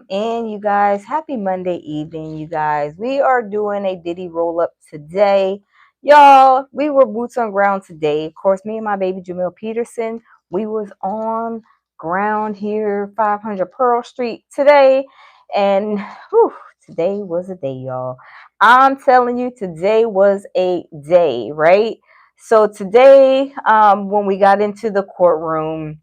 in, you guys. Happy Monday evening, you guys. We are doing a Diddy roll up today. Y'all, we were boots on ground today. Of course, me and my baby Jamil Peterson, we was on ground here, 500 Pearl Street today. And whew, today was a day, y'all. I'm telling you, today was a day, right? So today, when we got into the courtroom,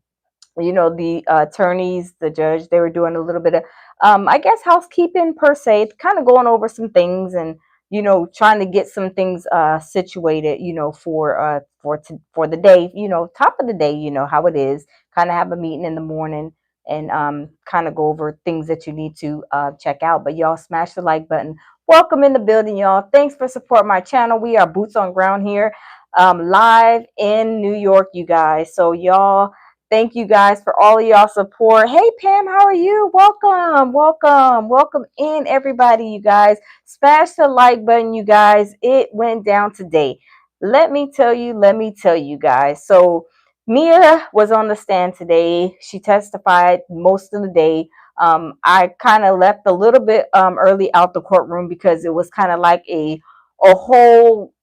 the attorneys, the judge, they were doing a little bit of I guess housekeeping per se, kind of going over some things, and trying to get some things situated, for the day, top of the day, how it is, kind of have a meeting in the morning, and kind of go over things that you need to check out. But y'all, smash the like button. Welcome in the building, y'all. Thanks for supporting my channel. We are boots on ground here, live in New York, you guys. So y'all, thank you guys for all of y'all support. Hey Pam, how are you? Welcome in, everybody, you guys. Smash the like button, you guys. It went down today. Let me tell you guys. So Mia was on the stand today. She testified most of the day. I kind of left a little bit early out the courtroom because it was kind of like a whole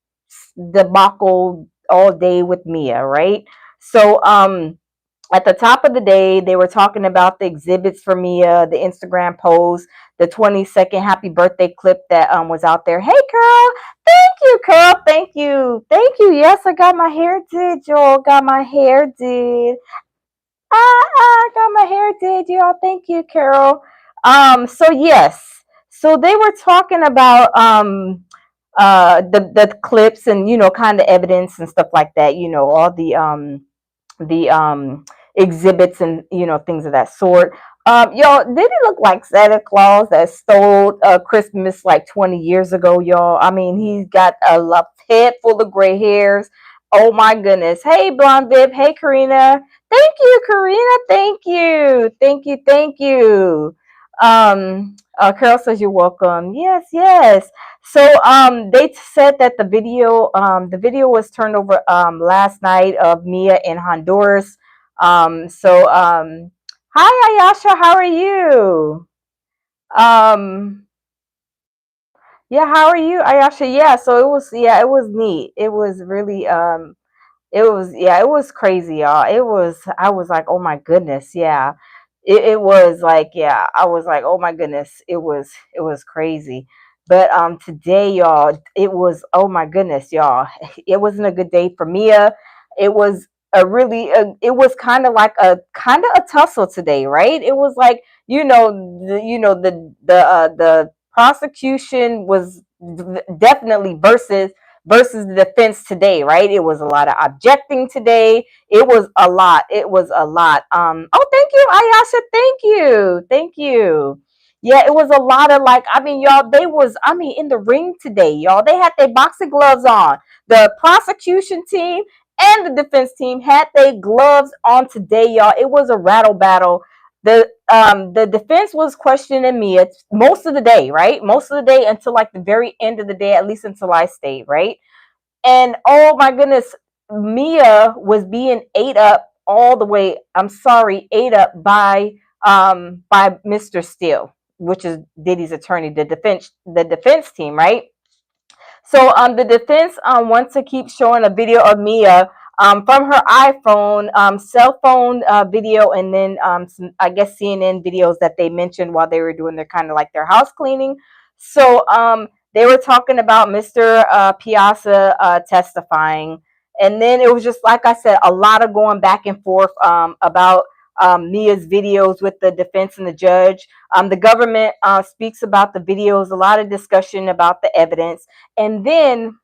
debacle all day with Mia, right? So at the top of the day, they were talking about the exhibits for Mia, the Instagram post, the 20-second happy birthday clip that was out there. Hey, Carl. Thank you, Carl. Thank you. Yes, I got my hair did, y'all. Got my hair did. Got my hair did, y'all. Thank you, Carol. So yes. So they were talking about the clips and kind of evidence and stuff like that, all the exhibits and things of that sort. Y'all, did he look like Santa Claus that stole Christmas like 20 years ago, y'all? I mean, he's got a head full of gray hairs. Oh my goodness. Hey, Blonde Bib. Hey, Karina. Thank you, Karina. Thank you. Carol says you're welcome. Yes. So they said that the video was turned over last night of Mia in Honduras. Hi Ayasha, how are you? Um yeah, how are you, Ayasha? Yeah, so it was neat. It was really it was crazy, y'all. I was like, oh my goodness, yeah. It was like, yeah, I was like, oh my goodness, it was crazy. But today, y'all, it was, oh my goodness, y'all. It wasn't a good day for Mia. It was it was kind of a tussle today, right? It was like, the prosecution was definitely versus the defense today, right? It was a lot of objecting today. It was a lot. Oh, thank you, Ayasha. Thank you. Yeah, it was a lot of, like, I mean, y'all, in the ring today, y'all. They had their boxing gloves on. The prosecution team and the defense team had their gloves on today, y'all. It was a rattle battle. The defense was questioning Mia most of the day, right? Most of the day until like the very end of the day, at least until I stayed, right? And oh my goodness, Mia was being ate up all the way. I'm sorry, ate up by Mr. Steele, which is Diddy's attorney, the defense team, right? So the defense wants to keep showing a video of Mia from her iPhone, cell phone video, and then some, I guess, CNN videos that they mentioned while they were doing their kind of like their house cleaning. So they were talking about Mr. Piazza testifying, and then it was just, like I said, a lot of going back and forth about Mia's videos with the defense and the judge. The government speaks about the videos, a lot of discussion about the evidence, and then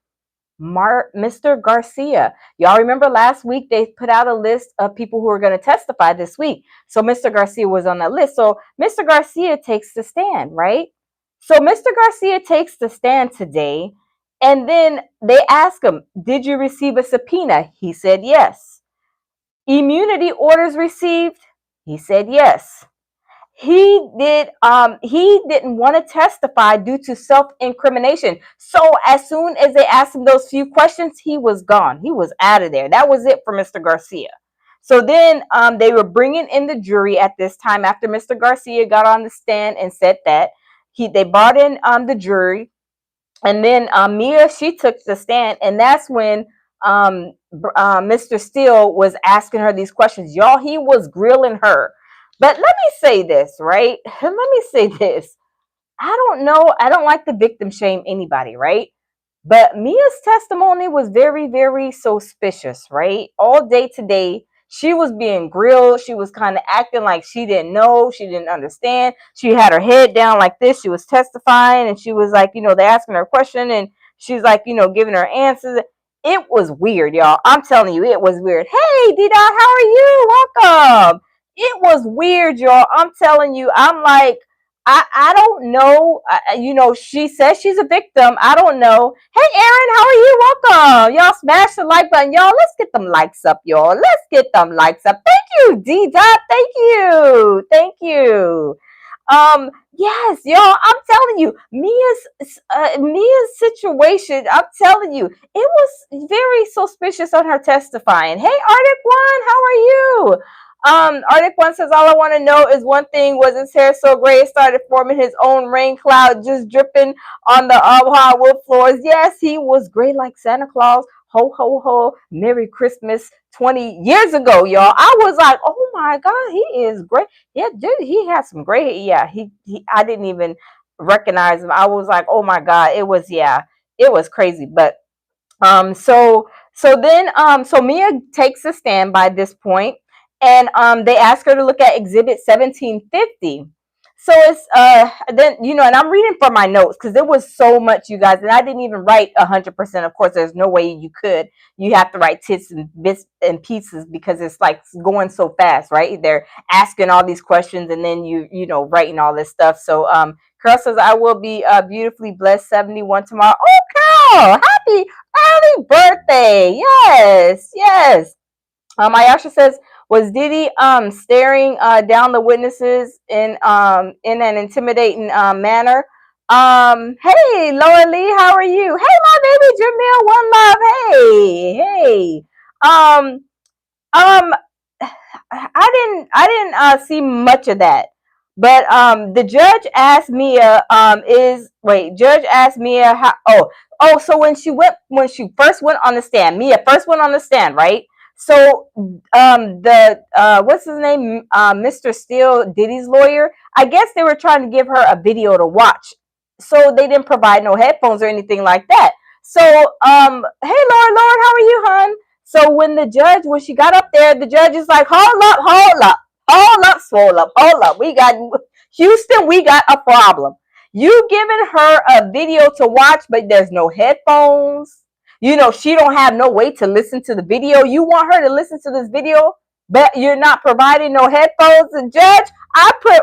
Mr. Garcia. Y'all remember last week they put out a list of people who are going to testify this week. So Mr. Garcia was on that list. So Mr. Garcia takes the stand, right? So Mr. Garcia takes the stand today, and then they ask him, "Did you receive a subpoena?" He said yes. Immunity orders received? He said yes. He didn't want to testify due to self-incrimination. So as soon as they asked him those few questions, he was gone. He was out of there. That was it for Mr. Garcia. So then they were bringing in the jury at this time after Mr. Garcia got on the stand and said that they brought in the jury. And then Mia, she took the stand, and that's when Mr. Steele was asking her these questions. Y'all, he was grilling her. But let me say this, right? Let me say this. I don't know. I don't like to victim shame anybody, right? But Mia's testimony was very, very suspicious, right? All day today, she was being grilled. She was kind of acting like she didn't know, she didn't understand. She had her head down like this. She was testifying, and she was like, they asking her a question, and she's like, giving her answers. It was weird, y'all. I'm telling you, it was weird. Hey, Dida, how are you? Welcome. It was weird, y'all. I'm telling you, I'm like, I don't know. She says she's a victim. I don't know. Hey, Aaron, how are you? Welcome. Y'all smash the like button. Y'all, let's get them likes up, y'all. Let's get them likes up. Thank you, D-Dot. Thank you. Thank you. Yes, y'all, I'm telling you, Mia's situation, I'm telling you, it was very suspicious on her testifying. Hey, Arctic One, how are you? Arctic One says, all I want to know is one thing, was his hair so gray it started forming his own rain cloud just dripping on the hardwood floors? Yes, he was gray like Santa Claus. Ho, ho, ho. Merry Christmas 20 years ago, y'all. I was like, oh my God, he is great. Yeah, dude, he had some great. Yeah, he I didn't even recognize him. I was like, oh my God, it was crazy. But so Mia takes a stand by this point, and they ask her to look at Exhibit 1750. So it's then and I'm reading from my notes because there was so much, you guys, and I didn't even write 100%. Of course, there's no way you could. You have to write bits and bits and pieces because it's like going so fast, right? They're asking all these questions, and then writing all this stuff. So Carol says, I will be beautifully blessed 71 tomorrow. Oh, Carol, happy early birthday. Yes, yes. Ayasha says, was Diddy staring down the witnesses in an intimidating manner? Hey, Laura Lee, how are you? Hey, my baby Jamil, one love. Hey, hey. Um, I didn't see much of that. But the judge asked Mia judge asked Mia how so when she first went on the stand, Mia first went on the stand, right? So the what's his name, Mr. Steele, Diddy's lawyer, I guess they were trying to give her a video to watch. So they didn't provide no headphones or anything like that. So hey, Lord, how are you, hon? So when she got up there, the judge is like, hold up, swole up, hold up. We got Houston, we got a problem. You giving her a video to watch, but there's no headphones. She don't have no way to listen to the video. You want her to listen to this video, but you're not providing no headphones. And judge, I put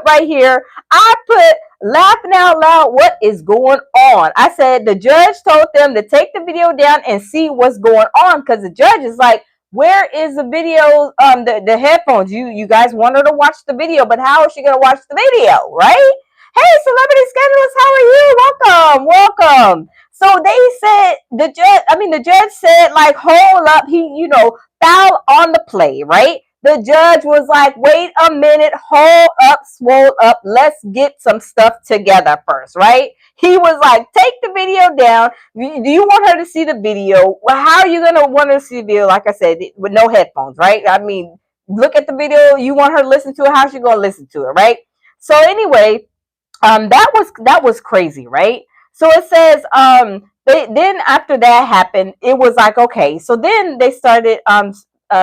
laughing out loud, what is going on? I said the judge told them to take the video down and see what's going on, because the judge is like, where is the video, the headphones? You guys want her to watch the video, but how is she gonna watch the video, right? Hey, celebrity scandalous, how are you? Welcome, welcome. So they said the judge said, like, hold up, he foul on the play, right? The judge was like, wait a minute, hold up, swole up, let's get some stuff together first, right? He was like, take the video down. Do you want her to see the video? Well, how are you going to want her to see the video, like I said, with no headphones, right? I mean, look at the video. You want her to listen to it. How's she going to listen to it, right? So anyway, that was crazy, right? So it says, then after that happened, it was like, okay, so then they started,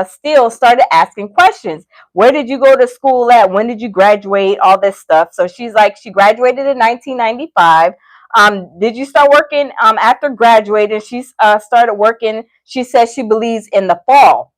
Steele started asking questions. Where did you go to school at? When did you graduate? All this stuff. So she's like, she graduated in 1995. Did you start working after graduating? She started working, she says she believes, in the fall.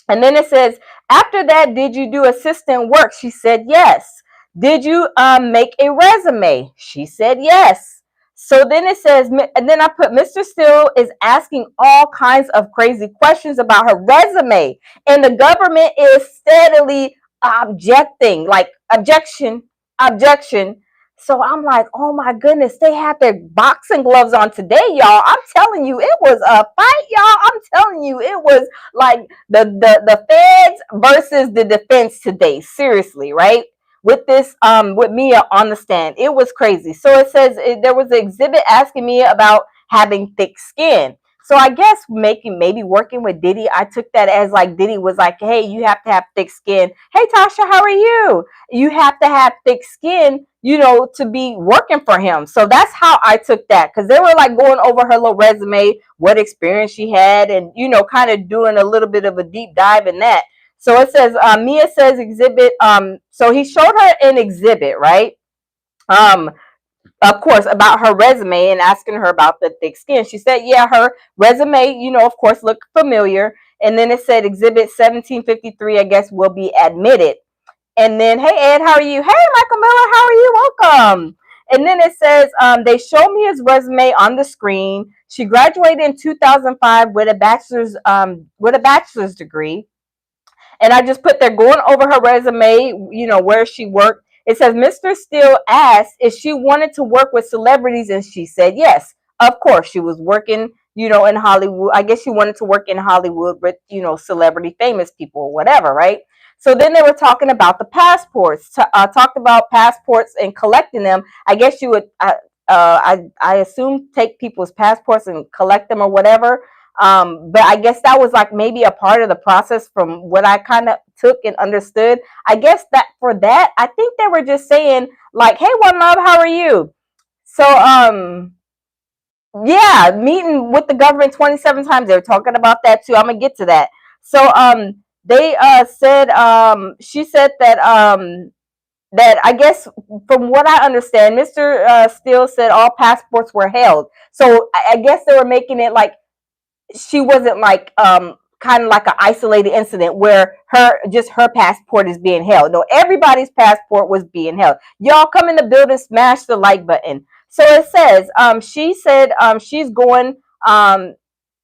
And then it says, after that, did you do assistant work? She said yes. Did you make a resume? She said yes. So then it says, and then I put, Mr. Steele is asking all kinds of crazy questions about her resume, and the government is steadily objecting, like, objection, objection. So I'm like, oh my goodness, they had their boxing gloves on today, y'all. I'm telling you, it was a fight, y'all. I'm telling you, it was like the feds versus the defense today. Seriously, right? With this, with Mia on the stand, it was crazy. So it says there was an exhibit asking Mia about having thick skin. So I guess maybe working with Diddy, I took that as like Diddy was like, hey, you have to have thick skin. Hey Tasha, how are you? You have to have thick skin, to be working for him. So that's how I took that, because they were like going over her little resume, what experience she had, and kind of doing a little bit of a deep dive in that. So it says Mia says exhibit. So he showed her an exhibit, right? Um, of course, about her resume and asking her about the thick skin. She said, yeah, her resume, of course, looked familiar. And then it said exhibit 1753, I guess, will be admitted. And then, hey, Ed, how are you? Hey, Michael Miller, how are you? Welcome. And then it says, they show me his resume on the screen. She graduated in 2005 with a bachelor's degree. And I just put there going over her resume, where she worked. It says Mr. Steele asked if she wanted to work with celebrities, and she said yes. Of course, she was working, in Hollywood. I guess she wanted to work in Hollywood with, celebrity famous people or whatever, right? So then they were talking about the passports. Talked about passports and collecting them. I guess you would, I assume, take people's passports and collect them or whatever. But I guess that was like maybe a part of the process from what I kind of took and understood. I guess that for that, I think they were just saying like, hey, one love, how are you? So, yeah, meeting with the government 27 times. They were talking about that too. I'm gonna get to that. So, they said, she said that, that I guess from what I understand, Mr. Steele said all passports were held. So I guess they were making it like she wasn't like kind of like an isolated incident where her passport is being held. No, everybody's passport was being held. Y'all come in the building, smash the like button. So it says she said she's going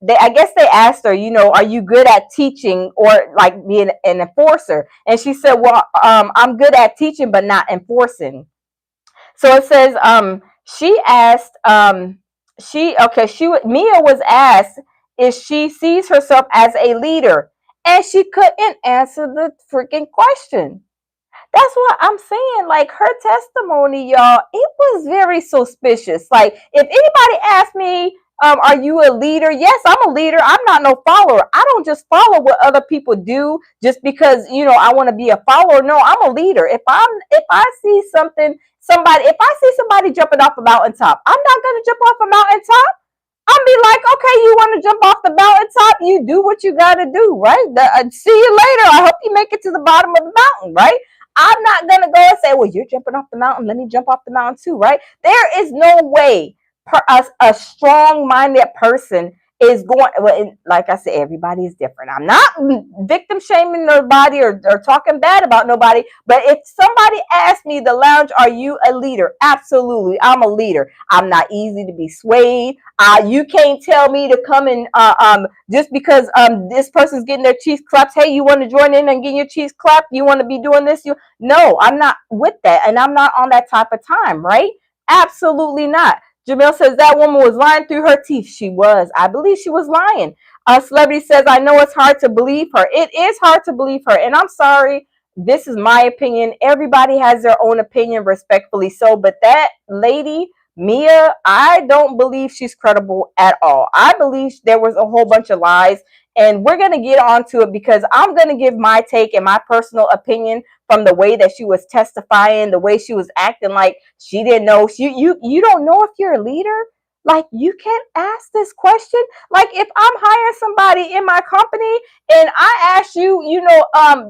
I guess they asked her, are you good at teaching or like being an enforcer? And she said, well, I'm good at teaching but not enforcing. So it says she asked Mia was asked if she sees herself as a leader, and she couldn't answer the freaking question. That's what I'm saying. Like her testimony, y'all, it was very suspicious. Like if anybody asked me, are you a leader? Yes, I'm a leader. I'm not no follower. I don't just follow what other people do just because I want to be a follower. No, I'm a leader. If I see if I see somebody jumping off a mountaintop, I'm not gonna jump off a mountaintop. I'll be like, okay, you want to jump off the mountaintop? You do what you got to do, right? See you later. I hope you make it to the bottom of the mountain, right? I'm not going to go and say, well, you're jumping off the mountain. Let me jump off the mountain too, right? There is no way a strong-minded person is going, well, like I said, everybody is different. I'm not victim shaming nobody or talking bad about nobody, but if somebody asks me, the lounge, are you a leader? Absolutely, I'm a leader. I'm not easy to be swayed. You can't tell me to come and just because this person's getting their cheeks clapped. Hey, you want to join in and get your cheeks clapped? You want to be doing this? No, I'm not with that, and I'm not on that type of time, right? Absolutely not. Jamil says that woman was lying through her teeth. She was. I believe she was lying. A celebrity says, I know it's hard to believe her. It is hard to believe her. And I'm sorry. This is my opinion. Everybody has their own opinion, respectfully so. But that lady, Mia, I don't believe she's credible at all. I believe there was a whole bunch of lies. And we're going to get onto it because I'm going to give my take and my personal opinion from the way that she was testifying, the way she was acting like she didn't know. You don't know if you're a leader? Like, you can't ask this question. Like, if I'm hiring somebody in my company and I ask you,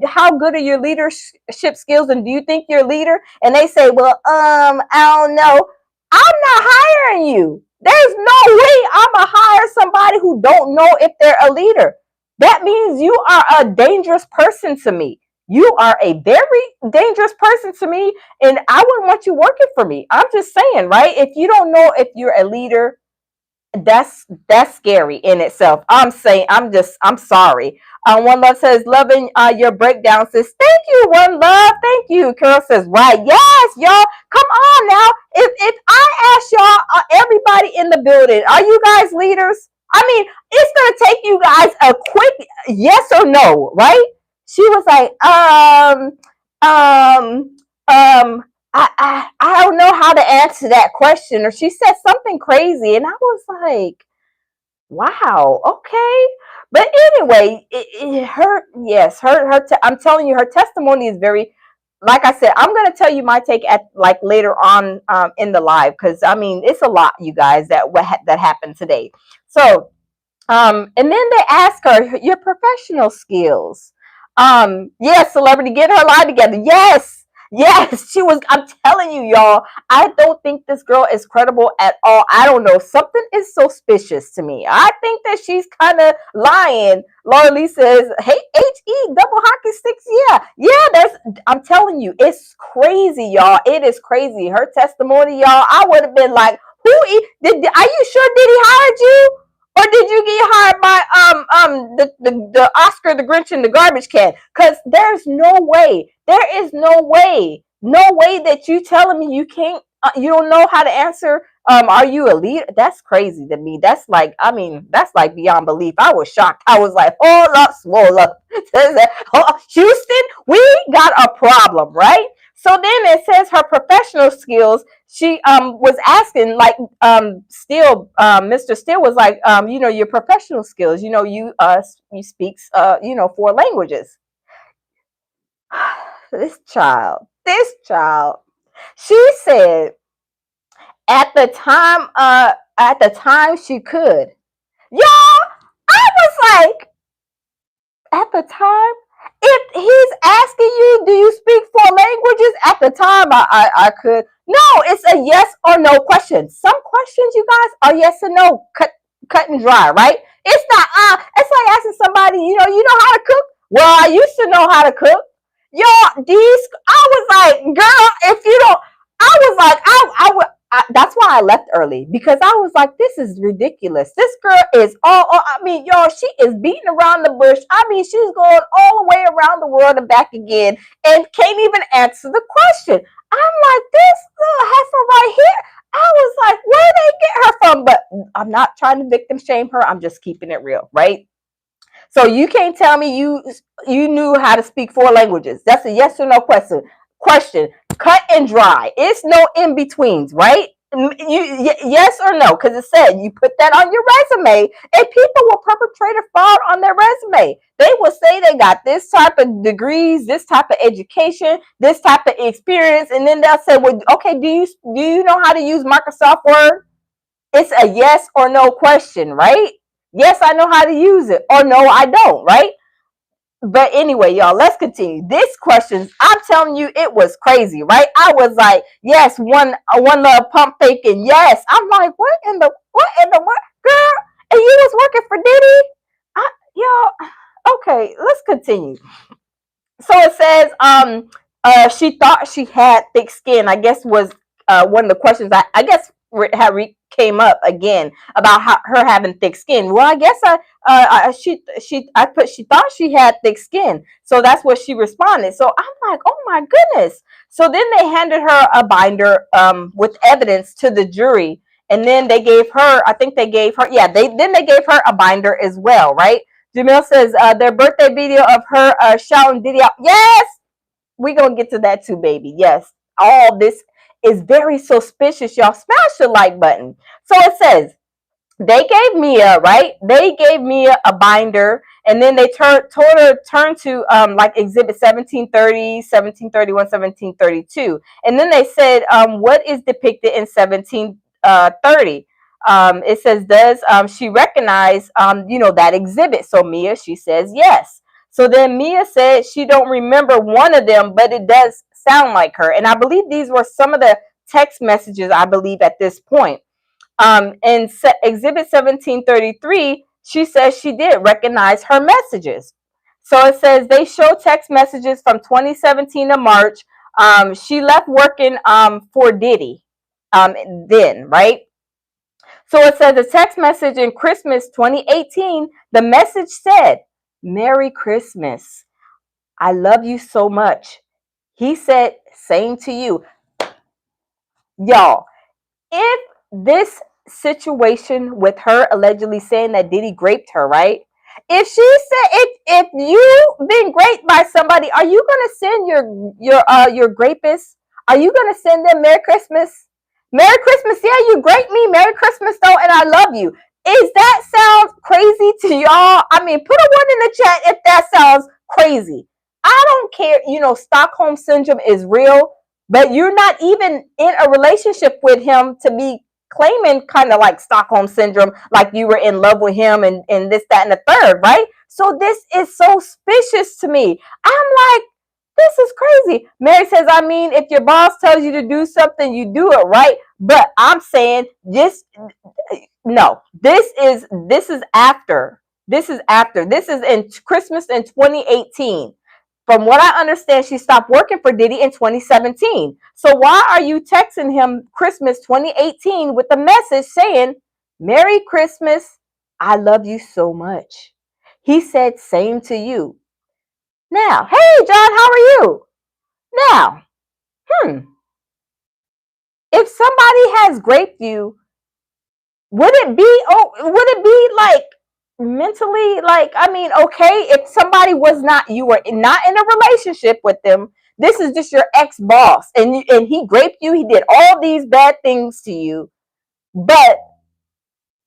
how good are your leadership skills and do you think you're a leader? And they say, well, I don't know. I'm not hiring you. There's no way I'm going to hire somebody who don't know if they're a leader. That means you are a dangerous person to me. You are a very dangerous person to me, and I wouldn't want you working for me. I'm just saying, right? If you don't know if you're a leader, that's scary in itself. I'm sorry. One Love says, loving your breakdown. Says, thank you, One Love. Thank you. Carol says, right. Yes, y'all. Come on now. If I ask y'all, everybody in the building, are you guys leaders? I mean, it's gonna take you guys a quick yes or no, right? She was like, I don't know how to answer that question. Or she said something crazy. And I was like, wow, okay. But anyway, I'm telling you, her testimony is very, like I said, I'm going to tell you my take at like later on in the live. Cause I mean, it's a lot, you guys, that happened today. So, and then they ask her your professional skills. Yes, celebrity, get her life together. Yes, yes, she was. I'm telling you, y'all. I don't think this girl is credible at all. I don't know. Something is suspicious to me. I think that she's kind of lying. Laura Lee says, "Hey, he double hockey sticks." Yeah, yeah. I'm telling you, it's crazy, y'all. It is crazy. Her testimony, y'all. I would have been like, Are you sure Diddy hired you? Or did you get hired by the Oscar the Grinch in the garbage can? Because there's no way. There is no way that you telling me you can't you don't know how to answer. Are you a leader? That's crazy to me. That's like, I mean, that's like beyond belief. I was shocked. I was like, hold up, swole up. Houston, we got a problem, right? So then it says her professional skills. She was asking like Mr. Steele was like, your professional skills, you speak 4 languages. This child, she said at the time she could. Y'all, I was like, at the time, if he's asking you, do you speak 4 languages? At the time, I could. No, it's a yes or no question. Some questions, you guys, are yes or no, cut and dry, right? It's not. It's like asking somebody, you know how to cook. Well, I used to know how to cook. Y'all, I was like, girl, if you don't, I was like, I would. That's why I left early, because I was like, this is ridiculous. This girl is I mean, y'all, she is beating around the bush. I mean, she's going all the way around the world and back again and can't even answer the question. I'm like, this little heifer right here. I was like, where they get her from? But I'm not trying to victim shame her. I'm just keeping it real, right? So you can't tell me you knew how to speak 4 languages. That's a yes or no question. Cut and dry. It's no in betweens, right? Yes or no, because it said you put that on your resume, and people will perpetrate a fraud on their resume. They will say they got this type of degrees, this type of education, this type of experience, and then they'll say, well, okay, do you know how to use Microsoft Word? It's a yes or no question, right? Yes, I know how to use it, or no, I don't, right? But anyway, y'all, let's continue. This question, I'm telling you, it was crazy, right? I was like, yes, one love pump faking. Yes. I'm like, what in the what? Girl, and you was working for Diddy? Y'all, okay, let's continue. So it says, she thought she had thick skin, I guess was one of the questions I guess came up again about her having thick skin. Well, I guess she thought she had thick skin, so that's what she responded. So I'm like, oh my goodness. So then they handed her a binder with evidence to the jury, and then they gave her, I think they gave her, yeah, they gave her a binder as well, right? Jamil says their birthday video of her shouting Diddy out. Yes, we're gonna get to that too, baby. Yes, all this is very suspicious. Y'all smash the like button. So it says they gave Mia, right? They gave Mia a binder, and then they told her turn to like exhibit 1730, 1731, 1732. And then they said, what is depicted in 1730? It says, does she recognize that exhibit? So Mia, she says yes. So then Mia said she don't remember one of them, but it does sound like her. And I believe these were some of the text messages, I believe, at this point. In exhibit 1733, she says she did recognize her messages. So it says they show text messages from 2017 to March. She left working for Diddy then, right? So it says a text message in Christmas 2018. The message said, "Merry Christmas. I love you so much." He said, "Same to you." Y'all, if this situation with her allegedly saying that Diddy raped her, right? If she said, if you've been raped by somebody, are you gonna send your rapist? Are you gonna send them Merry Christmas? Merry Christmas, yeah, you raped me. Merry Christmas though, and I love you. Is that sounds crazy to y'all? I mean, put a one in the chat if that sounds crazy. I don't care. You know, Stockholm syndrome is real, but you're not even in a relationship with him to be claiming kind of like Stockholm syndrome, like you were in love with him and this, that, and the third, right? So this is so suspicious to me. I'm like, this is crazy. Mary says, I mean, if your boss tells you to do something, you do it, right? But I'm saying this, no, this is after. This is after. This is in Christmas in 2018. From what I understand, she stopped working for Diddy in 2017. So why are you texting him Christmas 2018 with a message saying, "Merry Christmas, I love you so much"? He said, "Same to you." Now, hey John, how are you? Now, if somebody has raped you, would it be like mentally, like, I mean, okay, if somebody was not, you were not in a relationship with them, this is just your ex-boss, and he raped you, he did all these bad things to you, but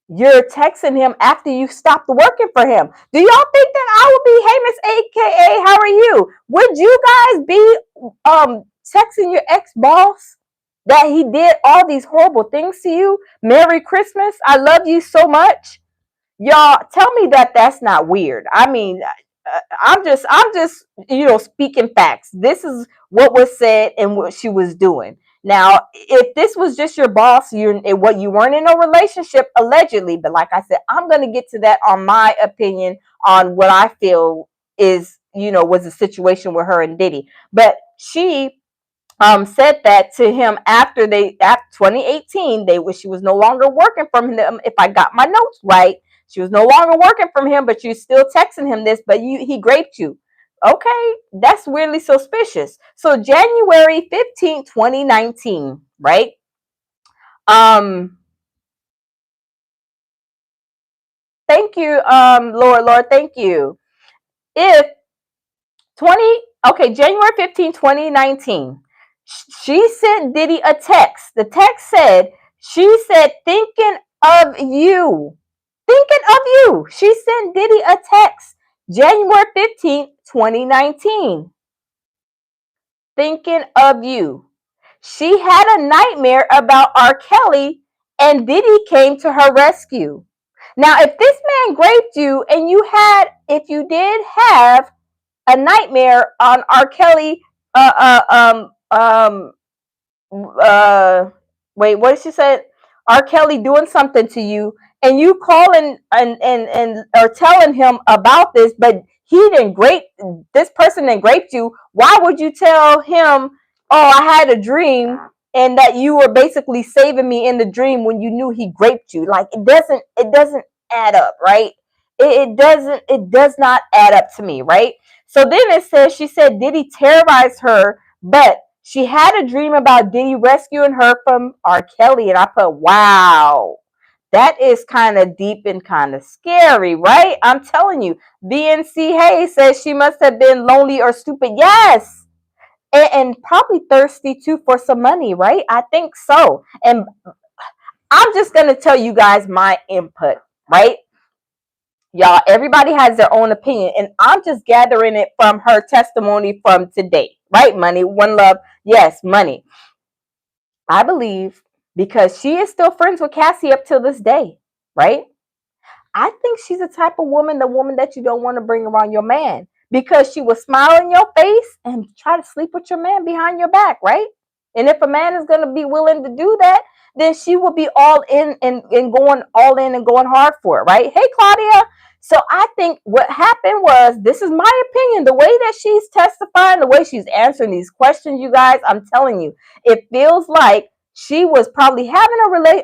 you're texting him after you stopped working for him. Do y'all think that I would be, "Hey Miss AKA, how are you"? Would you guys be texting your ex-boss that he did all these horrible things to you? "Merry Christmas, I love you so much"? Y'all tell me that that's not weird. I mean, I'm just speaking facts. This is what was said and what she was doing. Now, if this was just your boss, what you weren't in a relationship allegedly, but like I said, I'm gonna get to that on my opinion on what I feel is, was a situation with her and Diddy. But she said that to him after 2018, she was no longer working from him. If I got my notes right, she was no longer working from him, but you're still texting him this, but he raped you. Okay, that's weirdly suspicious. So January 15th, 2019, right? Thank you, Lord, thank you. If 20 okay, January 15th, 2019, she sent Diddy a text. The text said, she said, "Thinking of you." Thinking of you. She sent Diddy a text January 15th, 2019. "Thinking of you." She had a nightmare about R. Kelly, and Diddy came to her rescue. Now, if this man raped you and if you did have a nightmare on R. Kelly, wait, what did she say? R. Kelly doing something to you, and you calling and or telling him about this, but this person didn't grape you. Why would you tell him, "Oh, I had a dream," and that you were basically saving me in the dream when you knew he raped you? Like, it doesn't add up, right? It does not add up to me, right? So then it says, she said Diddy terrorized her, but she had a dream about Diddy rescuing her from R. Kelly. And I put, wow, that is kind of deep and kind of scary, right? I'm telling you. BNC Hayes says she must have been lonely or stupid. Yes. And probably thirsty too for some money, right? I think so. And I'm just going to tell you guys my input, right? Y'all, everybody has their own opinion, and I'm just gathering it from her testimony from today, right? Money, one love, yes, money. I believe, because she is still friends with Cassie up till this day, right? I think she's the type of woman, the woman that you don't want to bring around your man, because she will smile in your face and try to sleep with your man behind your back, right? And if a man is going to be willing to do that, then she will be all in and going all in and going hard for it, right? Hey, Claudia. So I think what happened was, this is my opinion, the way that she's testifying, the way she's answering these questions, you guys, I'm telling you, it feels like she was probably having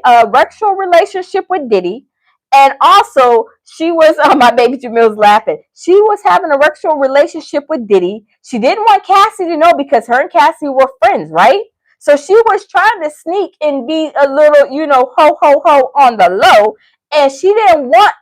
a sexual relationship with Diddy. And also, she was, my baby Jamil's laughing. She was having a sexual relationship with Diddy. She didn't want Cassie to know because her and Cassie were friends, right? So she was trying to sneak and be a little, ho ho ho on the low, and she didn't want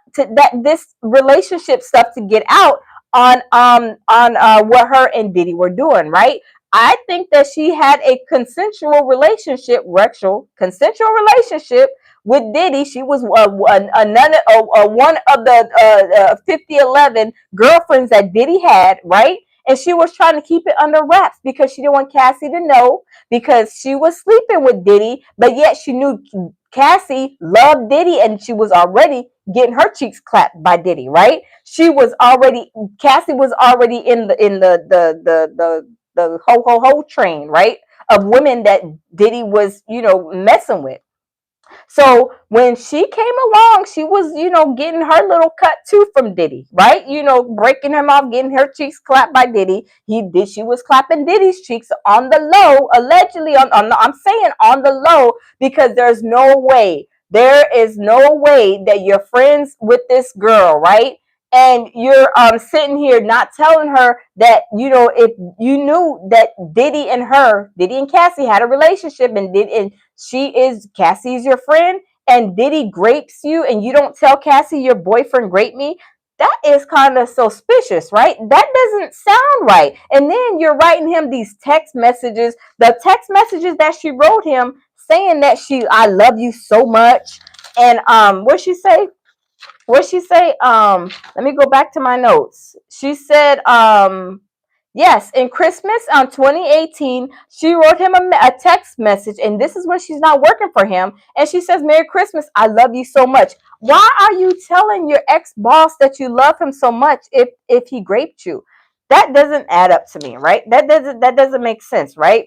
this relationship stuff to get out on what her and Diddy were doing, right? I think that she had a consensual relationship, sexual consensual relationship with Diddy. She was one of the 5011 girlfriends that Diddy had, right? And she was trying to keep it under wraps because she didn't want Cassie to know, because she was sleeping with Diddy, but yet she knew Cassie loved Diddy and she was already getting her cheeks clapped by Diddy, right? Cassie was already in the ho ho ho train, right? Of women that Diddy was, messing with. So when she came along, she was, getting her little cut too from Diddy, right? Breaking him off, getting her cheeks clapped by Diddy. She was clapping Diddy's cheeks on the low, allegedly I'm saying on the low, because there is no way that you're friends with this girl, right? And you're sitting here not telling her that, if you knew that Diddy and Cassie had a relationship, and Cassie's your friend, and Diddy grapes you, and you don't tell Cassie your boyfriend graped me. That is kind of suspicious, right? That doesn't sound right. And then you're writing him these text messages, the text messages that she wrote him saying that I love you so much. And what she say? Let me go back to my notes. She said, yes, in Christmas 2018, she wrote him a text message, and this is when she's not working for him. And she says, "Merry Christmas, I love you so much." Why are you telling your ex-boss that you love him so much if he raped you? That doesn't add up to me, right? That doesn't make sense, right?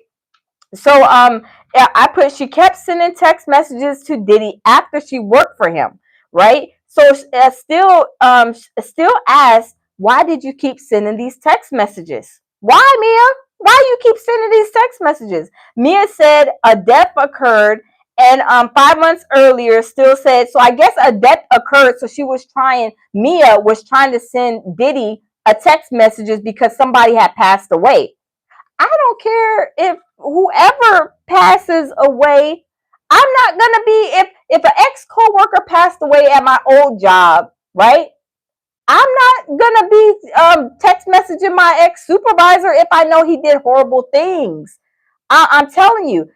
So I put, she kept sending text messages to Diddy after she worked for him, right? So still asked, why did you keep sending these text messages? Why, Mia? Why you keep sending these text messages? Mia said a death occurred, and 5 months earlier still said, so I guess a death occurred, so Mia was trying to send Diddy a text messages because somebody had passed away. I don't care if whoever passes away. I'm not gonna be, if an ex coworker passed away at my old job, right? I'm not gonna be text messaging my ex supervisor if I know he did horrible things. I'm telling you.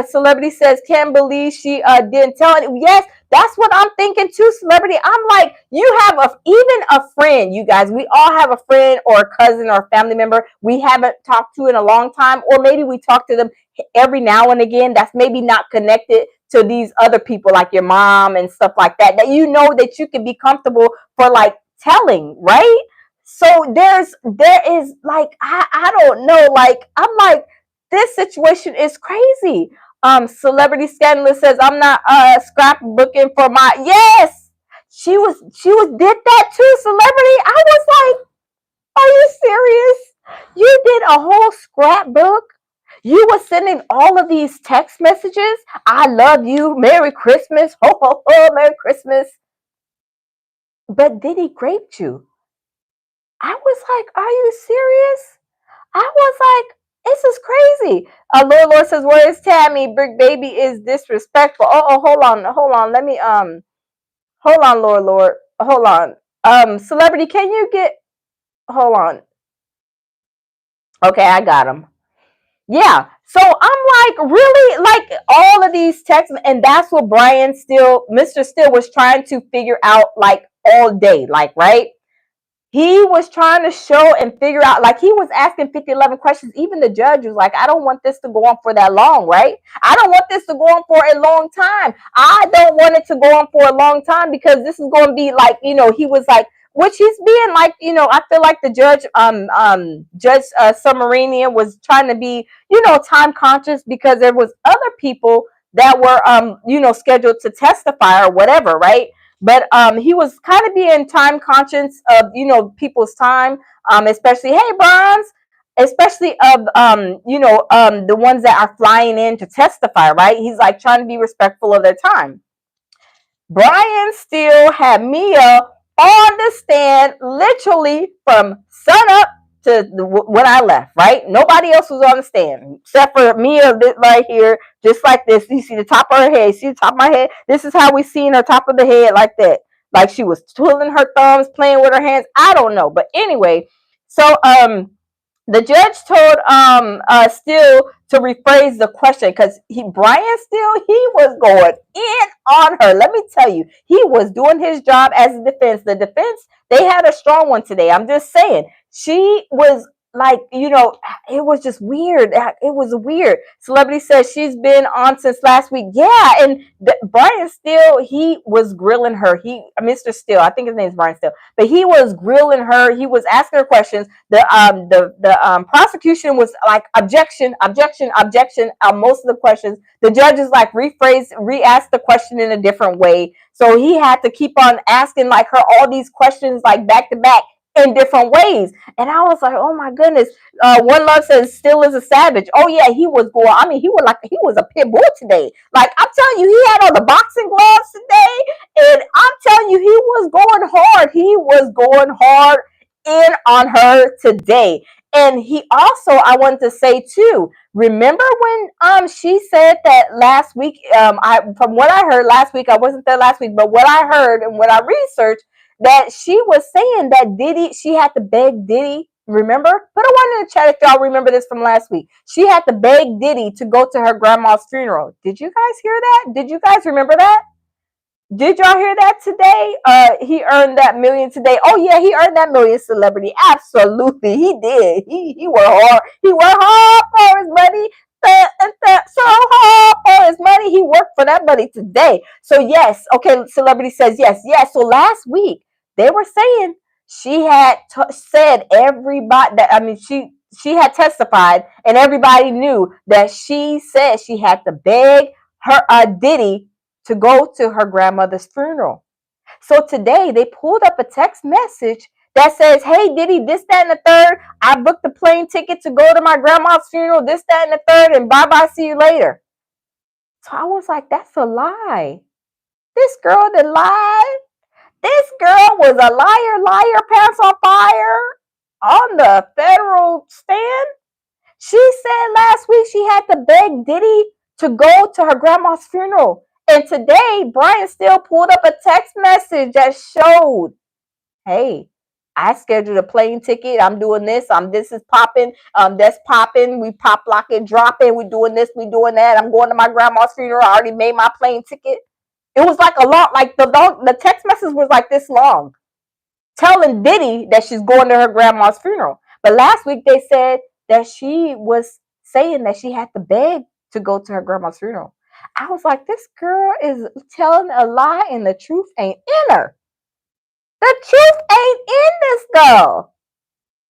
Celebrity says, can't believe she didn't tell it. Yes, that's what I'm thinking too, Celebrity. I'm like, you have even a friend, you guys. We all have a friend or a cousin or a family member we haven't talked to in a long time, or maybe we talk to them every now and again. That's maybe not connected to these other people like your mom and stuff like that. That that you can be comfortable for like telling, right? So there is like I don't know, like I'm like, this situation is crazy. Celebrity Scandalous says, I'm not scrapbooking for my, yes, she was did that too, Celebrity. I was like, are you serious? You did a whole scrapbook? You were sending all of these text messages? I love you, Merry Christmas, ho ho ho, Merry Christmas. But did he grape you? I was like, are you serious? I was like, this is crazy. Lord says, where is Tammy? Brick Baby is disrespectful. Oh, hold on. Let me hold on, Lord. Hold on. Celebrity, can you get, hold on. Okay, I got him. Yeah. So I'm like, really, like all of these texts, and that's what Mr. Still was trying to figure out like all day, like, right? He was trying to show and figure out, like he was asking 5011 questions. Even the judge was like, I don't want this to go on for that long, right? I don't want this to go on for a long time. I don't want it to go on for a long time because this is going to be like, he was like, which he's being like, I feel like the Judge Submarinian was trying to be, time conscious because there was other people that were, scheduled to testify or whatever, right? But he was kind of being time conscious of people's time, especially, hey Bronze, especially of the ones that are flying in to testify, right? He's like trying to be respectful of their time. Brian still had Mia on the stand literally from sun up to when I left, right? Nobody else was on the stand except for Mia right here, just like this. You see the top of her head, you see the top of my head. This is how we seen her top of the head, like that. Like she was twiddling her thumbs, playing with her hands. I don't know. But anyway, so the judge told Steele to rephrase the question because Brian Steele, he was going in on her. Let me tell you, he was doing his job as a defense. The defense, they had a strong one today. I'm just saying, she was like, it was just weird. It was weird. Celebrity says she's been on since last week. Yeah, and Brian Steele, he was grilling her. Mr. Steele, I think his name is Brian Steele, but he was grilling her. He was asking her questions. The prosecution was like objection. Most of the questions, the judges like re-asked the question in a different way. So he had to keep on asking like her all these questions like back to back in different ways. And I was like, oh my goodness. One Love says still is a savage. Oh yeah, he was going. I mean, he was a pit bull today. Like I'm telling you, he had on the boxing gloves today, and I'm telling you, he was going hard. He was going hard in on her today. And he also, I wanted to say too, remember when she said that last week, from what I heard last week, I wasn't there last week, but what I heard and what I researched, that she was saying that Diddy, she had to beg Diddy. Remember? Put a one in the chat if y'all remember this from last week. She had to beg Diddy to go to her grandma's funeral. Did you guys hear that? Did you guys remember that? Did y'all hear that today? He earned that million today. Oh yeah, he earned that million, celebrity. Absolutely, he did. He worked hard. He worked hard for his money. So hard for his money. He worked for that money today. So yes, okay. Celebrity says yes. So last week they were saying she had said everybody that she had testified and everybody knew that she said she had to beg her Diddy to go to her grandmother's funeral. So today they pulled up a text message that says, hey, Diddy, this, that, and the third. I booked the plane ticket to go to my grandma's funeral, this, that, and the third, and bye-bye, see you later. So I was like, that's a lie. This girl that lied. This girl was a liar, pants on fire on the federal stand. She said last week she had to beg Diddy to go to her grandma's funeral. And today, Brian still pulled up a text message that showed, hey, I scheduled a plane ticket. I'm doing this. This is popping. That's popping. We pop, lock, and drop in. We're doing this. We're doing that. I'm going to my grandma's funeral. I already made my plane ticket. It was like a lot. Like the text message was like this long, telling Diddy that she's going to her grandma's funeral. But last week they said that she was saying that she had to beg to go to her grandma's funeral. I was like, this girl is telling a lie and the truth ain't in her. The truth ain't in this girl.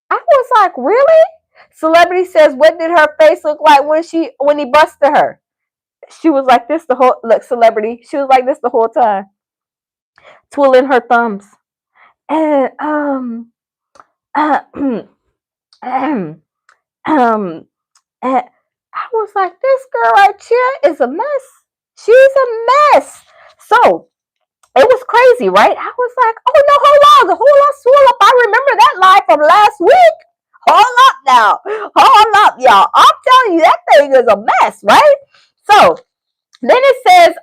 I was like, really? Celebrity says, what did her face look like when he busted her? She was like this the whole, look, celebrity. She was like this the whole time. Twiddling her thumbs. And, I was like, this girl right here is a mess. She's a mess. So it was crazy, right? I was like, oh no, hold on, swirl up. I remember that lie from last week. Hold up now. Hold up, y'all. I'm telling you, that thing is a mess, right? So then it says,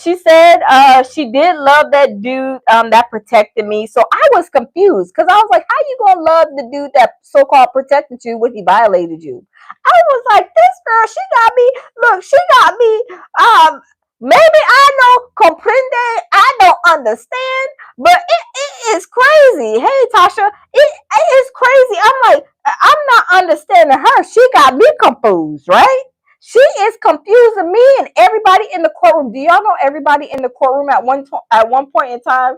she said she did love that dude that protected me. So I was confused because I was like, how you gonna love the dude that so-called protected you when he violated you? I was like, this girl, she got me. Look, she got me. Maybe I don't comprende, I don't understand, but it is crazy. Hey, Tasha, it is crazy. I'm like, I'm not understanding her. She got me confused, right? She is confusing me and everybody in the courtroom. Do y'all know everybody in the courtroom at one point in time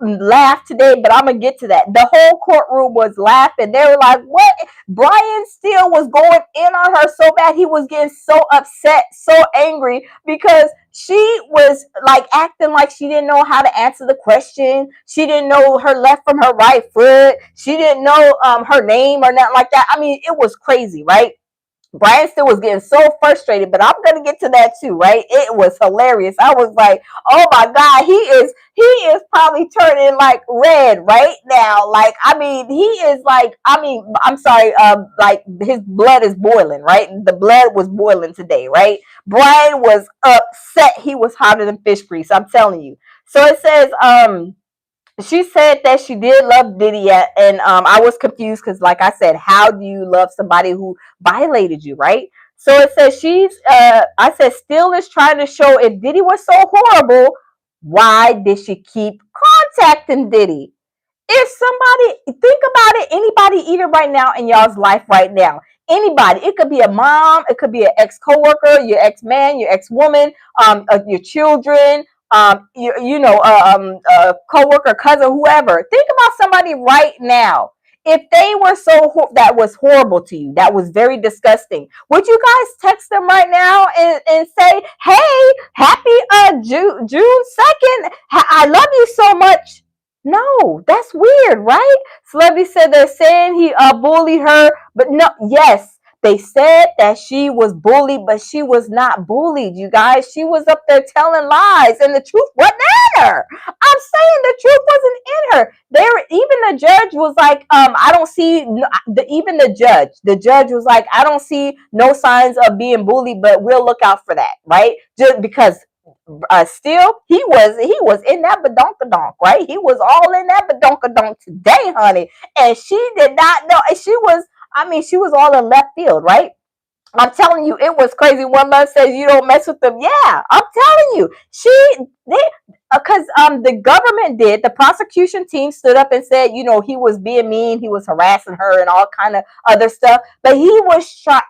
laughed today? But I'm gonna get to that. The whole courtroom was laughing. They were like, "What?" Brian Steele was going in on her so bad. He was getting so upset, so angry because she was like acting like she didn't know how to answer the question. She didn't know her left from her right foot. She didn't know her name or nothing like that. I mean, it was crazy, right? Brian still was getting so frustrated, but I'm gonna get to that too, right? It was hilarious. I was like, "Oh my God, he is probably turning like red right now." Like, I mean, he is like, I mean, I'm sorry, like his blood is boiling, right? The blood was boiling today, right? Brian was upset. He was hotter than fish grease. I'm telling you. So it says, she said that she did love Diddy, and I was confused because, like I said, how do you love somebody who violated you, right? So it says I said, still is trying to show if Diddy was so horrible, why did she keep contacting Diddy? If somebody, think about it, anybody even right now in y'all's life right now, anybody, it could be a mom, it could be an ex-coworker, your ex-man, your ex-woman, your children, coworker, cousin, whoever. Think about somebody right now. If they were that was horrible to you, that was very disgusting, would you guys text them right now and say, "Hey, happy June 2nd, I love you so much"? No, that's weird, right? Celebrity said they're saying he bullied her, but no, yes, they said that she was bullied, but she was not bullied, you guys. She was up there telling lies, and the truth wasn't in her. I'm saying the truth wasn't in her. Even the judge was like, I don't see, even the judge was like, I don't see no signs of being bullied, but we'll look out for that, right? Just because still he was in that badonkadonk, right? He was all in that badonkadonk today, honey. And she did not know. And she was all in left field, right? I'm telling you, it was crazy. One month says you don't mess with them. Yeah, I'm telling you, because the government did. The prosecution team stood up and said, he was being mean, he was harassing her, and all kind of other stuff. But he was shot.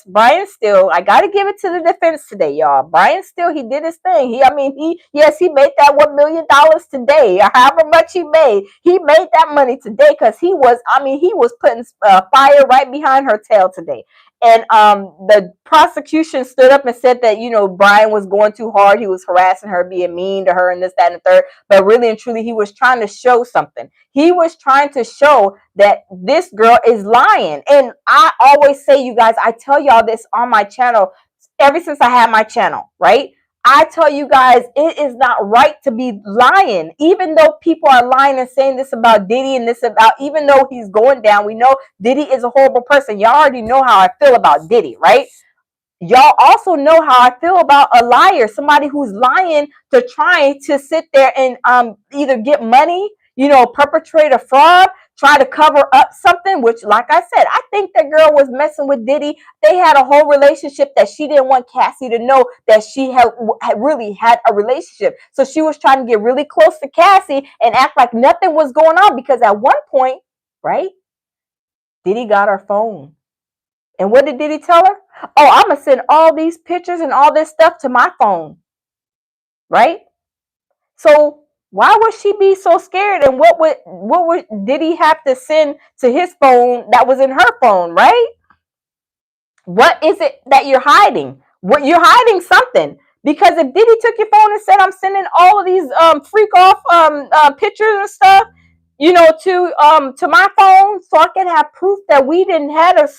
Brian Steele, I got to give it to the defense today, y'all. Brian Steele, he did his thing. He made that $1 million today, or however much he made. He made that money today because he was putting fire right behind her tail today. And the prosecution stood up and said that, Brian was going too hard. He was harassing her, being mean to her, and this, that, and the third. But really and truly, he was trying to show something. He was trying to show that this girl is lying. And I always say, you guys, I tell y'all this on my channel ever since I had my channel, right? I tell you guys, it is not right to be lying. Even though people are lying and saying this about Diddy and this about, even though he's going down, we know Diddy is a horrible person. Y'all already know how I feel about Diddy, right? Y'all also know how I feel about a liar, somebody who's lying to try to sit there and either get money, perpetrate a fraud, try to cover up something, which, like I said, I think that girl was messing with Diddy. They had a whole relationship that she didn't want Cassie to know that she had really had a relationship. So she was trying to get really close to Cassie and act like nothing was going on, because at one point, right, Diddy got her phone. And what did Diddy tell her? "Oh, I'm going to send all these pictures and all this stuff to my phone." Right? So why would she be so scared? And what would Diddy have to send to his phone that was in her phone, right? What is it that you're hiding? You're hiding something. Because if Diddy took your phone and said, "I'm sending all of these freak off pictures and stuff, to my phone, so I can have proof that we didn't have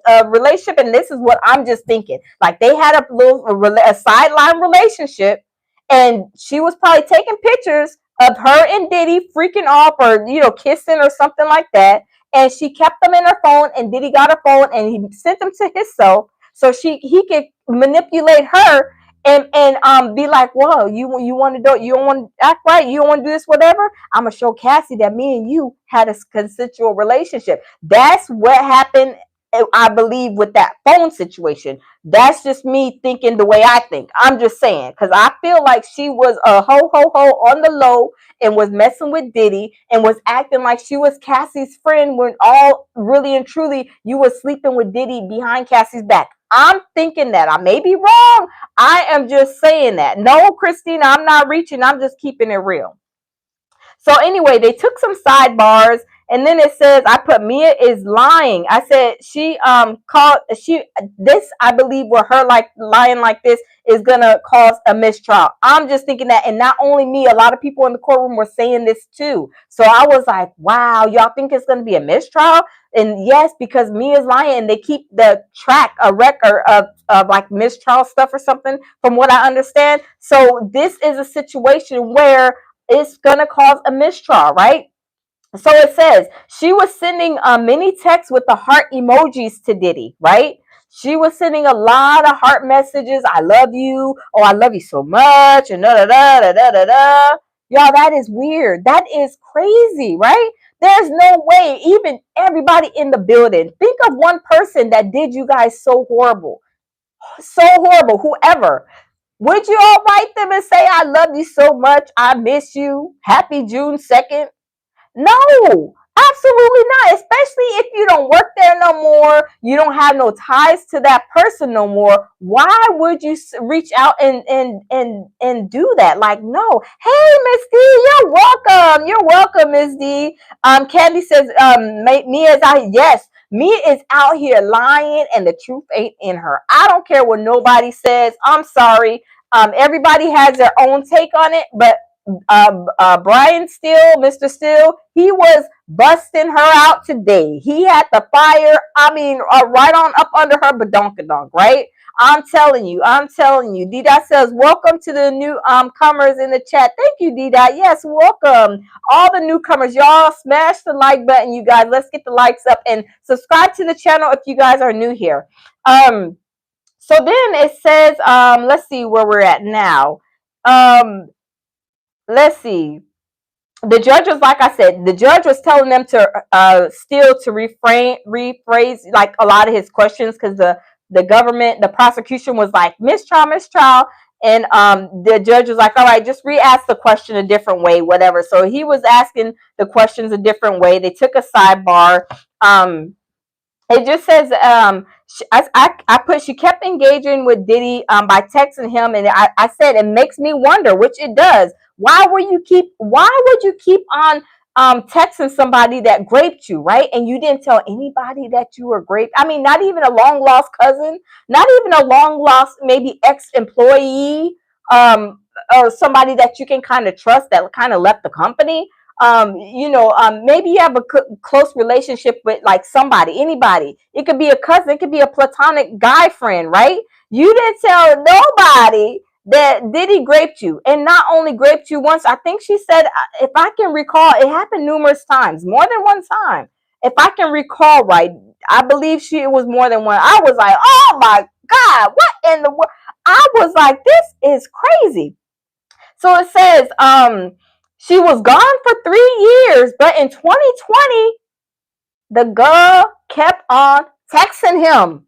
a relationship," and this is what I'm just thinking, like they had a sideline relationship, and she was probably taking pictures of her and Diddy freaking off, or kissing or something like that, and she kept them in her phone, and Diddy got her phone and he sent them to himself so he could manipulate her and be like, "Whoa, you want to do, you don't want to act right, you don't want to do this, whatever. I'm gonna show Cassie that me and you had a consensual relationship." That's what happened I believe with that phone situation. That's just me thinking the way I think. I'm just saying, because I feel like she was a ho on the low and was messing with Diddy and was acting like she was Cassie's friend when all really and truly you were sleeping with Diddy behind Cassie's back. I'm thinking that. I may be wrong. I am just saying that. No, Christina, I'm not reaching. I'm just keeping it real. So anyway, they took some sidebars, and then it says I put Mia is lying. I said she called she this, I believe, where her like lying like this is gonna cause a mistrial. I'm just thinking that, and not only me, a lot of people in the courtroom were saying this too. So I was like, wow, y'all think it's gonna be a mistrial? And yes, because Mia's lying, and they keep the track, a record of like mistrial stuff or something, from what I understand. So this is a situation where it's gonna cause a mistrial, right? So it says she was sending many texts with the heart emojis to Diddy, right? She was sending a lot of heart messages. I love you. Oh, I love you so much. And da da da da da da. Y'all, that is weird. That is crazy, right? There's no way, even everybody in the building. Think of one person that did you guys so horrible. So horrible, whoever. Would you all write them and say, I love you so much, I miss you, happy June 2nd? No, absolutely not. Especially if you don't work there no more, you don't have no ties to that person no more. Why would you reach out and do that? Like, no. Hey, Miss D, you're welcome. You're welcome, Miss D. Candy says, Mia's out. Yes, Mia is out here lying, and the truth ain't in her. I don't care what nobody says. I'm sorry. Everybody has their own take on it, but Brian Steele, Mr. Steele, he was busting her out today. He had the fire, I mean, right on up under her badonkadonk, right? I'm telling you. D-Dot says, welcome to the new comers in the chat. Thank you, D-Dot. Yes, welcome. All the newcomers, y'all smash the like button, you guys. Let's get the likes up and subscribe to the channel if you guys are new here. So then it says, let's see where we're at now. Let's see. The judge was, like I said, the judge was telling them to still to rephrase like a lot of his questions, because the government, the prosecution was like mistrial, and the judge was like, all right, just re-ask the question a different way, whatever. So he was asking the questions a different way. They took a sidebar. It just says I put she kept engaging with Diddy by texting him, and I said it makes me wonder, which it does. Why would you keep on texting somebody that graped you, right? And you didn't tell anybody that you were graped. I mean, not even a long lost cousin, not even a long lost maybe ex-employee, or somebody that you can kind of trust that kind of left the company. Maybe you have a close relationship with like somebody, anybody. It could be a cousin, it could be a platonic guy friend, right? You didn't tell nobody that Diddy graped you, and not only graped you once. I think she said, if I can recall, it happened numerous times, more than one time. If I can recall right, I believe it was more than one. I was like, oh my God, what in the world? I was like, this is crazy. So it says, she was gone for 3 years, but in 2020, the girl kept on texting him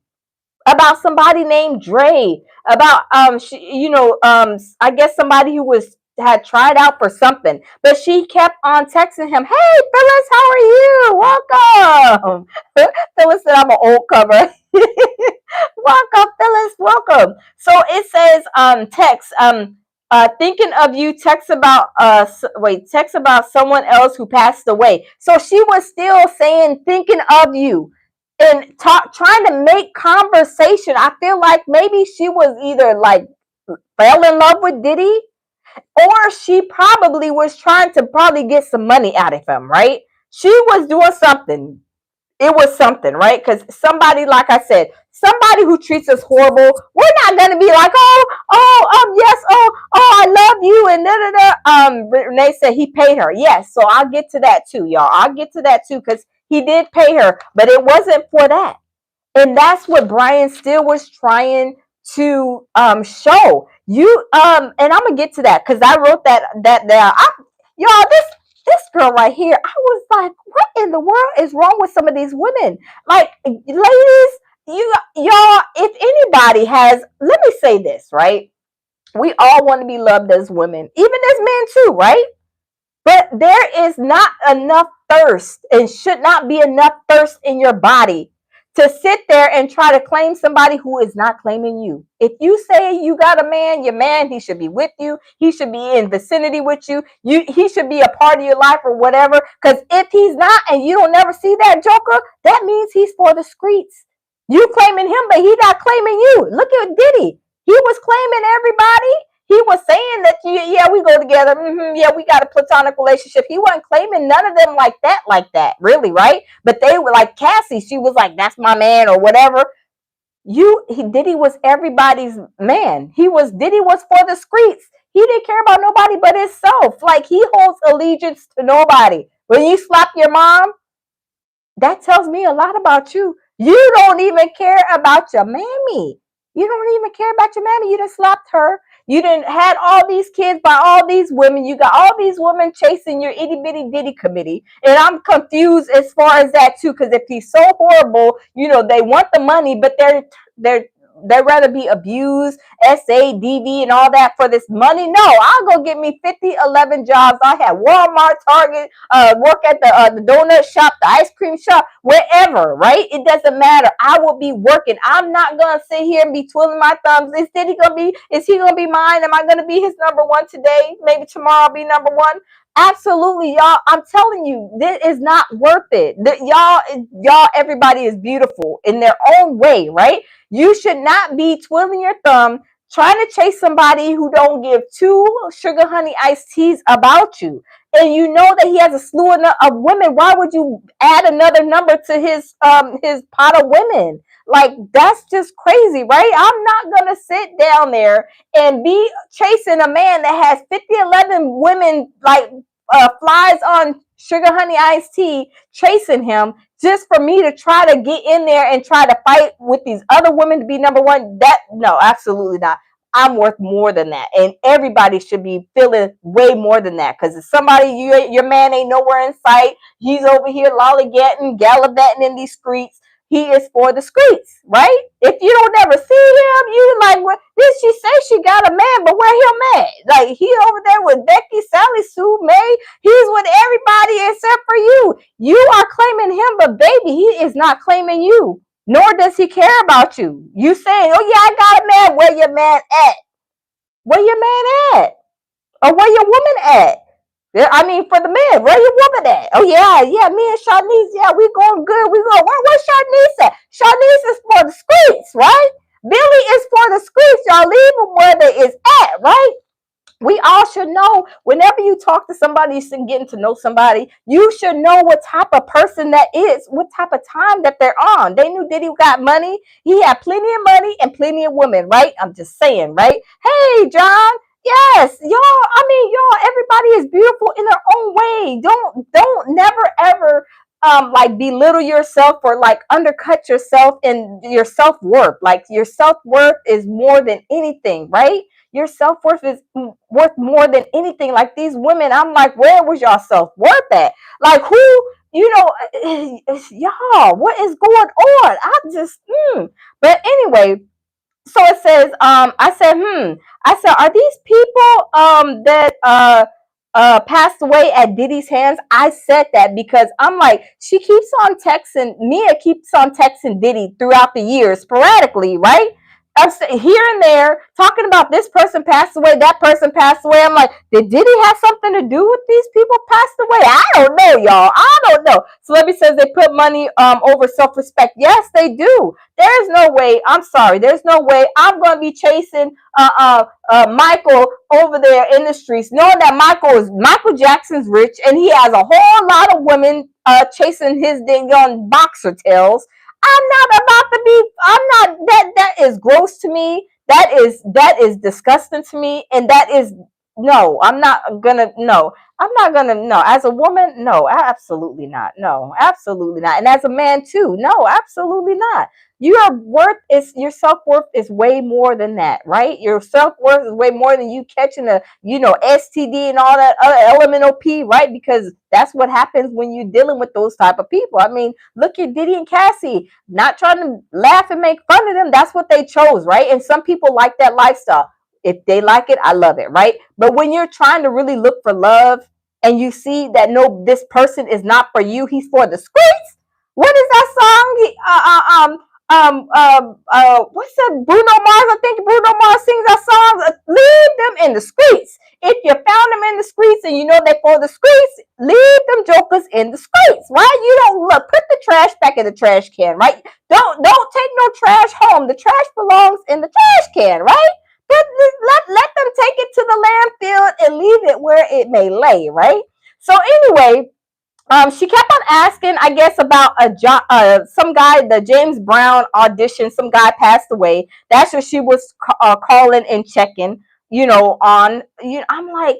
about somebody named Dre, about I guess somebody who had tried out for something, but she kept on texting him. Hey, Phyllis, how are you? Welcome. Phyllis said, I'm an old cover. Welcome, Phyllis. Welcome. So it says, text. Thinking of you, text about someone else who passed away. So she was still saying thinking of you, and trying to make conversation. I feel like maybe she was either like fell in love with Diddy, or she probably was trying to probably get some money out of him, right? She was doing something. It was something, right? Because somebody, like I said, somebody who treats us horrible, we're not gonna be like, yes, I love you, and da da da. Renee said he paid her. Yes, so I'll get to that too, y'all. I'll get to that too, because he did pay her, but it wasn't for that. And that's what Brian Steele was trying to show you. And I'm gonna get to that because I wrote that down. Y'all, this girl right here, I was like, what in the world is wrong with some of these women? Like, ladies, y'all, if anybody has, let me say this, right? We all want to be loved as women, even as men too, right? But there is not enough thirst and should not be enough thirst in your body to sit there and try to claim somebody who is not claiming you. If you say you got a man, your man, he should be with you. He should be in vicinity with you. He should be a part of your life or whatever. Because if he's not and you don't never see that joker, that means he's for the streets. You claiming him, but he not claiming you. Look at Diddy. He was claiming everybody. He was saying that, yeah, we go together. Yeah, we got a platonic relationship. He wasn't claiming none of them like that, really, right? But they were like Cassie. She was like, that's my man or whatever. Diddy was everybody's man. Diddy was for the streets. He didn't care about nobody but himself. Like, he holds allegiance to nobody. When you slap your mom, that tells me a lot about you. You don't even care about your mammy. You don't even care about your mammy. You done slapped her. You done had all these kids by all these women. You got all these women chasing your itty bitty Diddy committee. And I'm confused as far as that too. Because if he's so horrible, they want the money, but they'd rather be abused, SADV and all that for this money. No, I'll go get me 50, 11 jobs. I have Walmart, Target, work at the donut shop, the ice cream shop, wherever, right? It doesn't matter. I will be working. I'm not going to sit here and be twiddling my thumbs. Is he going to be mine? Am I going to be his number one today? Maybe tomorrow I'll be number one. Absolutely, y'all. I'm telling you, this is not worth it. Y'all, everybody is beautiful in their own way, right? You should not be twiddling your thumb trying to chase somebody who don't give two sugar honey iced teas about you. And you know that he has a slew of women. Why would you add another number to his pot of women? Like, that's just crazy, right? I'm not going to sit down there and be chasing a man that has 50, 11 women like flies on sugar honey iced tea chasing him just for me to try to get in there and try to fight with these other women to be number one. No, absolutely not. I'm worth more than that. And everybody should be feeling way more than that. Because if your man ain't nowhere in sight, he's over here lollygagging, gallivanting in these streets. He is for the streets, right? If you don't ever see him, you like, what did she say? She got a man, but where him at? Like, he over there with Becky, Sally, Sue, May. He's with everybody except for you. You are claiming him, but baby, he is not claiming you. Nor does he care about you. You saying, oh yeah, I got a man. Where your man at? Where your man at? Or where your woman at? I mean, for the man, where your woman at? Oh yeah, me and Shanice, yeah, we going good. Where's Shanice at? Shanice is for the streets, right? Billy is for the streets. Y'all leave him where they is at, right? We all should know, whenever you talk to somebody, you're getting to know somebody, you should know what type of person that is, what type of time that they're on. They knew Diddy got money. He had plenty of money and plenty of women, right? I'm just saying, right? Hey, John. Yes, y'all, everybody is beautiful in their own way. Don't never ever like belittle yourself or like undercut yourself and your self-worth. Like, your self-worth is more than anything, right? Your self-worth is worth more than anything. Like, these women, I'm like, where was y'all self-worth at? Like, who, y'all, what is going on? But anyway, so it says, I said, are these people that passed away at Diddy's hands? I said that because I'm like, Mia keeps on texting Diddy throughout the years, sporadically, right? Here and there, talking about this person passed away, that person passed away. I'm like, did Diddy have something to do with these people passed away? I don't know, y'all. I don't know. Celebrity says they put money over self-respect. Yes, they do. There's no way. I'm sorry. There's no way I'm going to be chasing Michael over there in the streets, knowing that Michael Jackson's rich and he has a whole lot of women chasing his dang on boxer tails. That is gross to me. That is disgusting to me. And that is, no, I'm not gonna, no, as a woman, no, absolutely not. No, absolutely not. And as a man too, no, absolutely not. your self-worth is way more than that, right? Your self-worth is way more than you catching a, STD and all that other elemental P, right? Because that's what happens when you're dealing with those type of people. I mean, look at Diddy and Cassie, not trying to laugh and make fun of them. That's what they chose, right? And some people like that lifestyle. If they like it, I love it, right? But when you're trying to really look for love and you see that no, this person is not for you, he's for the streets. What is that song? What's that? Bruno Mars. I think Bruno Mars sings that song. Leave them in the streets. If you found them in the streets and you know they're for the streets, leave them jokers in the streets, right? You don't look. Put the trash back in the trash can, right? Don't take no trash home. The trash belongs in the trash can, right? Let them take it to the landfill and leave it where it may lay, right? So anyway, she kept on asking, I guess, about some guy, the James Brown audition. Some guy passed away. That's what she was calling and checking. On I'm like,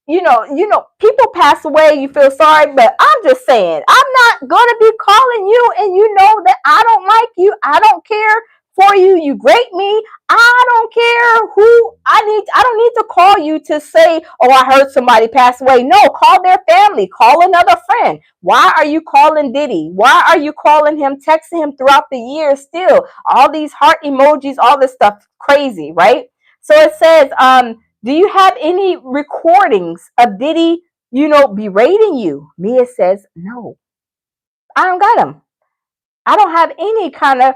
people pass away. You feel sorry, but I'm just saying, I'm not gonna be calling you, and you know that I don't like you. I don't care for you. You grate me. I don't care who I don't need to call you to say, oh, I heard somebody pass away. No, call their family, call another friend. Why are you calling Diddy? Why are you calling him, texting him throughout the years still? All these heart emojis, all this stuff, crazy, right? So it says, do you have any recordings of Diddy, berating you? Mia says, no, I don't got them. I don't have any kind of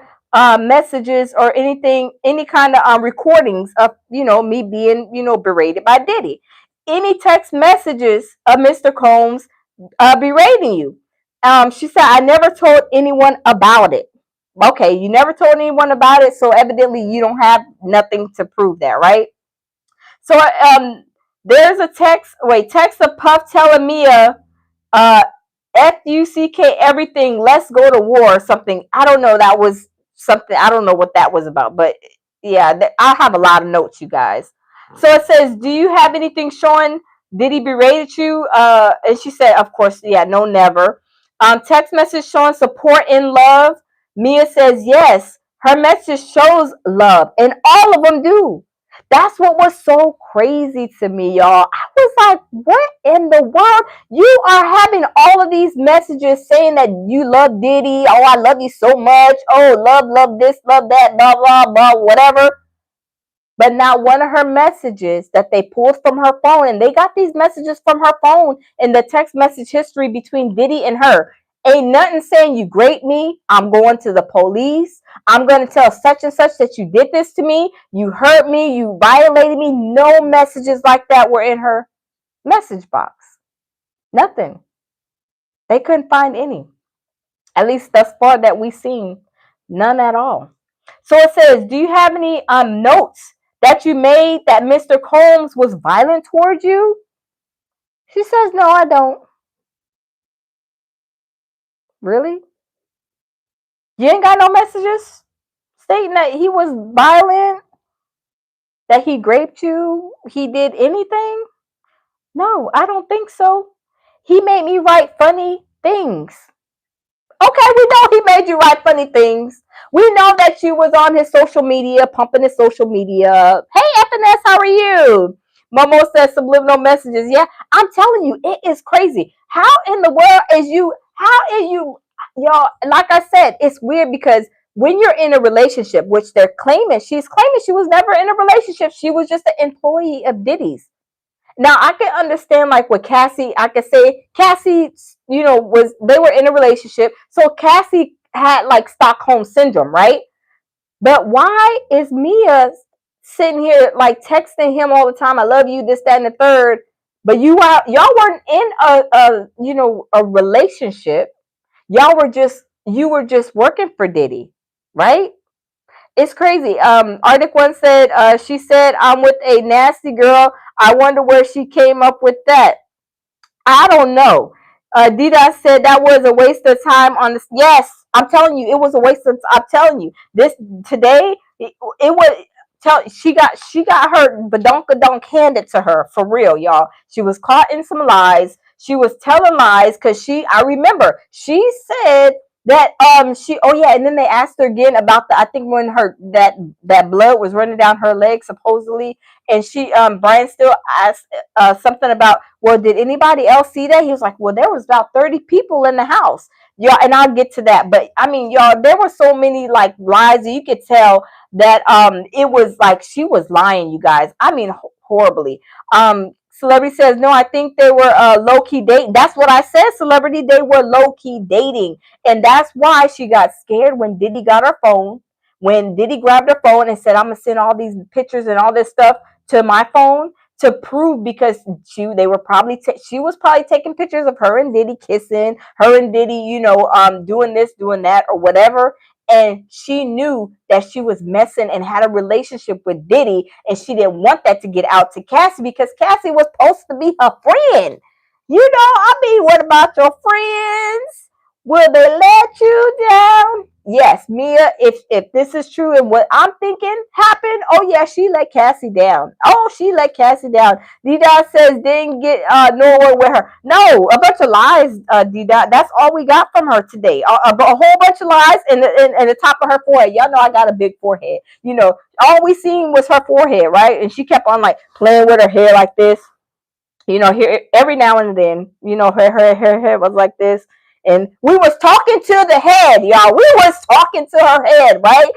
messages or anything, any kind of recordings of, me being, berated by Diddy. Any text messages of Mr. Combs berating you. She said, I never told anyone about it. Okay, you never told anyone about it, so evidently you don't have nothing to prove that, right? So there's a text of Puff telling Mia, FUCK everything, let's go to war or something. I don't know. That was something. I don't know what that was about. But yeah, I have a lot of notes, you guys. So it says, do you have anything showing Diddy berated you? And she said, of course, yeah, no, never. Text message showing support and love. Mia says, yes. Her message shows love, and all of them do. That's what was so crazy to me, y'all. I was like, what in the world? You are having all of these messages saying that you love Diddy. Oh, I love you so much. Oh, love this, love that, blah, blah, blah, whatever. But not one of her messages that they pulled from her phone, and they got these messages from her phone in the text message history between Diddy and her. Ain't nothing saying you grate me. I'm going to the police. I'm going to tell such and such that you did this to me. You hurt me. You violated me. No messages like that were in her message box. Nothing. They couldn't find any. At least thus far that we've seen. None at all. So it says, do you have any notes that you made that Mr. Combs was violent towards you? She says, no, I don't. Really? You ain't got no messages stating that he was violent, that he raped you, he did anything? No, I don't think so. He made me write funny things. Okay, we know he made you write funny things. We know that you was on his social media, pumping his social media. Hey, FNS, how are you? Momo says subliminal messages. Yeah, I'm telling you, it is crazy. How in the world is you, y'all, like I said, it's weird because when you're in a relationship, which she's claiming she was never in a relationship. She was just an employee of Diddy's. Now I can understand, like with Cassie, I could say Cassie, they were in a relationship, so Cassie had like Stockholm syndrome, right? But why is Mia sitting here like texting him all the time? I love you, this, that, and the third. But y'all weren't in a relationship. You were just working for Diddy, right? It's crazy. Arctic One said, she said, I'm with a nasty girl. I wonder where she came up with that. I don't know. Dida said that was a waste of time on this. Yes, I'm telling you, it was a waste of. I'm telling you, this today, it was. She got her badonkadonk handed to her for real, y'all. She was caught in some lies. She was telling lies because I remember she said that she oh yeah, and then they asked her again about the, I think when her that blood was running down her leg supposedly, and she Brian still asked something about, well, did anybody else see that? He was like, well, there was about 30 people in the house, y'all, and I'll get to that. But I mean, y'all, there were so many like lies that you could tell that it was like she was lying, you guys. I mean, horribly. Celebrity says, no, I think they were low-key dating. That's what I said, Celebrity. They were low-key dating. And that's why she got scared when Diddy got her phone. When Diddy grabbed her phone and said, I'm going to send all these pictures and all this stuff to my phone to prove, because they were probably she was probably taking pictures of her and Diddy kissing, her and Diddy, doing this, doing that, or whatever. And she knew that she was messing and had a relationship with Diddy, and she didn't want that to get out to Cassie, because Cassie was supposed to be her friend. I mean, what about your friends? Will they let you down? Yes, Mia, if this is true and what I'm thinking happened, oh yeah, she let Cassie down. Oh, she let Cassie down. D-Dot says didn't get nowhere with her. No, a bunch of lies, D-Dot. That's all we got from her today. A whole bunch of lies in the top of her forehead. Y'all know I got a big forehead. All we seen was her forehead, right? And she kept on like playing with her hair like this. Here every now and then, her head was like this. And we was talking to the head, y'all. We was talking to her head, right?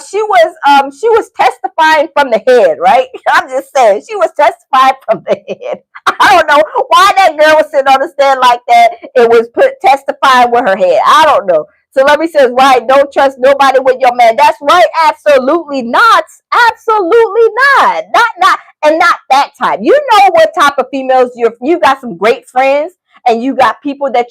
She was testifying from the head, right? I'm just saying, she was testifying from the head. I don't know why that girl was sitting on the stand like that. It was testifying with her head. I don't know. Celebrity says, right, don't trust nobody with your man. That's right, absolutely not. Absolutely not. Not that type. You know what type of females you got some great friends, and you got people that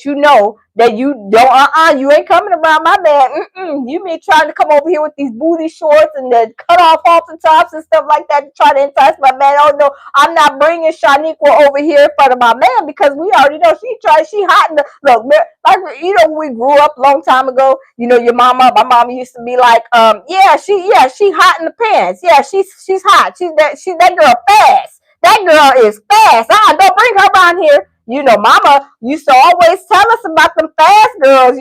that you don't, you ain't coming around my man. You may trying to come over here with these booty shorts and the cut off halter tops and stuff like that to try to entice my man. Oh no, I'm not bringing Shaniqua over here in front of my man, because we already know she hot in the look. Like, when we grew up a long time ago, my mama used to be like, she hot in the pants. Yeah, she's hot. That girl fast. That girl is fast. Don't bring her around here. Mama used to always tell us about them fast girls.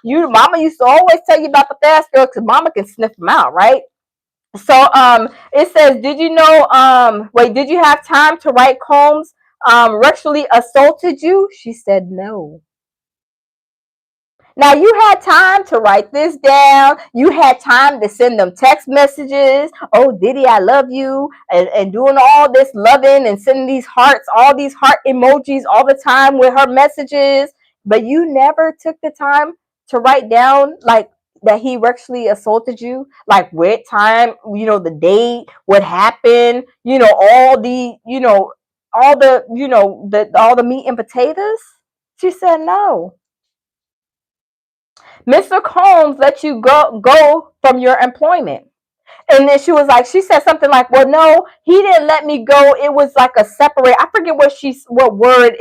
Mama used to always tell you about the fast girls, because mama can sniff them out, right? So it says, did you know, did you have time to write Combs sexually assaulted you? She said no. Now, you had time to write this down. You had time to send them text messages. Oh, Diddy, I love you. And doing all this loving and sending these hearts, all these heart emojis all the time with her messages. But you never took the time to write down, like, that he sexually assaulted you, like what time, the date, what happened, all the meat and potatoes. She said no. Mr. Combs let you go from your employment. And then she said something like, well, no, he didn't let me go. It was like a separate, I forget what word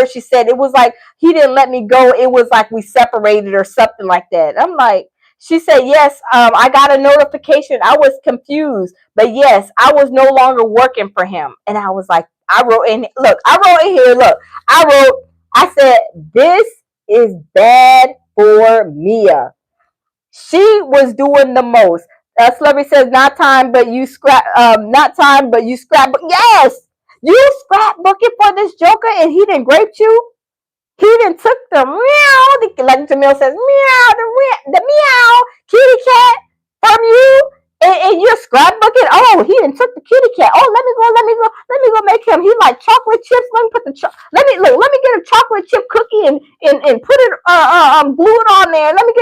she said. It was like, he didn't let me go. It was like we separated or something like that. I'm like, she said, yes, I got a notification. I was confused, but yes, I was no longer working for him. And I was like, I wrote in here, I said, this is bad for Mia. She was doing the most. Celebrity says, not time, but you scrapbook. Yes, you scrapbooking for this Joker, and he didn't grape you. He didn't took the meow, like Jamil says, meow, the meow kitty cat from you, and you're scrapbooking. Oh, he didn't took the kitty cat. Oh, let me go make him. He like chocolate chips. Let me put let me get a chocolate chip cookie and put it glue it on there. Let me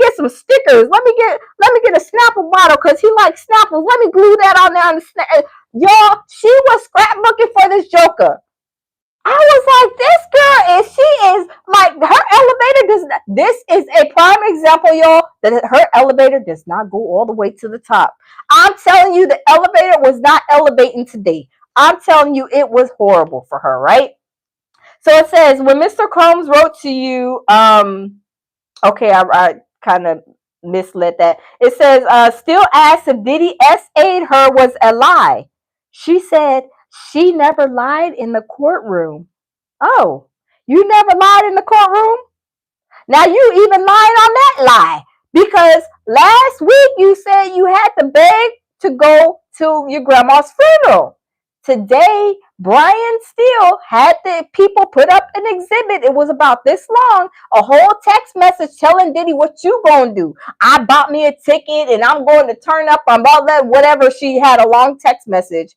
get some stickers. Let me get a Snapple bottle, because he likes Snapples. Let me glue that on there on the y'all. She was scrapbooking for this Joker. I was like, this girl she is like, her elevator does not, this is a prime example, y'all, that her elevator does not go all the way to the top. I'm telling you, the elevator was not elevating today. I'm telling you, it was horrible for her, right? So it says, when Mr. Combs wrote to you, okay, I kind of misled that. It says, still asked if Diddy SA'd her was a lie. She said she never lied in the courtroom. Oh, you never lied in the courtroom? Now you even lying on that lie, because last week you said you had to beg to go to your grandma's funeral. Today, Brian still had the people put up an exhibit. It was about this long, a whole text message telling Diddy what you gonna do. I bought me a ticket and I'm going to turn up on all that, whatever. She had a long text message.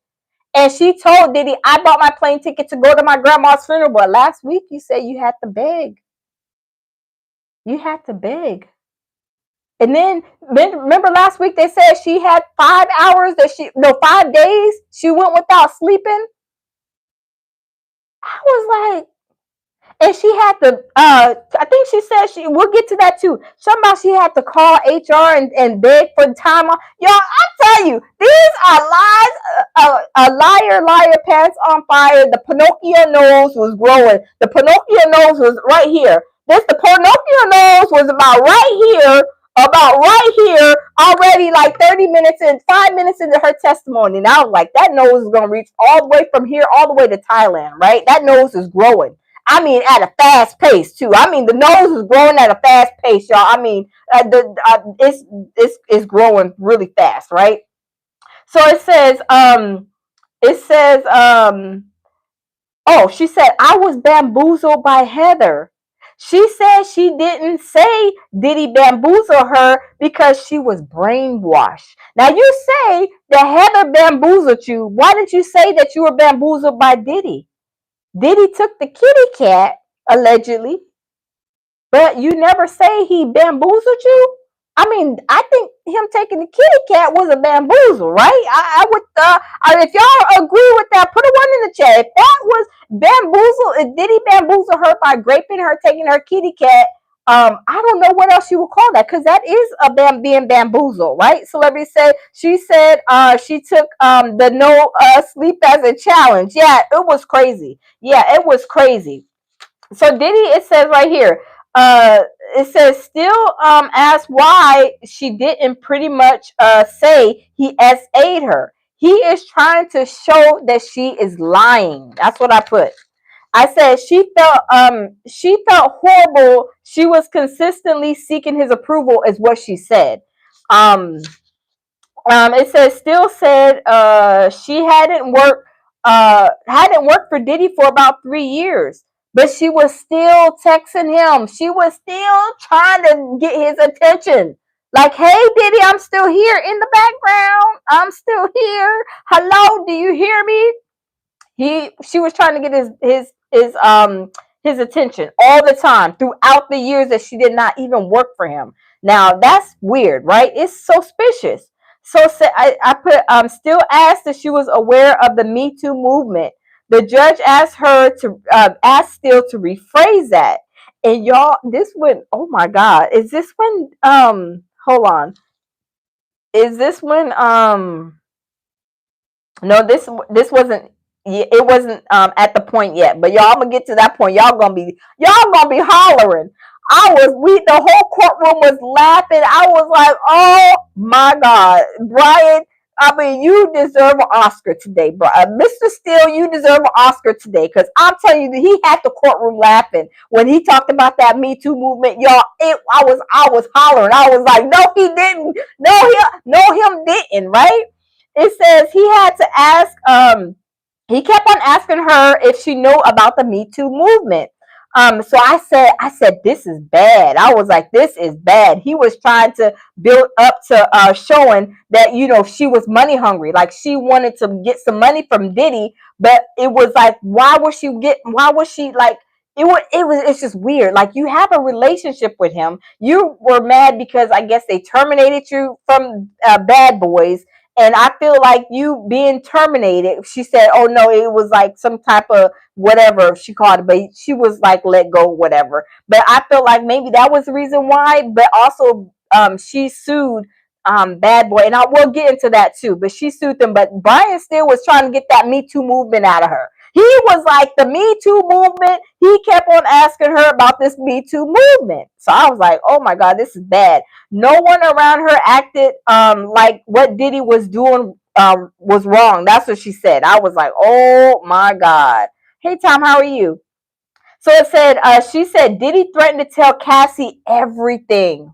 And she told Diddy, I bought my plane ticket to go to my grandma's funeral. But last week you said you had to beg. You had to beg. And then remember last week they said she had 5 hours that 5 days she went without sleeping. I was like, and she had to I think she said we'll get to that too. Somehow she had to call HR and beg for time off. Y'all, I tell you, these are lies. A liar, pants on fire. The Pinocchio nose was growing. The Pinocchio nose was right here. The Pinocchio nose was about right here, already like 30 minutes and 5 minutes into her testimony. And I was like, that nose is gonna reach all the way from here all the way to Thailand, right? That nose is growing. I mean, at a fast pace too. I mean, the nose is growing at a fast pace, y'all. I mean, it's growing really fast, right? So it says, oh, she said, I was bamboozled by Heather. She said she didn't say Diddy bamboozle her because she was brainwashed. Now you say that Heather bamboozled you. Why didn't you say that you were bamboozled by Diddy? Diddy took the kitty cat, allegedly, but you never say he bamboozled you. I mean, I think him taking the kitty cat was a bamboozle, right? I would, if y'all agree with that, put a one in the chat. If that was bamboozle, did he bamboozle her by raping her, taking her kitty cat? I don't know what else you would call that, because that is being bamboozled, right? Celebrity said she took the no sleep as a challenge. Yeah, it was crazy. Yeah, it was crazy. So Diddy, it says right here, it says still asked why she didn't pretty much say he SA'd her. He is trying to show that she is lying. That's what I put. I said she felt horrible. She was consistently seeking his approval, is what she said. It says still said she hadn't worked for Diddy for about 3 years, but she was still texting him. She was still trying to get his attention. Like, hey Diddy, I'm still here in the background. I'm still here. Hello, do you hear me? She was trying to get his attention all the time throughout the years that she did not even work for him. Now that's weird, right? It's suspicious. So I put still asked if she was aware of the Me Too movement. The judge asked her to ask Still to rephrase that. And y'all, this went, oh my God, is this when hold on. Is this when no, this wasn't. It wasn't at the point yet, but y'all, I'm gonna get to that point. Y'all gonna be hollering. The whole courtroom was laughing. I was like, oh my God, Brian. I mean, you deserve an Oscar today, bro. Mr. Steele, you deserve an Oscar today, because I'm telling you, he had the courtroom laughing when he talked about that Me Too movement, y'all. I was hollering. I was like, no, he didn't. No, him didn't. Right? It says he had to ask. He kept on asking her if she knew about the Me Too movement. So I said, this is bad. I was like, this is bad. He was trying to build up to showing that, she was money hungry. Like, she wanted to get some money from Diddy, but it was like, why was she like, it's just weird. Like, you have a relationship with him. You were mad because I guess they terminated you from Bad Boys. And I feel like you being terminated, she said, oh no, it was like some type of whatever she called it, but she was like let go, whatever. But I feel like maybe that was the reason why. But also she sued Bad Boy, and I will get into that too. But she sued them. But Brian still was trying to get that Me Too movement out of her. He was like, the Me Too movement. He kept on asking her about this Me Too movement. So I was like, oh my God, this is bad. No one around her acted like what Diddy was doing was wrong. That's what she said. I was like, oh my God. Hey Tom, how are you? So it said, she said, Diddy threatened to tell Cassie everything.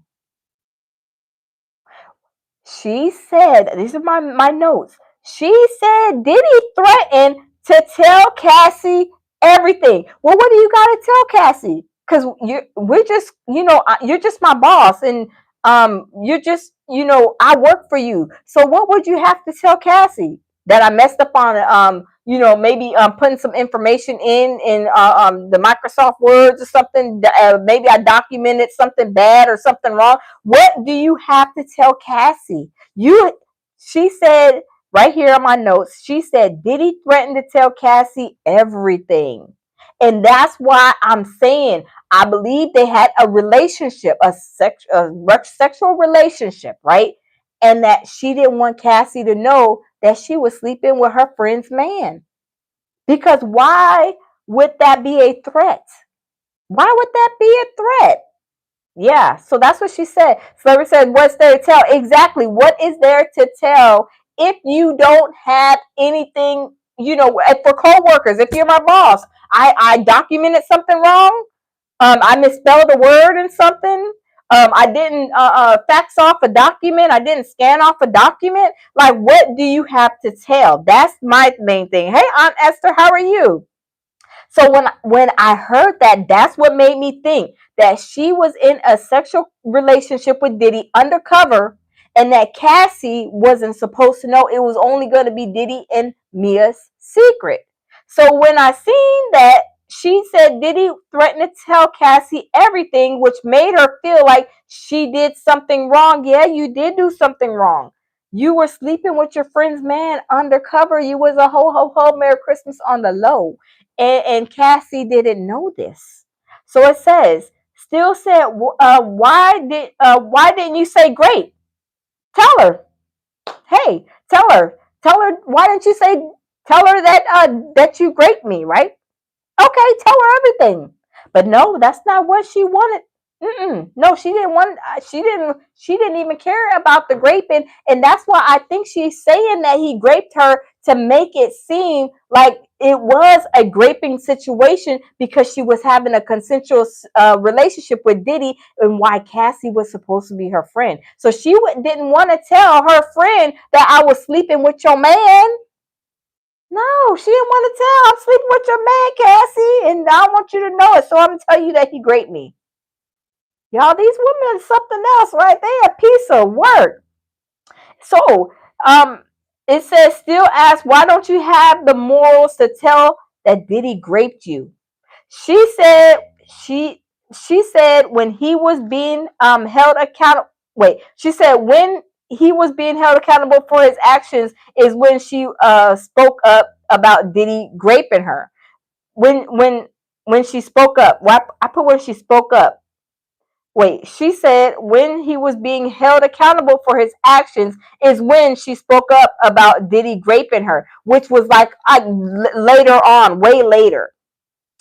She said, these are my notes. She said Diddy threatened to tell Cassie everything. Well, what do you got to tell Cassie? Because we're just, you're just my boss, and you're just, I work for you. So what would you have to tell Cassie? That I messed up on, maybe putting some information in the Microsoft Words or something. Maybe I documented something bad or something wrong. What do you have to tell Cassie? She said right here on my notes, she said Diddy threatened to tell Cassie everything. And that's why I'm saying I believe they had a relationship, a sexual relationship, right? And that she didn't want Cassie to know that she was sleeping with her friend's man. Because why would that be a threat? Why would that be a threat? Yeah, so that's what she said. Slavery said, what's there to tell? Exactly. What is there to tell if you don't have anything, for co-workers, if you're my boss, I documented something wrong. I misspelled a word in something. I didn't fax off a document. I didn't scan off a document. Like, what do you have to tell? That's my main thing. Hey, Aunt Esther, how are you? So when I heard that, that's what made me think that she was in a sexual relationship with Diddy undercover, and that Cassie wasn't supposed to know. It was only going to be Diddy and Mia's secret. So when I seen that, she said Diddy threatened to tell Cassie everything, which made her feel like she did something wrong. Yeah, you did do something wrong. You were sleeping with your friend's man undercover. You was a ho ho ho Merry Christmas on the low. And Cassie didn't know this. So it says, still said, why didn't you say great? Tell her. Hey, tell her. Why didn't you say? Tell her that you graped me, right? Okay, tell her everything. But no, that's not what she wanted. No, she didn't want. She didn't. She didn't even care about the graping, and that's why I think she's saying that he graped her to make it seem like it was a graping situation because she was having a consensual relationship with Diddy, and why Cassie was supposed to be her friend. So she didn't want to tell her friend that I was sleeping with your man. No, she didn't want to tell. I'm sleeping with your man, Cassie, and I want you to know it. So I'm gonna tell you that he graped me. Y'all, these women are something else, right? They a piece of work. So, it says, still ask, why don't you have the morals to tell that Diddy graped you? She said she said when he was being held accountable. Wait, she said when he was being held accountable for his actions is when she spoke up about Diddy graping her. When she spoke up, well, I put when she spoke up. Wait, she said when he was being held accountable for his actions is when she spoke up about Diddy graping her, which was like later on, way later.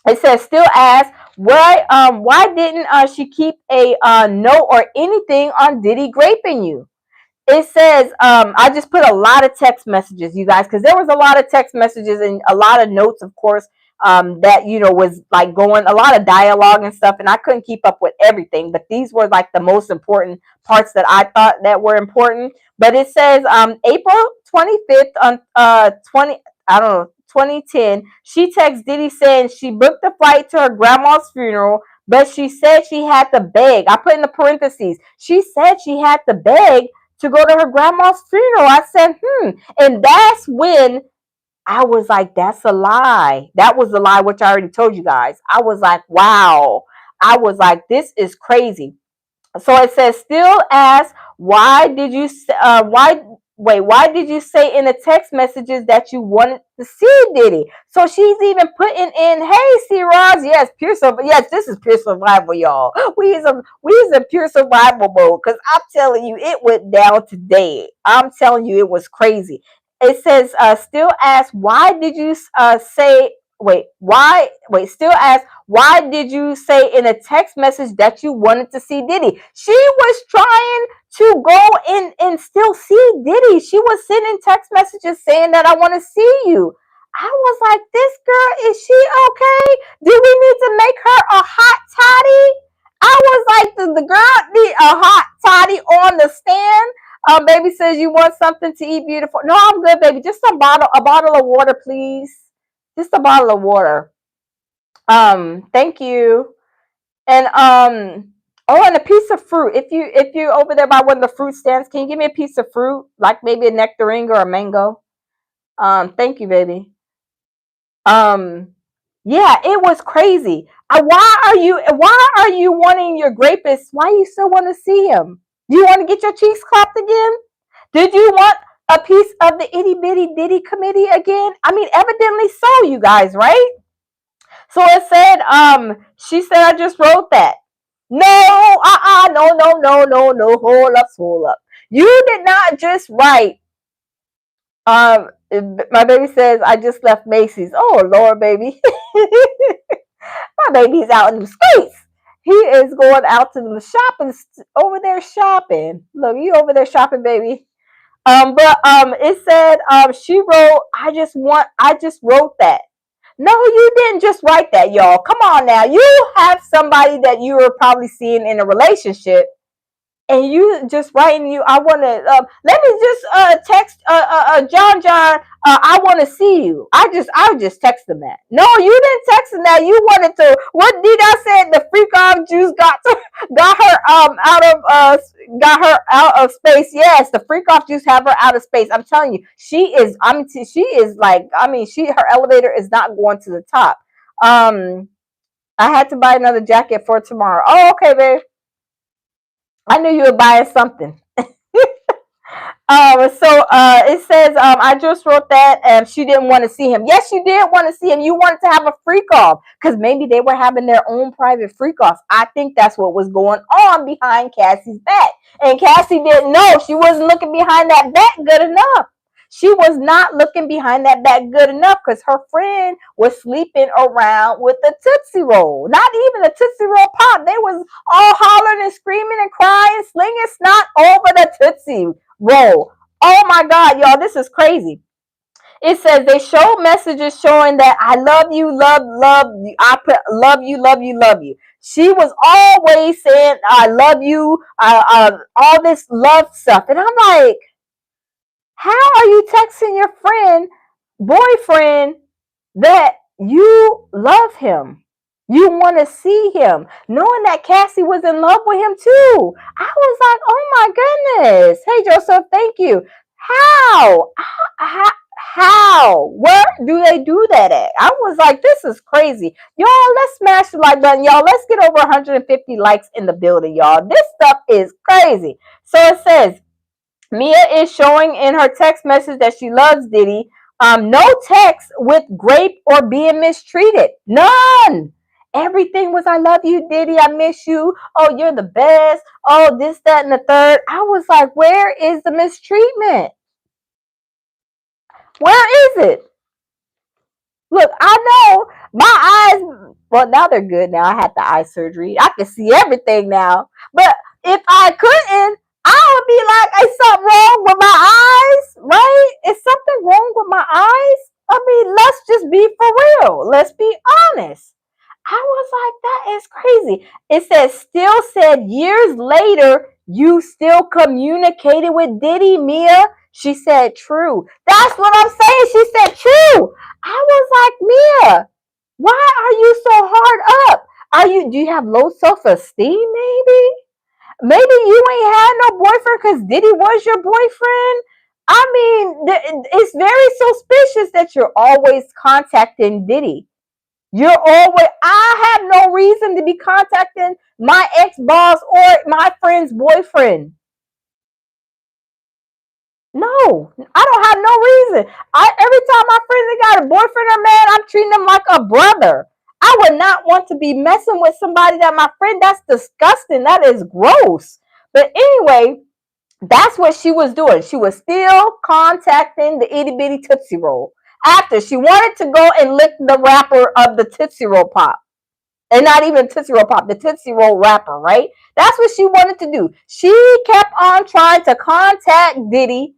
It says, still ask why didn't she keep a note or anything on Diddy graping you? It says, I just put a lot of text messages, you guys, because there was a lot of text messages and a lot of notes, of course, that, was like going, a lot of dialogue and stuff, and I couldn't keep up with everything, but these were like the most important parts that I thought that were important. But it says, April 25th on 2010, she texted Diddy saying she booked a flight to her grandma's funeral, but she said she had to beg. I put in the parentheses, she said she had to beg to go to her grandma's funeral. I said, and that's when I was like, that's a lie. That was a lie, which I already told you guys. I was like, wow. I was like, this is crazy. So it says, still ask, why did you why did you say in the text messages that you wanted to see Diddy? So she's even putting in, hey, C-Roz, yes, this is pure survival, y'all. We is in pure survival mode, because I'm telling you, it went down today. I'm telling you, it was crazy. It says, still ask, why did you say still ask, why did you say in a text message that you wanted to see Diddy? She was trying to go in and still see Diddy. She was sending text messages saying that I want to see you. I was like, this girl, is she okay? Do we need to make her a hot toddy? I was like, the girl need a hot toddy on the stand. Baby says you want something to eat, beautiful. No, I'm good, baby. Just a bottle of water, please. Just a bottle of water. Thank you. And oh, and a piece of fruit. If you over there by one of the fruit stands, can you give me a piece of fruit, like maybe a nectarine or a mango? Thank you, baby. Yeah, it was crazy. Why are you wanting your rapist? Why you still want to see him? You want to get your cheeks clapped again? Did you want a piece of the itty bitty Diddy committee again? I mean, evidently so, you guys, right? So it said, she said, I just wrote that. No, no. Hold up. You did not just write. My baby says I just left Macy's. Oh Lord, baby. My baby's out in the streets. He is going out to the shopping over there shopping. Look, you over there shopping, baby. But it said she wrote, I just wrote that. No, you didn't just write that, y'all. Come on now. You have somebody that you are probably seeing in a relationship, and you just writing you, I want to, let me just text John, I want to see you. I just text him that. No, you didn't text him that. You wanted to, what did I say? The freak off juice got her out of space. Yes, the freak off juice have her out of space. I'm telling you, she is like, her elevator is not going to the top. I had to buy another jacket for tomorrow. Oh, okay, babe. I knew you were buying something. It says, I just wrote that and she didn't want to see him. Yes, you did want to see him. You wanted to have a freak off because maybe they were having their own private freak offs. I think that's what was going on behind Cassie's back. And Cassie didn't know. She wasn't looking behind that back good enough. She was not looking behind that back good enough because her friend was sleeping around with the Tootsie Roll. Not even a Tootsie Roll pop. They was all hollering and screaming and crying, slinging snot over the Tootsie Roll. Oh my God, y'all, this is crazy. It says they show messages showing that I love you, love you. I put love you, love you, love you. She was always saying I love you, all this love stuff. And I'm like, how are you texting your boyfriend, that you love him? You want to see him, knowing that Cassie was in love with him too. I was like, oh my goodness. Hey, Joseph, thank you. How? Where do they do that at? I was like, this is crazy. Y'all, let's smash the like button. Y'all, let's get over 150 likes in the building, y'all. This stuff is crazy. So it says, Mia is showing in her text message that she loves Diddy. No text with grape or being mistreated. None. Everything was, I love you, Diddy. I miss you. Oh, you're the best. Oh, this, that, and the third. I was like, where is the mistreatment? Where is it? Look, I know my eyes, well, now they're good now. I had the eye surgery. I can see everything now. But if I couldn't, I would be like, is something wrong with my eyes? Right? Is something wrong with my eyes? I mean, let's just be for real. Let's be honest. I was like, that is crazy. It says, still said years later, you still communicated with Diddy, Mia. She said, true. That's what I'm saying. She said, true. I was like, Mia, why are you so hard up? Do you have low self-esteem, maybe? Maybe you ain't had no boyfriend because Diddy was your boyfriend. I mean, it's very suspicious that you're always contacting Diddy. I have no reason to be contacting my ex-boss or my friend's boyfriend. No, I don't have no reason. Every time my friends got a boyfriend or man, I'm treating them like a brother. I would not want to be messing with somebody that my friend, that's disgusting. That is gross. But anyway, that's what she was doing. She was still contacting the itty bitty Tootsie Roll after she wanted to go and lick the wrapper of the Tootsie Roll Pop. And not even Tootsie Roll Pop, the Tootsie Roll wrapper, right? That's what she wanted to do. She kept on trying to contact Diddy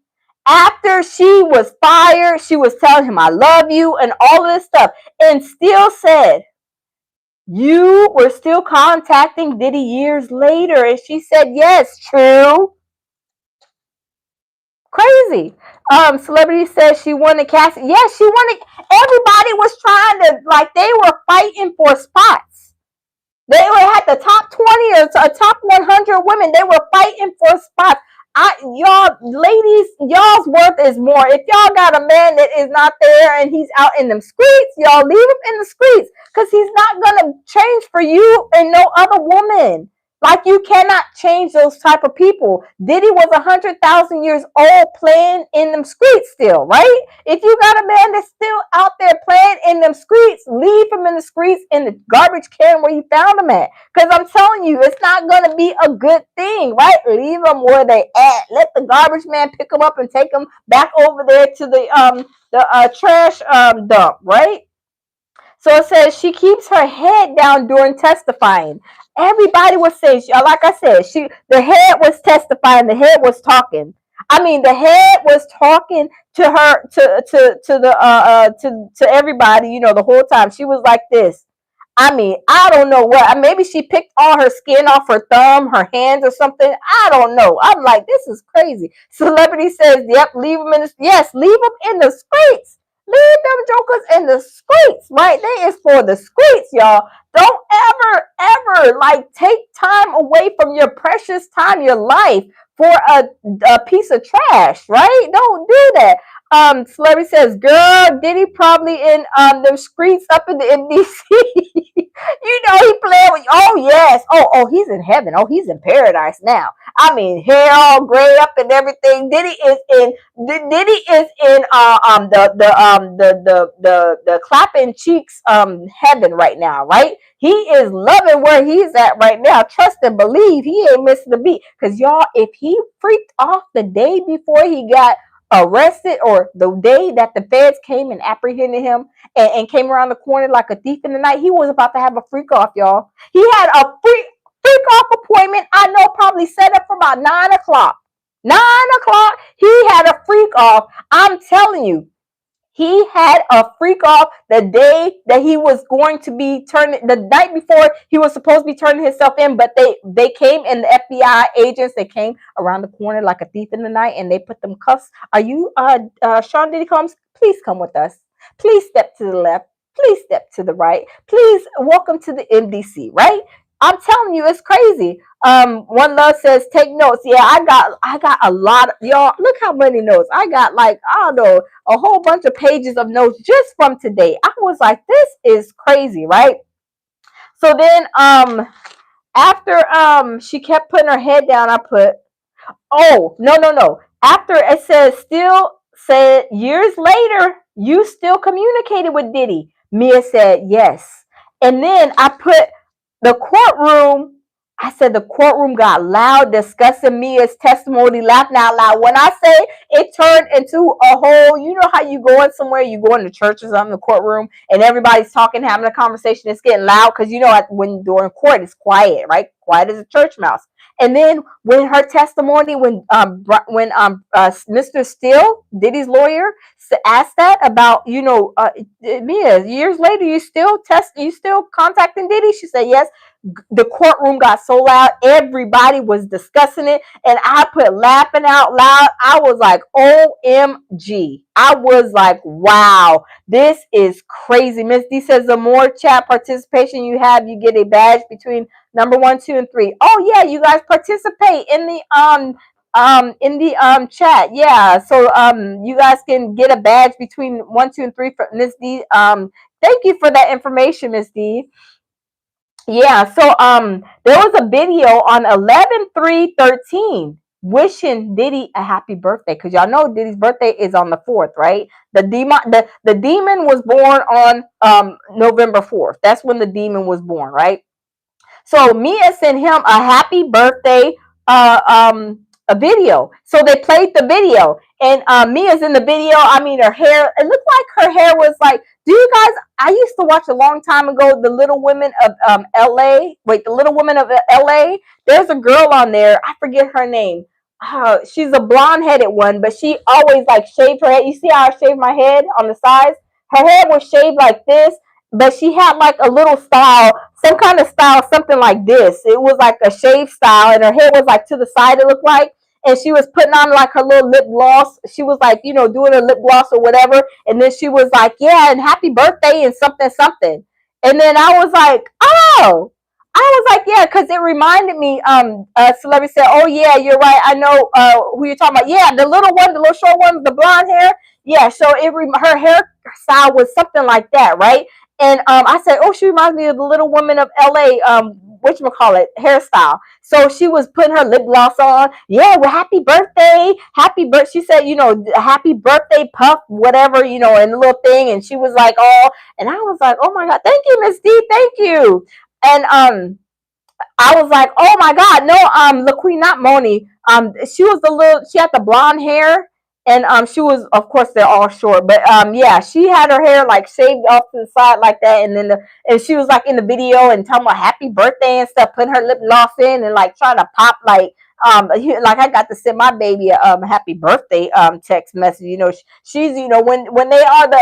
After she was fired, she was telling him, I love you, and all of this stuff, and still said, you were still contacting Diddy years later. And she said, yes, true. Crazy. Celebrity says she wanted Cassie. Yes, she wanted. Everybody was trying to, like, they were fighting for spots. They were had the top 20 or top 100 women. They were fighting for spots. Y'all, ladies, y'all's worth is more. If y'all got a man that is not there and he's out in them streets, y'all leave him in the streets, because he's not gonna change for you and no other woman. Like, you cannot change those type of people. Diddy was 100,000 years old playing in them streets still, right? If you got a man that's still out there playing in them streets, leave him in the streets in the garbage can where you found him at. Because I'm telling you, it's not going to be a good thing, right? Leave them where they at. Let the garbage man pick them up and take them back over there to the trash dump, right? So it says she keeps her head down during testifying. Everybody was saying, like I said, the head was testifying, the head was talking. I mean, the head was talking to her, to everybody, the whole time. She was like this. I mean, I don't know what. Maybe she picked all her skin off her thumb, her hands, or something. I don't know. I'm like, this is crazy. Celebrity says, "Yep, leave them in the leave them in the streets. Leave them jokers in the streets, right? They is for the streets, y'all. Don't ever like take time away from your precious time, your life, for a piece of trash, right? Don't do that." Celebrity says, girl, Diddy probably in them streets up in the MDC. He playing with, oh yes, oh he's in heaven, oh he's in paradise now. I mean, hair all gray up and everything. Diddy is in the clapping cheeks heaven right now, right? He is loving where he's at right now. Trust and believe he ain't missing a beat. Because y'all, if he freaked off the day before he got arrested, or the day that the feds came and apprehended him and came around the corner like a thief in the night, he was about to have a freak off, y'all. He had a freak off appointment, I know, probably set up for about 9 o'clock. 9 o'clock, he had a freak off. I'm telling you, he had a freak off the day that he was going to be turning, the night before he was supposed to be turning himself in, but they came, and the FBI agents, they came around the corner like a thief in the night, and they put them cuffs. Are you Sean Diddy Combs? Please come with us. Please step to the left. Please step to the right. Please welcome to the MDC, right? I'm telling you, it's crazy. One Love says, take notes. Yeah, I got a lot of, y'all, look how many notes. I got, like, I don't know, a whole bunch of pages of notes just from today. I was like, this is crazy, right? So then after she kept putting her head down, I put, oh, no. After it says, still said years later, you still communicated with Diddy. Mia said yes. And then I put the courtroom. I said the courtroom got loud discussing Mia's testimony, laughing out loud. When I say it turned into a whole, you know how you go in somewhere, you go into church or something, the courtroom, and everybody's talking, having a conversation, it's getting loud, because when during court it's quiet, right? Quiet as a church mouse. And then when her testimony, when Mr. Steele, Diddy's lawyer, asked that about, Mia, years later, you still contacting Diddy? She said yes. The courtroom got so loud, everybody was discussing it, and I put laughing out loud. I was like, OMG. I was like, wow, this is crazy. Miss D says the more chat participation you have, you get a badge between number 1, 2, and 3. Oh yeah, you guys participate in the chat. Yeah, so you guys can get a badge between 1, 2, and 3 for Miss D. Thank you for that information, Miss D. Yeah, so there was a video on 11/3/13 wishing Diddy a happy birthday, because y'all know Diddy's birthday is on the 4th, right? The demon was born on November 4th. That's when the demon was born, right? So Mia sent him a happy birthday a video. So they played the video, and Mia's in the video. I mean, her hair, it looked like her hair was like, do you guys, I used to watch a long time ago, The Little Women of LA. Wait, The Little Women of LA. There's a girl on there, I forget her name. she's a blonde-headed one, but she always like shaved her head. You see how I shaved my head on the sides? Her hair was shaved like this, but she had like a little style, some kind of style, something like this. It was like a shave style, and her hair was like to the side, it looked like. And she was putting on like her little lip gloss. She was like, doing her lip gloss or whatever. And then she was like, yeah, and happy birthday and something, something. And then I was like, oh, I was like, yeah, because it reminded me. A celebrity said, "Oh yeah, you're right. I know who you're talking about. Yeah, the little one, the little short one, with the blonde hair. Yeah, so her hairstyle was something like that, right?" And I said, "Oh, she reminds me of the Little Woman of L.A. Whatchamacallit hairstyle." So she was putting her lip gloss on. Yeah, well, happy birthday, happy birth. She said, happy birthday, puff, whatever, and the little thing. And she was like, oh, and I was like, oh my God, thank you, Miss D, thank you. And I was like, oh my God, no, LaQueen, not Moni. She had the blonde hair, and she was, of course, they're all short, but yeah, she had her hair like shaved off to the side like that, and and she was like in the video and talking about happy birthday and stuff, putting her lip gloss in and like trying to pop like I got to send my baby a happy birthday text message. She's when they are the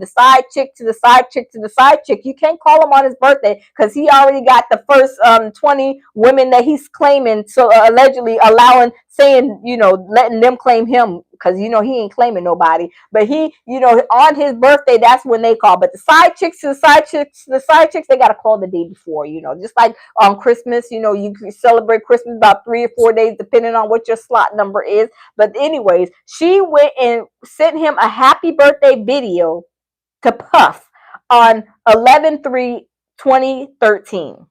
side chick to the side chick to the side chick, you can't call him on his birthday because he already got the first 20 women that he's claiming, so allegedly allowing, saying, letting them claim him, because he ain't claiming nobody. But he, on his birthday, that's when they call. But the side chicks to the side chicks to the side chicks, they gotta call the day before. Just like on Christmas, you can celebrate Christmas about 3 or 4 days depending on what your slot number is. But anyways, she went and sent him a happy birthday video to Puff on 11/3/2013.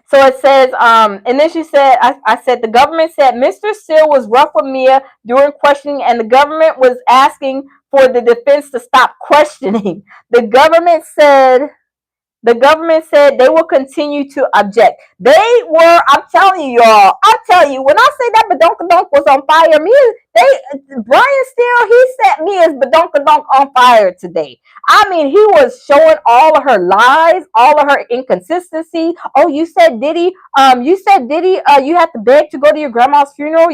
So it says, and then she said, I said, the government said Mr. Steele was rough with Mia during questioning, and the government was asking for the defense to stop questioning. The government said they will continue to object. I'm telling you, y'all, when I say that badonkadonk was on fire, Brian Steele, he set me as badonkadonk on fire today. I mean, he was showing all of her lies, all of her inconsistency. Oh, you said Diddy, you had to beg to go to your grandma's funeral.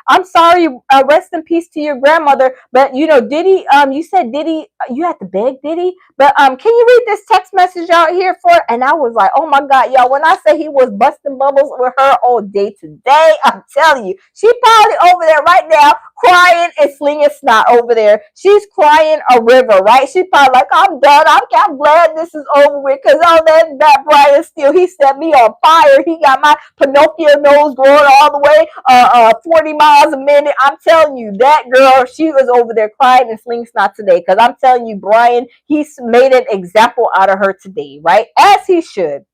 I'm sorry, rest in peace to your grandmother. But Diddy, you said Diddy, you had to beg Diddy. But can you read this text message out here for? And I was like, oh my God, y'all, when I say he was busting bubbles with her all day today, I'm telling you, she probably over there right now crying and slinging snot over there. She's crying a river, right? She probably like, I'm done. I'm glad this is over with, because all that Brian Steele, he set me on fire. He got my Pinocchio nose growing all the way 40 miles a minute. I'm telling you, that girl, she was over there crying and slinging snot today, because I'm telling you, Brian, he's made an example out of her today, right? As he should.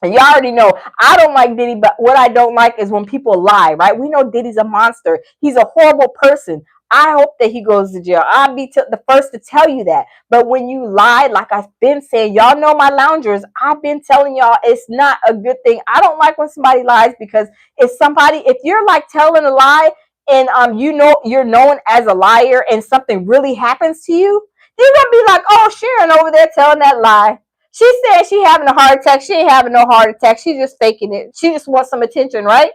And y'all already know, I don't like Diddy, but what I don't like is when people lie, right? We know Diddy's a monster. He's a horrible person. I hope that he goes to jail. I'll be the first to tell you that. But when you lie, like I've been saying, y'all know my loungers, I've been telling y'all it's not a good thing. I don't like when somebody lies, because if you're like telling a lie and you're known as a liar and something really happens to you, you're gonna be like, oh, Sharon over there telling that lie. She said she having a heart attack. She ain't having no heart attack. She's just faking it. She just wants some attention, right?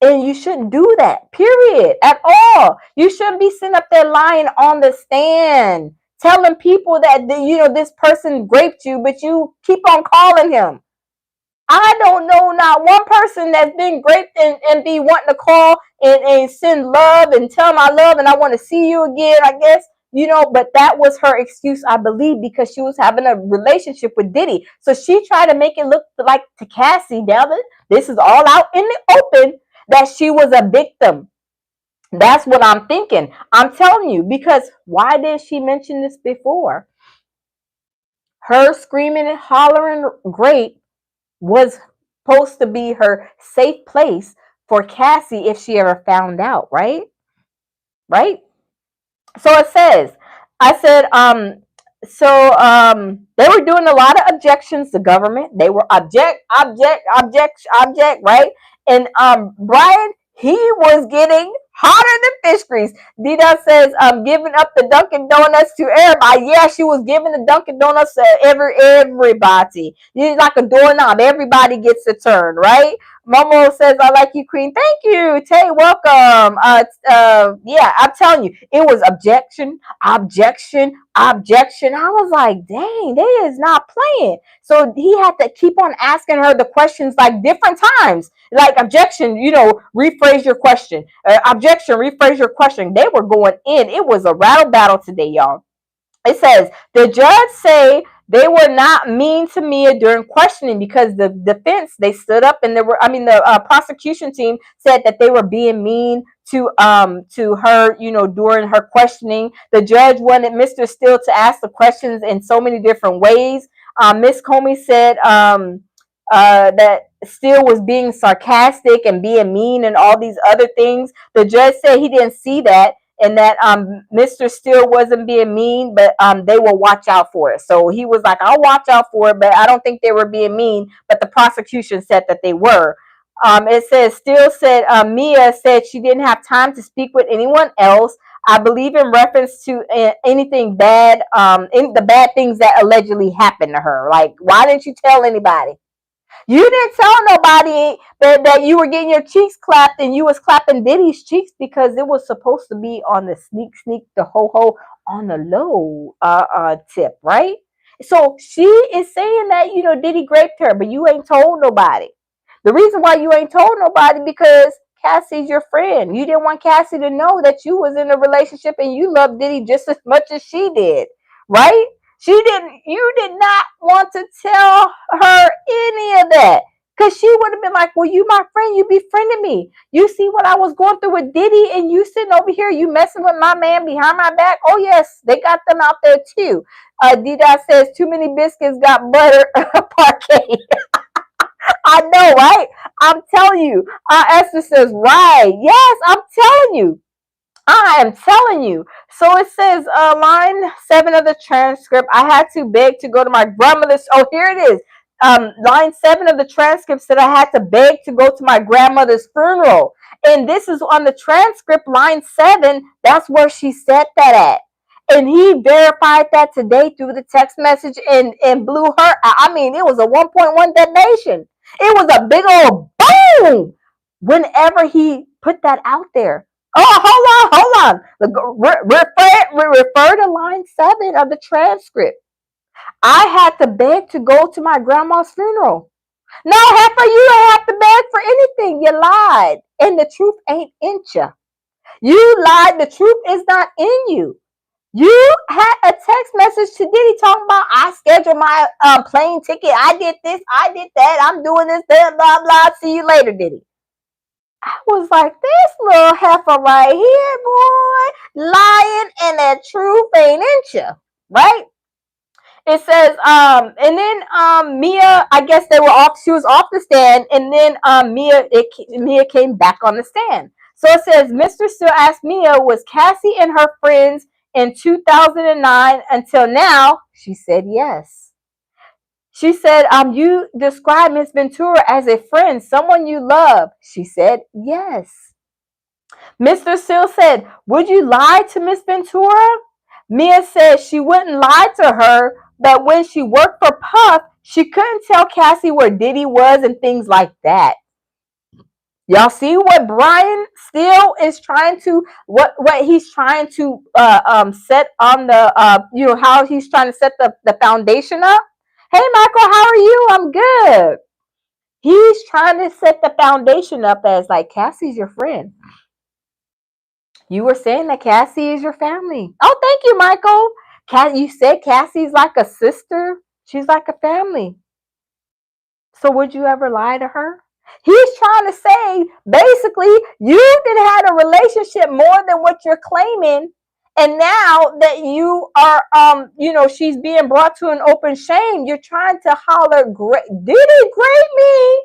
And you shouldn't do that, period, at all. You shouldn't be sitting up there lying on the stand, telling people that this person raped you, but you keep on calling him. I don't know not one person that's been raped and be wanting to call and send love and tell them I love and I want to see you again, I guess. But that was her excuse, I believe, because she was having a relationship with Diddy. So she tried to make it look like to Cassie, now that this is all out in the open, that she was a victim. That's what I'm thinking. I'm telling you, because why did she mention this before? Her screaming and hollering great was supposed to be her safe place for Cassie if she ever found out, right? Right? So it says, I said, they were doing a lot of objections to government. They were object, right? And Brian, he was getting hotter than fish grease. Dida says, giving up the Dunkin' Donuts to everybody. Yeah, she was giving the Dunkin' Donuts to everybody. You're like a doorknob. Everybody gets a turn, right? Momo says, I like you, Queen. Thank you. Tay, welcome. Yeah, I'm telling you, it was objection, objection, objection. I was like, dang, they is not playing. So he had to keep on asking her the questions like different times. Like, objection, rephrase your question. Objection, rephrase your question. They were going in. It was a rattle battle today, y'all. It says the judge say they were not mean to Mia during questioning because the defense, they stood up and the prosecution team said that they were being mean to her, during her questioning. The judge wanted Mr. Steele to ask the questions in so many different ways. Miss Comey said that Steele was being sarcastic and being mean and all these other things. The judge said he didn't see that, and that Mr. Steele wasn't being mean, but they will watch out for it. So he was like, I'll watch out for it, but I don't think they were being mean. But the prosecution said that they were. It says Steele said Mia said she didn't have time to speak with anyone else. I believe in reference to anything bad, the bad things that allegedly happened to her. Like, why didn't you tell anybody? You didn't tell nobody that you were getting your cheeks clapped and you was clapping Diddy's cheeks because it was supposed to be on the sneak, the ho on the low tip, right? So she is saying that, Diddy raped her, but you ain't told nobody. The reason why you ain't told nobody because Cassie's your friend. You didn't want Cassie to know that you was in a relationship and you loved Diddy just as much as she did, right? You did not want to tell her any of that. Because she would have been like, well, you my friend, you befriended me. You see what I was going through with Diddy and you sitting over here, you messing with my man behind my back. Oh, yes, they got them out there too. D-Dot says, too many biscuits got butter parquet. I know, right? I'm telling you. Esther says, right. Yes, I'm telling you. I am telling you. So it says, line 7 of the transcript, I had to beg to go to my grandmother's. Oh, here it is. Line 7 of the transcript said I had to beg to go to my grandmother's funeral. And this is on the transcript, line 7. That's where she said that at. And he verified that today through the text message and blew her. I mean, it was a 1.1 detonation. It was a big old boom whenever he put that out there. Oh, hold on. Refer to line 7 of the transcript. I had to beg to go to my grandma's funeral. No, Heifer, you don't have to beg for anything. You lied. And the truth ain't in you. You lied. The truth is not in you. You had a text message to Diddy talking about, I scheduled my plane ticket. I did this. I did that. I'm doing this, blah, blah, blah. See you later, Diddy. I was like, this little heifer right here, boy, lying, and that truth ain't in you, right? It says, and then Mia, I guess she was off the stand, and then Mia came back on the stand. So it says, Mr. Steele asked Mia, was Cassie and her friends in 2009 until now? She said yes. She said, you describe Miss Ventura as a friend, someone you love. She said, yes. Mr. Steele said, would you lie to Miss Ventura? Mia said she wouldn't lie to her, but when she worked for Puff, she couldn't tell Cassie where Diddy was and things like that. Y'all see what Brian Steele is trying to, what he's trying to set on the, how he's trying to set the foundation up? Hey, Michael, how are you? I'm good. He's trying to set the foundation up as like, Cassie's your friend. You were saying that Cassie is your family. Oh, thank you, Michael. You said Cassie's like a sister. She's like a family. So would you ever lie to her? He's trying to say, basically, you didn't have a relationship more than what you're claiming. And now that you are, she's being brought to an open shame, you're trying to holler, Diddy grape me?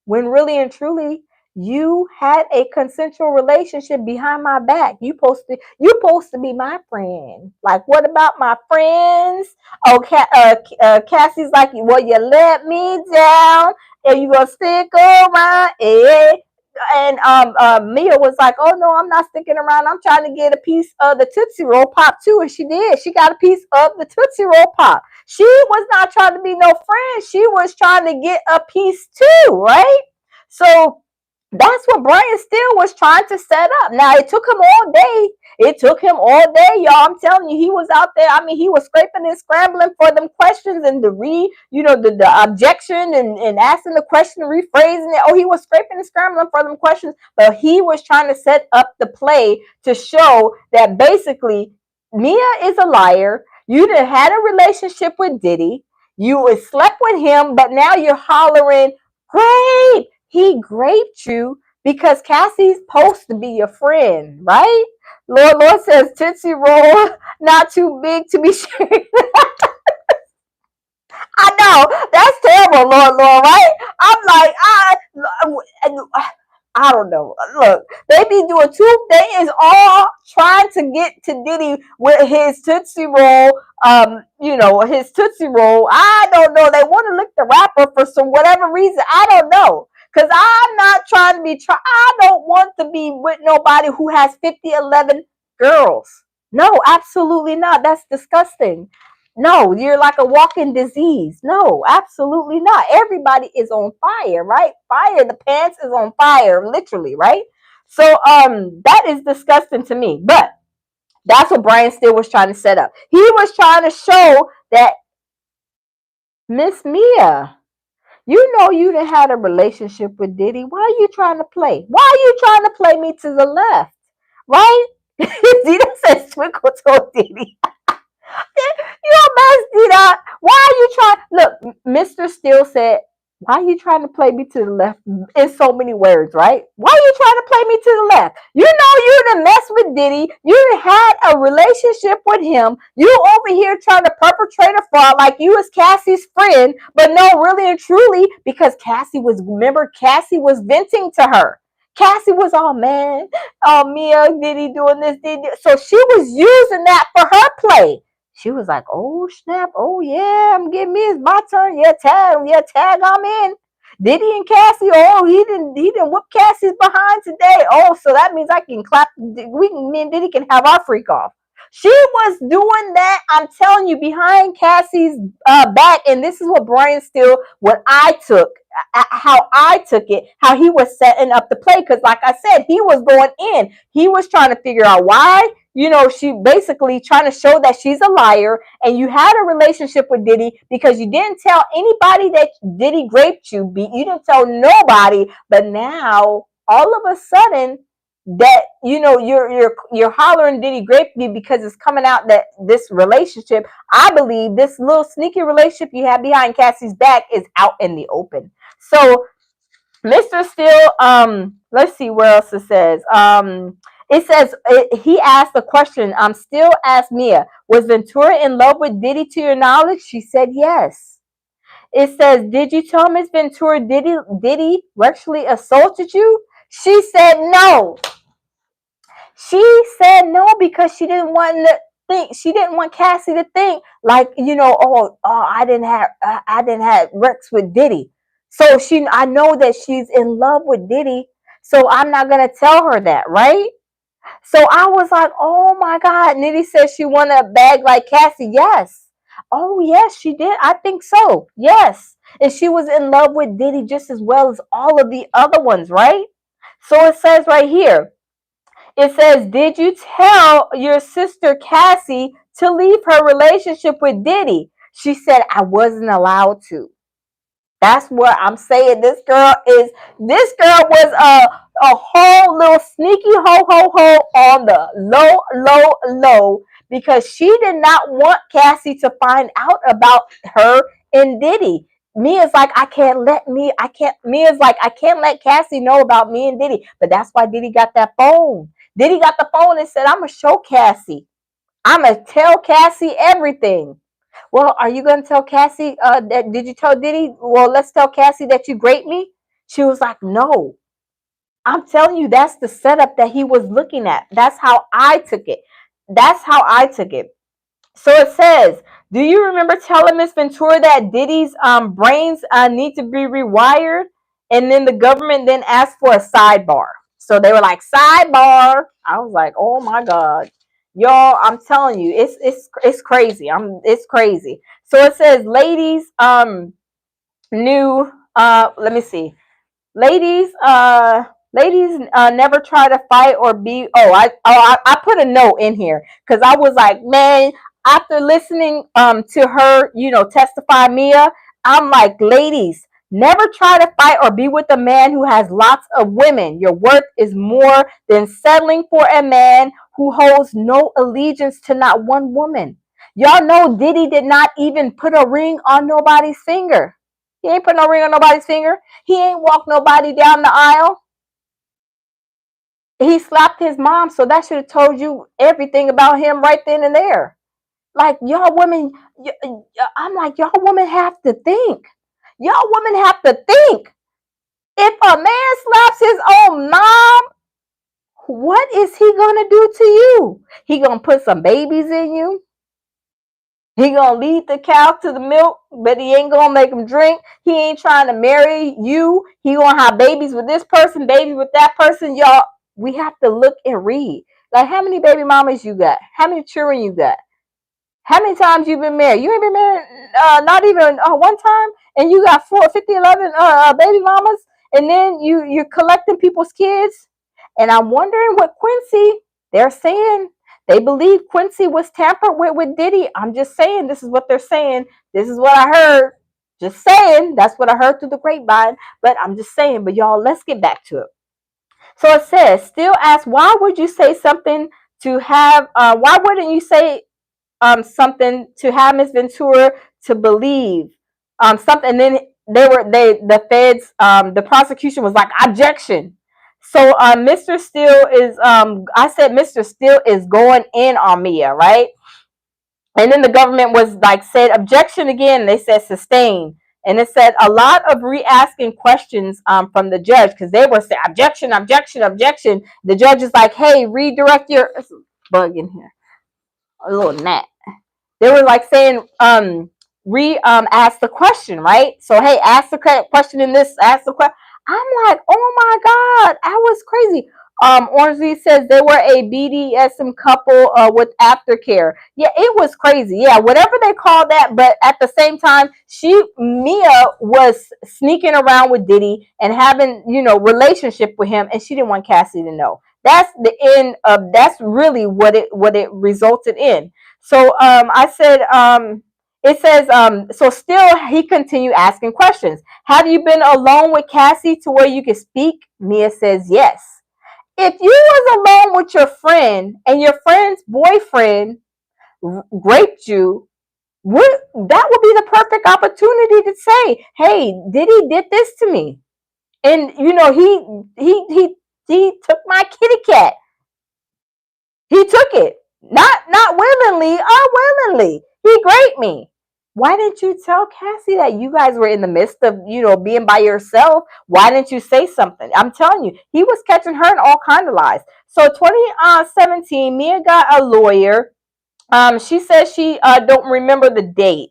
When really and truly, you had a consensual relationship behind my back. You supposed to be my friend. Like, what about my friends? Oh, Cassie's like, well, you let me down, and you gonna stick around, eh? And Mia was like, oh no, I'm not sticking around. I'm trying to get a piece of the Tootsie Roll Pop too. And she did. She got a piece of the Tootsie Roll Pop. She was not trying to be no friend. She was trying to get a piece too, right? So that's what Brian Steele was trying to set up. Now it took him all day. It took him all day, y'all. I'm telling you, he was out there. I mean, he was scraping and scrambling for them questions and the objection and asking the question, rephrasing it. Oh, he was scraping and scrambling for them questions, but he was trying to set up the play to show that basically Mia is a liar. You done had a relationship with Diddy. You slept with him, but now you're hollering, great, he graped you because Cassie's supposed to be your friend, right? Lord says Tootsie Roll, not too big to be shared. I know that's terrible, Lord, right? I'm like, I don't know. Look, they be doing they is all trying to get to Diddy with his Tootsie Roll, his Tootsie Roll. I don't know. They want to lick the rapper for some whatever reason. I don't know. Because I'm not trying to I don't want to be with nobody who has 11 girls. No, absolutely not. That's disgusting. No, you're like a walking disease. No, absolutely not. Everybody is on fire, right? Fire, the pants is on fire, literally, right? So that is disgusting to me. But that's what Brian Steele was trying to set up. He was trying to show that Miss Mia, you know you done had a relationship with Diddy. Why are you trying to play? Why are you trying to play me to the left? Right? Diddy says Twinkle told Diddy. You messed it up. Why are you trying? Look, Mr. Steele said, why are you trying to play me to the left in so many words, right? Why are you trying to play me to the left? You know you done messed with Diddy. You done had a relationship with him. You over here trying to perpetrate a fraud like you was Cassie's friend, but no, really and truly, because Cassie was venting to her. Cassie was all, man, oh, Mia, Diddy doing this, Diddy. So she was using that for her play. She was like, oh, snap. Oh, yeah, I'm getting me. It's my turn. Yeah, tag, I'm in. Diddy and Cassie, oh, he didn't whoop Cassie's behind today. Oh, so that means I can clap. Me and Diddy can have our freak off. She was doing that, I'm telling you, behind Cassie's back. And this is what Brian Steele, how I took it, how he was setting up the play. Because like I said, he was going in. He was trying to figure out why. She basically trying to show that she's a liar and you had a relationship with Diddy because you didn't tell anybody that Diddy raped you. You didn't tell nobody, but now all of a sudden that you're hollering Diddy raped me because it's coming out that this relationship, I believe this little sneaky relationship you have behind Cassie's back is out in the open. So Mr. Steele, let's see where else it says. It says he asked a question. Steele asked Mia, was Ventura in love with Diddy to your knowledge? She said yes. It says, did you tell Miss Ventura Diddy sexually assaulted you? She said no. She said no because she didn't want Cassie to think like, I didn't have Rex with Diddy. So I know that she's in love with Diddy. So I'm not going to tell her that, right? So I was like, oh my God. Nitty said she wanted a bag like Cassie. Yes. Oh, yes, she did. I think so. Yes. And she was in love with Diddy just as well as all of the other ones, right? So it says right here, it says, did you tell your sister Cassie to leave her relationship with Diddy? She said, I wasn't allowed to. That's what I'm saying. This girl was a whole little sneaky ho on the low because she did not want Cassie to find out about her and Diddy. Mia's like, I can't let Cassie know about me and Diddy. But that's why Diddy got that phone. Diddy got the phone and said, I'm going to show Cassie. I'm going to tell Cassie everything. Well, are you going to tell Cassie did you tell Diddy? Well, let's tell Cassie that you raped me. She was like, no. I'm telling you, that's the setup that he was looking at. That's how I took it. So it says, do you remember telling Miss Ventura that Diddy's brains need to be rewired? And then the government then asked for a sidebar. So they were like, sidebar. I was like, oh my God. Y'all, I'm telling you, it's crazy. It's crazy. So it says, ladies, let me see. ladies, never try to fight or be. I put a note in here because I was like, man, after listening to her, testify, Mia, I'm like, ladies, never try to fight or be with a man who has lots of women. Your worth is more than settling for a man who holds no allegiance to not one woman. Y'all know Diddy did not even put a ring on nobody's finger. He ain't put no ring on nobody's finger. He ain't walked nobody down the aisle. He slapped his mom, so that should have told you everything about him right then and there. Like, y'all women, I'm like, y'all women have to think. Y'all women have to think. If a man slaps his own mom, what is he gonna do to you? He gonna put some babies in you? He gonna lead the cow to the milk, but he ain't gonna make them drink. He ain't trying to marry you. He gonna have babies with this person, babies with that person. Y'all, we have to look and read. Like, how many baby mamas you got? How many children you got? How many times you been married? You ain't been married not even one time, and you got 11 baby mamas, and then you're collecting people's kids. And I'm wondering what Quincy, they're saying. They believe Quincy was tampered with Diddy. I'm just saying, this is what they're saying. This is what I heard. Just saying, that's what I heard through the grapevine. But I'm just saying, but y'all, let's get back to it. So it says, still ask, why would you say something to have, why wouldn't you say something to have Miss Ventura to believe something? And then the feds, the prosecution was like, objection. So Mr. Steele is I said Mr. Steele is going in on Mia, right? And then the government was like, said objection again. They said sustain. And it said a lot of re-asking questions from the judge, because they were saying objection, objection, objection. The judge is like, hey, redirect your bug in here. A little gnat. They were like saying ask the question, right? So hey, ask the question in this, ask the question. I'm like, oh my god, that was crazy. Orange says they were a BDSM couple with aftercare. Yeah, it was crazy. Yeah, whatever they call that, but at the same time, Mia was sneaking around with Diddy and having, relationship with him, and she didn't want Cassie to know. That's the end of, that's really what it resulted in. So I said, it says, so still he continued asking questions. Have you been alone with Cassie to where you can speak? Mia says yes. If you was alone with your friend and your friend's boyfriend raped you, that would be the perfect opportunity to say, hey, Diddy did this to me. And he took my kitty cat. He took it. Not willingly, unwillingly. He raped me. Why didn't you tell Cassie that? You guys were in the midst of, being by yourself. Why didn't you say something? I'm telling you, he was catching her in all kind of lies. So 2017, Mia got a lawyer. She says she don't remember the date.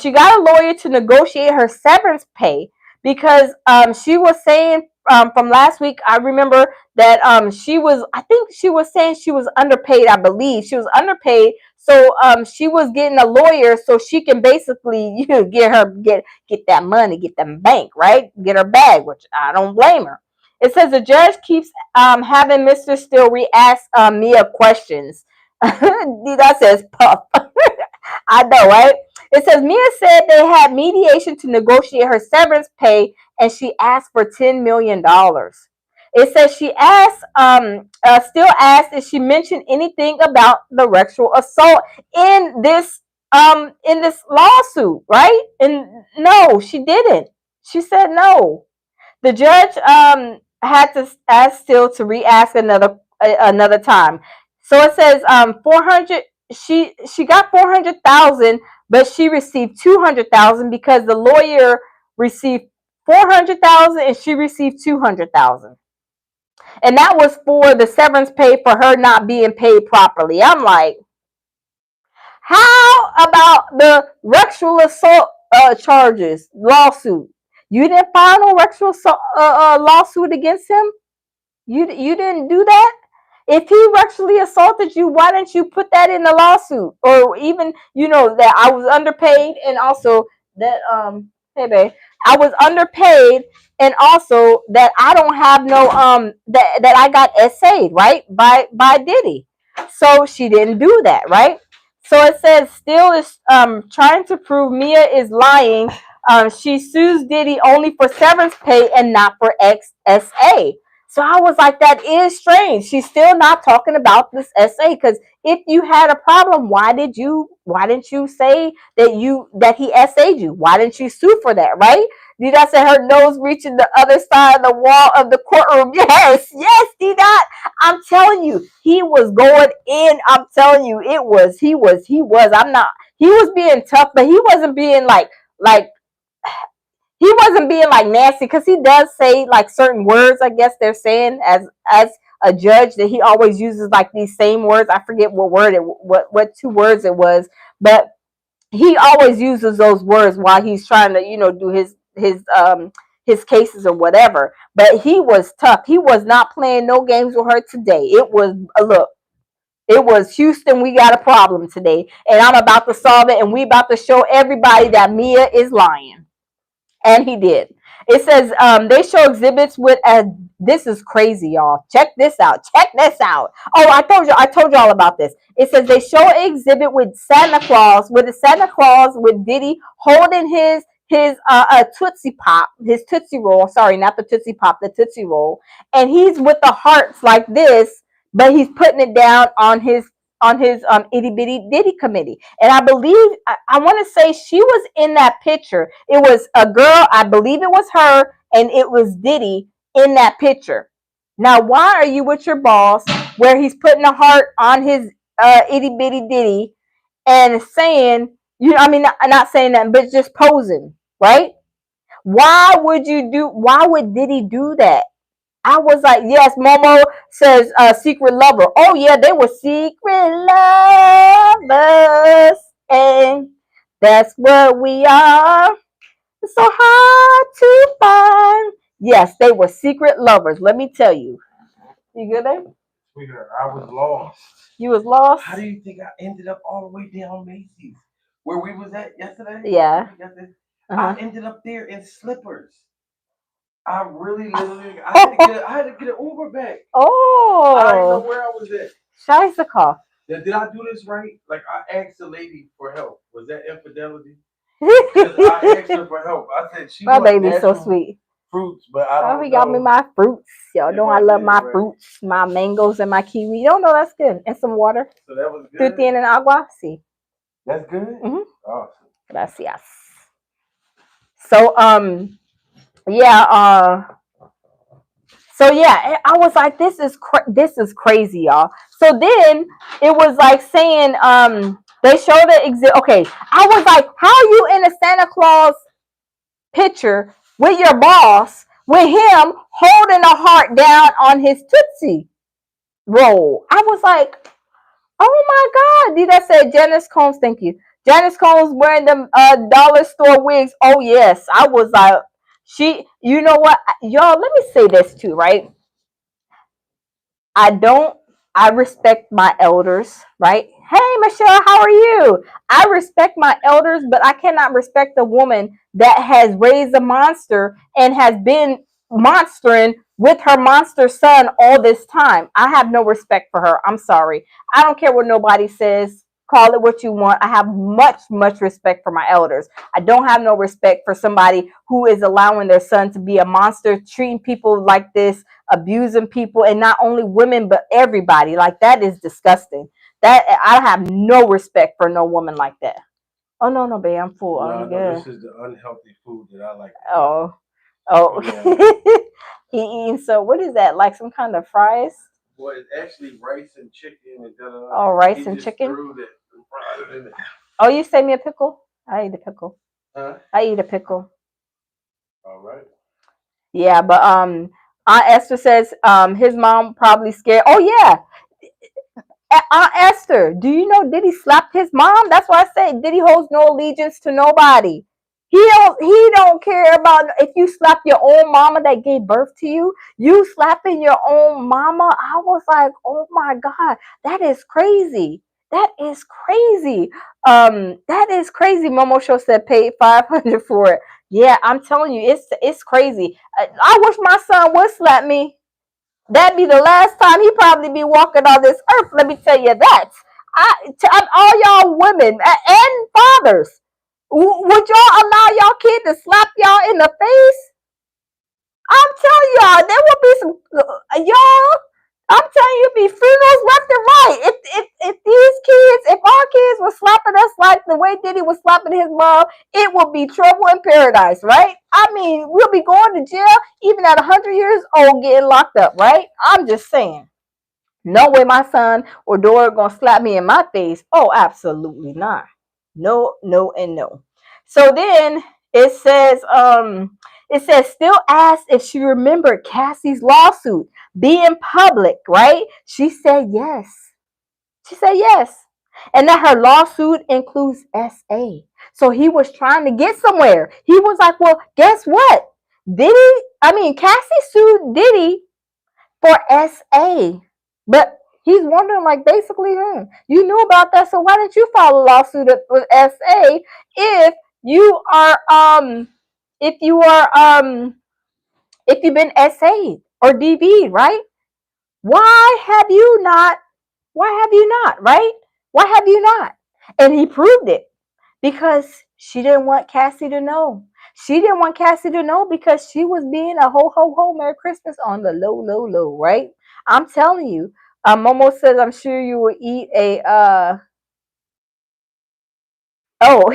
She got a lawyer to negotiate her severance pay because she was saying from last week, I remember that I think she was saying she was underpaid. I believe she was underpaid. So she was getting a lawyer so she can basically get that money, get them bank, right? Get her bag, which I don't blame her. It says the judge keeps having Mr. Steele re-ask Mia questions. That says puff. I know, right? It says Mia said they had mediation to negotiate her severance pay, and she asked for $10 million. It says she asked, still asked if she mentioned anything about the sexual assault in this lawsuit, right? And no, she didn't. She said no. The judge had to ask Steele to re-ask another time. So it says 400. She got 400,000, but she received 200,000 because the lawyer received 400,000 and she received 200,000, and that was for the severance pay for her not being paid properly. I'm like, how about the sexual assault charges lawsuit? You didn't file no sexual assault lawsuit against him. You didn't do that. If he sexually assaulted you, why didn't you put that in the lawsuit? Or even, that I was underpaid, and also that hey babe, I was underpaid, and also that I don't have no that I got essayed, right, by Diddy. So she didn't do that, right? So it says still is trying to prove Mia is lying. She sues Diddy only for severance pay and not for XSA. So I was like, that is strange. She's still not talking about this SA, because if you had a problem, why didn't you say that he SA'd you? Why didn't you sue for that, right? Did I say her nose reaching the other side of the wall of the courtroom? Yes, yes, did not. I'm telling you, he was going in. I'm telling you, he was. I'm not. He was being tough, but he wasn't being like he wasn't being like nasty, because he does say like certain words. I guess they're saying as a judge that he always uses like these same words. I forget what two words it was, but he always uses those words while he's trying to do his cases or whatever. But he was tough. He was not playing no games with her today. It was look. It was Houston. We got a problem today, and I'm about to solve it. And we about to show everybody that Mia is lying. And he did. It says they show exhibits with this is crazy, y'all. Check this out. Check this out. Oh, I told y'all about this. It says they show an exhibit with Santa Claus with Diddy holding his Tootsie Pop, his Tootsie Roll. Sorry, not the Tootsie Pop, the Tootsie Roll. And he's with the hearts like this, but he's putting it down on his itty bitty Diddy committee. And I believe I want to say she was in that picture. It was a girl, I believe it was her, and it was Diddy in that picture. Now, why are you with your boss where he's putting a heart on his itty bitty Diddy and saying, I mean, not saying that, but just posing, right? Why would Diddy do that? I was like, yes, Momo says secret lover. Oh, yeah, they were secret lovers. And that's what we are. It's so hard to find. Yes, they were secret lovers. Let me tell you. You good there? Sweetheart, I was lost. You was lost? How do you think I ended up all the way down Macy's? Where we was at yesterday? Yeah. I ended up there in slippers. I really literally I had to get an Uber back. Oh. I didn't know where I was at. Scheisse. Did I do this right? Like I asked the lady for help. Was that infidelity? Because I asked her for help. I said my baby's so sweet. Fruits, but I don't know. He got me my fruits. Y'all know I love my fruits, my mangoes and my kiwi. You don't know that's good. And some water. So that was good. Tutti and agua. See. That's good? Mm-hmm. Awesome. Gracias. So yeah, so yeah, I was like, this is crazy, y'all. So then it was like saying, they showed the exhibit. Okay, I was like, how are you in a Santa Claus picture with your boss, with him holding a heart down on his Tootsie Roll? I was like, oh my God. Did I say Janice Combs? Thank you. Janice Combs wearing them dollar store wigs. Oh yes, I was like, you know what, y'all, let me say this too, right? I respect my elders, right? Hey Michelle, how are you? I respect my elders, but I cannot respect a woman that has raised a monster and has been monstering with her monster son all this time. I have no respect for her. I'm sorry. I don't care what nobody says. Call it what you want. I have much respect for my elders. I don't have no respect for somebody who is allowing their son to be a monster, treating people like this, abusing people, and not only women but everybody. Like, that is disgusting. That I have no respect for no woman like that. Oh no, babe, I'm full. I'm good. This is the unhealthy food that I like. Oh, yeah. He eating, so what is that? Like some kind of fries? Well, it's actually rice and chicken and Oh, rice and chicken. Oh, you save me a pickle? I eat a pickle. Huh? I eat a pickle. All right. Yeah, but Aunt Esther says his mom probably scared. Oh yeah, Aunt Esther, do you know Diddy slapped his mom? That's why I say Diddy holds no allegiance to nobody. He don't care about if you slap your own mama that gave birth to you. You slapping your own mama. I was like, oh my God, that is crazy. That is crazy. That is crazy. Momo Show said paid 500 for it. Yeah, I'm telling you, it's crazy. I wish my son would slap me. That'd be the last time he probably be walking on this earth. Let me tell you that. All y'all women and fathers, would y'all allow y'all kid to slap y'all in the face? I'm telling y'all, there will be some y'all. I'm telling you, be funerals left and right. If these kids, if our kids were slapping us like the way Diddy was slapping his mom, it would be trouble in paradise, right? I mean, we'll be going to jail even at 100 years old, getting locked up, right? I'm just saying. No way my son or daughter gonna slap me in my face. Oh, absolutely not. No, no, and no. So then it says still asked if she remembered Cassie's lawsuit being public, right? She said yes. She said yes. And that her lawsuit includes SA. So he was trying to get somewhere. He was like, well, guess what? Cassie sued Diddy for SA. But he's wondering, like, basically, you knew about that, so why didn't you file a lawsuit with SA if you are if you are if you've been SA or DB, right? Why have you not? Why have you not, right? Why have you not? And he proved it because she didn't want Cassie to know. She didn't want Cassie to know because she was being a ho ho ho Merry Christmas on the low low low, right? I'm telling you. Momo says, "I'm sure you will eat a oh."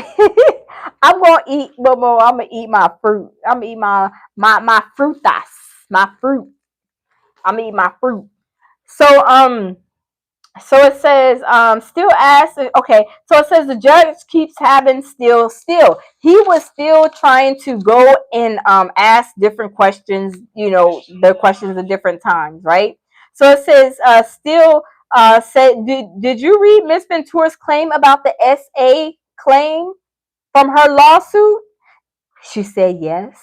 I'm gonna eat Momo. I'm gonna eat my fruit. I'm gonna eat my frutas, my fruit. I'm gonna eat my fruit. So so it says still asked, okay, so it says the judge keeps having still he was still trying to go and ask different questions, the questions at different times, right? So it says still said, did you read Miss Ventura's claim about the SA claim from her lawsuit? She said yes.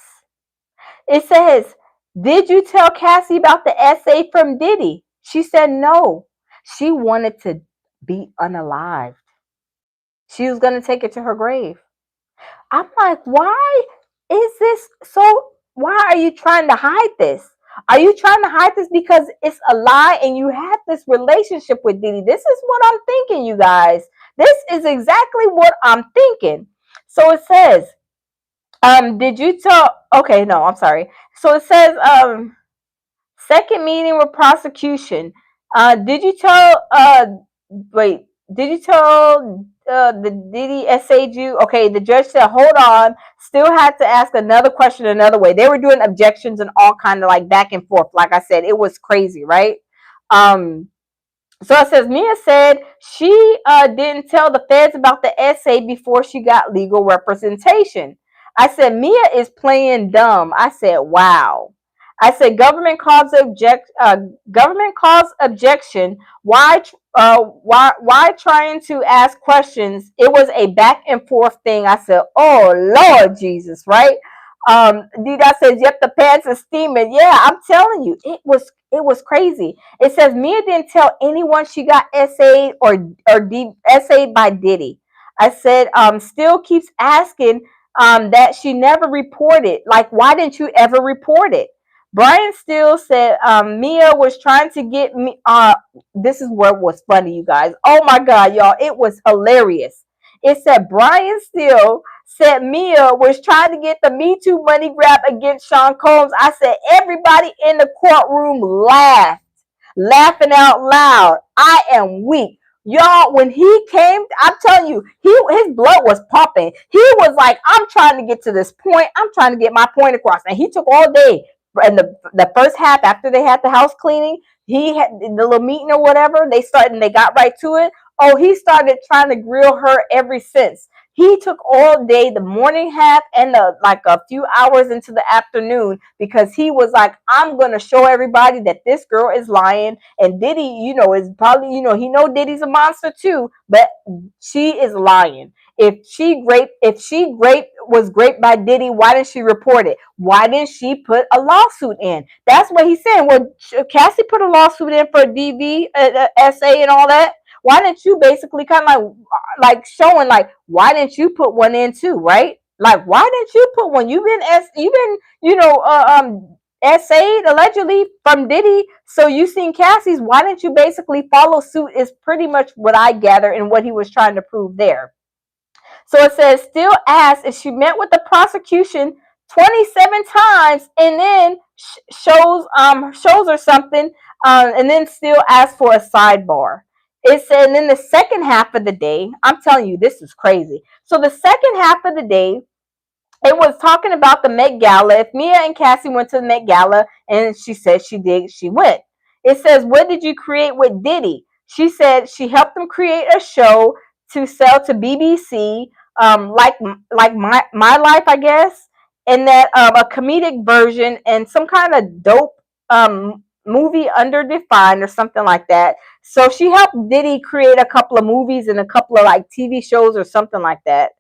It says, did you tell Cassie about the essay from Diddy? She said no. She wanted to be unalived. She was going to take it to her grave. I'm like, why is this so? Why are you trying to hide this? Are you trying to hide this because it's a lie and you have this relationship with Diddy? This is what I'm thinking, you guys. This is exactly what I'm thinking. So it says, did you tell? Okay, no, I'm sorry. So it says, second meeting with prosecution. Did you tell? Wait. Did you tell did he essayed you? Okay, the judge said, hold on. Still had to ask another question another way. They were doing objections and all kind of like back and forth. Like I said, it was crazy, right? Um, so it says Mia said she didn't tell the feds about the essay before she got legal representation. I said Mia is playing dumb. I said, wow. I said government cause objection. Why trying to ask questions? It was a back and forth thing. I said, oh Lord Jesus, right? Dida says, yep, the pants are steaming. Yeah, I'm telling you, it was crazy. It says Mia didn't tell anyone she got essayed or essayed by Diddy. I said, still keeps asking that she never reported. Like, why didn't you ever report it? Brian Steele said Mia was trying to get me. This is where it was funny, you guys. Oh my God, y'all. It was hilarious. It said Brian Steele said Mia was trying to get the Me Too money grab against Sean Combs. I said everybody in the courtroom laughed, laughing out loud. I am weak. Y'all, when he came, I'm telling you, his blood was pumping. He was like, I'm trying to get to this point. I'm trying to get my point across. And he took all day. And the first half, after they had the house cleaning, he had the little meeting or whatever. They started and they got right to it. Oh, he started trying to grill her ever since. He took all day, the morning half and like a few hours into the afternoon, because he was like, I'm going to show everybody that this girl is lying. And Diddy, is probably, he know Diddy's a monster too, but she is lying. If she was raped by Diddy, why didn't she report it? Why didn't she put a lawsuit in? That's what he's saying. Well, Cassie put a lawsuit in for DV, SA and all that. why didn't you basically kind of like showing like, why didn't you put one in too, right? Like, why didn't you put one? You've been, essayed allegedly from Diddy. So you seen Cassie's. Why didn't you basically follow suit? Is pretty much what I gather and what he was trying to prove there. So it says, still asked if she met with the prosecution 27 times, and then shows her something, and then still asks for a sidebar. It said, and then the second half of the day, I'm telling you, this is crazy. So the second half of the day, it was talking about the Met Gala. If Mia and Cassie went to the Met Gala, and she said she did, she went. It says, what did you create with Diddy? She said she helped them create a show to sell to BBC, like my life, I guess, and that a comedic version and some kind of dope movie under defined or something like that. So she helped Diddy create a couple of movies and a couple of like TV shows or something like that.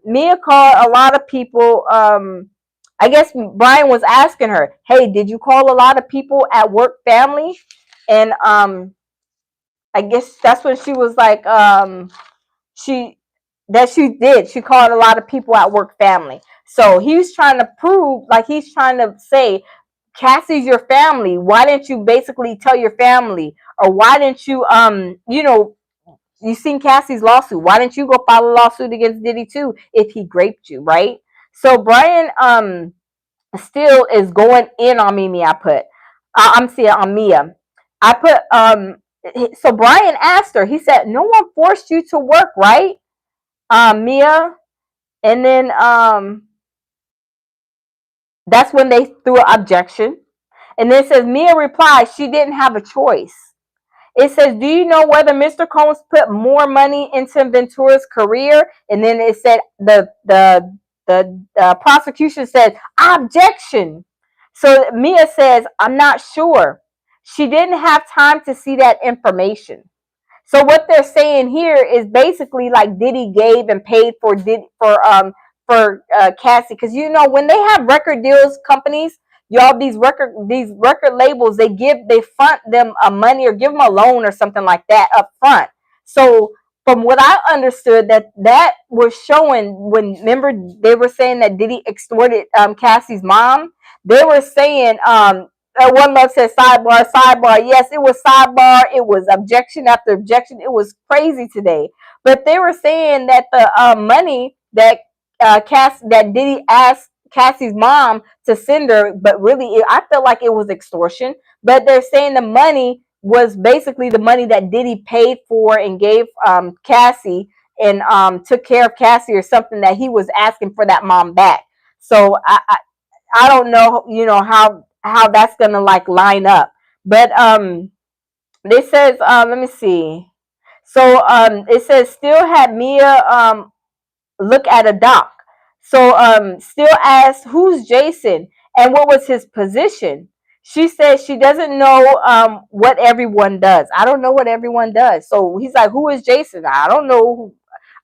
Mia called a lot of people. I guess Brian was asking her, "Hey, did you call a lot of people at work, family?" And I guess that's when she was like, she that she did. She called a lot of people at work, family. So he's trying to prove, like he's trying to say, Cassie's your family. Why didn't you basically tell your family, or why didn't you, you seen Cassie's lawsuit. Why didn't you go file a lawsuit against Diddy too if he raped you, right? So Brian still is going in on Mimi. I put I'm seeing on Mia. I put so Brian asked her. He said, "No one forced you to work, right, Mia?" And then that's when they threw an objection. And then it says Mia replied she didn't have a choice. It says, do you know whether Mr. Combs put more money into Ventura's career? And then it said the prosecution said objection. So Mia says, I'm not sure. She didn't have time to see that information. So what they're saying here is basically like Diddy gave and paid for Cassie, because you know when they have record deals, companies, y'all, these record labels, they front them a money or give them a loan or something like that up front. So from what I understood, that was showing when, remember, they were saying that Diddy extorted Cassie's mom. They were saying one love says sidebar, sidebar. Yes, it was sidebar. It was objection after objection. It was crazy today. But they were saying that the money that that Diddy asked Cassie's mom to send her, but really, I felt like it was extortion. But they're saying the money was basically the money that Diddy paid for and gave Cassie, and took care of Cassie or something, that he was asking for that mom back. So I don't know, how that's gonna like line up. But this says, let me see. So it says still had Mia look at a doc. So still asked who's Jason and what was his position. She says she doesn't know what everyone does. I don't know what everyone does. So he's like, who is Jason? I don't know.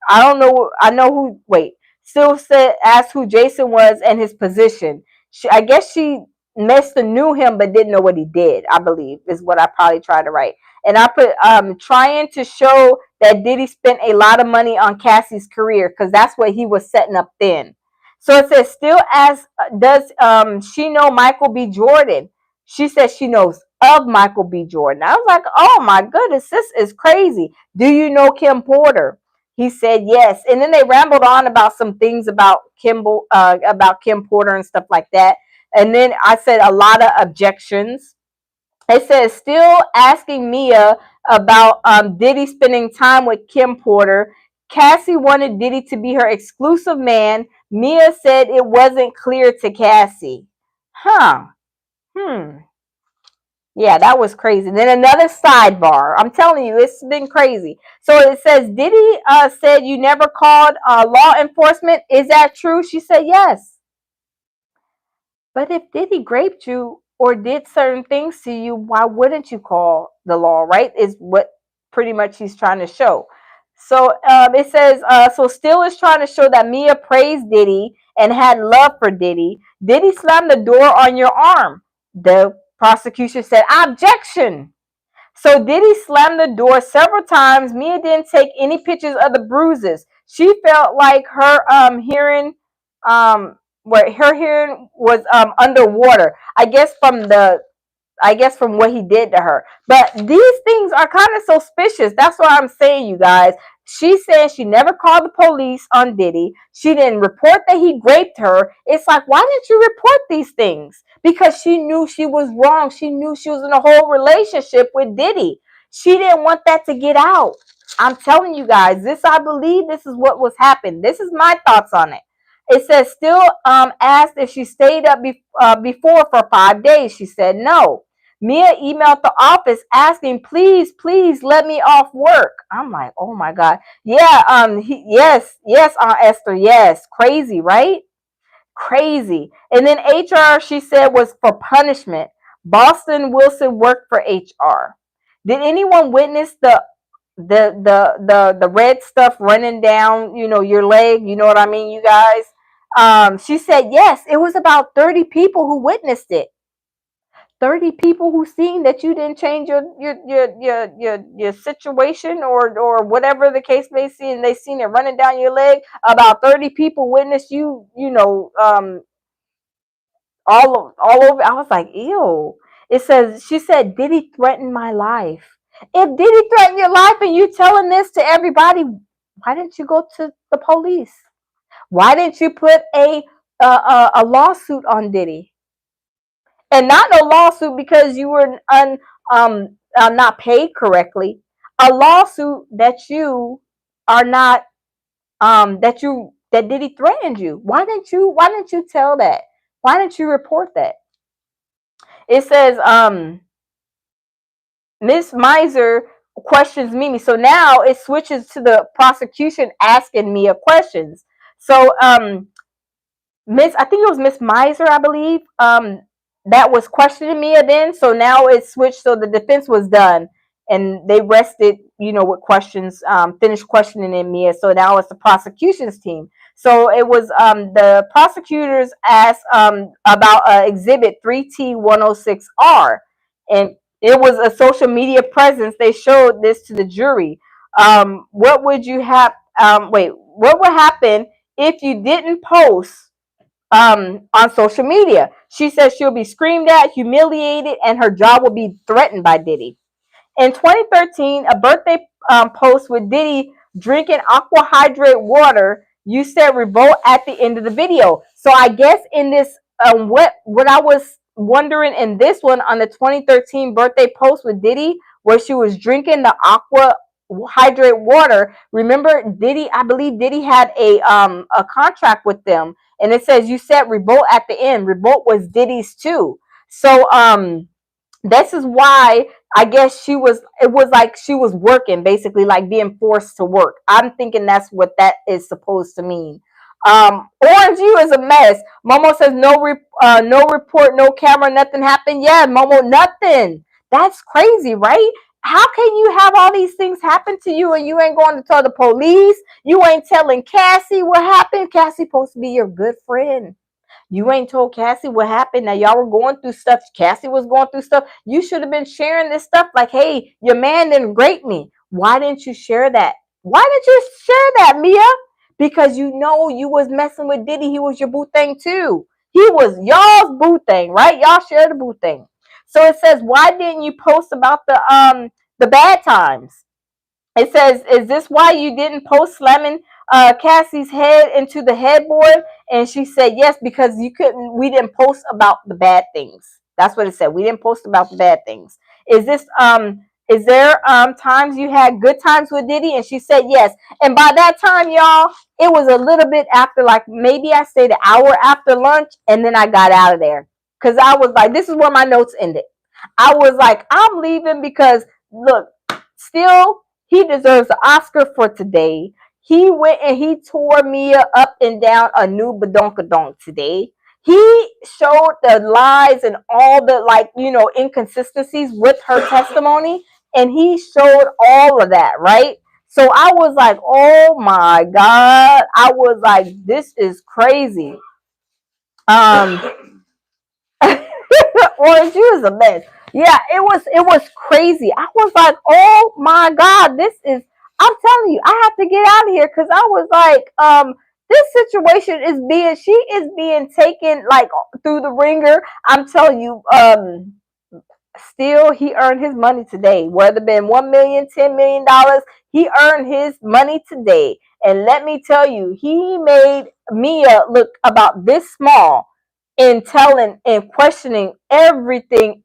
I don't know. I know who. Wait. Still said, asked who Jason was and his position. I guess she must have knew him but didn't know what he did. I believe is what I probably tried to write. And I put trying to show that Diddy spent a lot of money on Cassie's career because that's what he was setting up then. So it says still as does she know Michael B. Jordan? She says she knows of Michael B. Jordan. I was like, oh my goodness, this is crazy. Do you know Kim Porter? He said yes, and then they rambled on about some things about about Kim Porter and stuff like that. And then I said a lot of objections. It says still asking Mia about Diddy spending time with Kim Porter. Cassie wanted Diddy to be her exclusive man. Mia said it wasn't clear to Cassie. Huh. Hmm. Yeah, that was crazy. Then another sidebar. I'm telling you, it's been crazy. So it says, Diddy said you never called law enforcement. Is that true? She said yes. But if Diddy raped you or did certain things to you, why wouldn't you call the law, right? Is what pretty much he's trying to show. So it says, so still is trying to show that Mia praised Diddy and had love for Diddy. Diddy slammed the door on your arm. The prosecution said, objection. So Diddy slammed the door several times. Mia didn't take any pictures of the bruises. She felt like her hearing what her hearing was underwater. I guess from what he did to her. But these things are kind of suspicious. That's what I'm saying, you guys. She said she never called the police on Diddy. She didn't report that he raped her. It's like, why didn't you report these things? Because she knew she was wrong. She knew she was in a whole relationship with Diddy. She didn't want that to get out. I'm telling you guys, I believe this is what was happening. This is my thoughts on it. It says still asked if she stayed up before for 5 days. She said no. Mia emailed the office asking, please, please let me off work. I'm like, oh my God. Yeah, yes, Aunt Esther, yes. Crazy, right? Crazy. And then HR, she said, was for punishment. Boston Wilson worked for HR. Did anyone witness the red stuff running down, your leg? You know what I mean, you guys? She said, yes, it was about 30 people who witnessed it. 30 people who seen that you didn't change your situation or whatever the case may be, and they seen it running down your leg. About 30 people witnessed you, all over. I was like, ew. It says, she said, Diddy threatened my life. If Diddy threatened your life and you telling this to everybody, why didn't you go to the police? Why didn't you put a lawsuit on Diddy? And not a lawsuit because you were not paid correctly. A lawsuit that you are not that Diddy threatened you. Why didn't you tell that? Why didn't you report that? It says Miss Miser questions Mimi. So now it switches to the prosecution asking Mia questions. So I think it was Miss Miser, I believe, that was questioning Mia then. So now it switched. So the defense was done and they rested, with questions, finished questioning in Mia. So now it's the prosecution's team. So it was the prosecutors asked about exhibit 3T106R. And it was a social media presence. They showed this to the jury. What would you have? What would happen if you didn't post on social media? She says she'll be screamed at, humiliated, and her job will be threatened by Diddy. In 2013, a birthday post with Diddy drinking aqua hydrate water, you said revolt at the end of the video. So I guess in this, what I was wondering in this one on the 2013 birthday post with Diddy, where she was drinking the aqua hydrate water. Remember, Diddy, I believe Diddy had a contract with them, and it says you said revolt at the end. Revolt was Diddy's too. So this is why I guess it was like she was working, basically like being forced to work. I'm thinking that's what that is supposed to mean. Orange You is a mess. Momo says no report, no camera, nothing happened. Yeah, Momo, nothing. That's crazy, right? How can you have all these things happen to you and you ain't going to tell the police? You ain't telling Cassie what happened. Cassie supposed to be your good friend. You ain't told Cassie what happened. Now y'all were going through stuff. Cassie was going through stuff. You should have been sharing this stuff. Like, hey, your man didn't rape me. Why didn't you share that? Why did you share that, Mia? Because you know you was messing with Diddy. He was your boo thing too. He was y'all's boo thing, right? Y'all share the boo thing. So it says, why didn't you post about the bad times? It says, is this why you didn't post slamming Cassie's head into the headboard? And she said, yes, because we didn't post about the bad things. That's what it said. We didn't post about the bad things. Is there times you had good times with Diddy? And she said, yes. And by that time, y'all, it was a little bit after, like maybe I stayed an hour after lunch and then I got out of there. Because I was like, this is where my notes ended. I was like, I'm leaving because look, still, he deserves an Oscar for today. He went and he tore Mia up and down a new badonkadonk today. He showed the lies and all the inconsistencies with her testimony, and he showed all of that, right? So I was like, oh my God. I was like, this is crazy. Orange, you is a mess. Yeah, it was crazy. I was like, oh my God, this is, I'm telling you, I have to get out of here because I was like, this situation is being, she is being taken like through the ringer. I'm telling you, still he earned his money today. Whether it been 1 million, $10 million, he earned his money today. And let me tell you, he made Mia look about this small in telling and questioning everything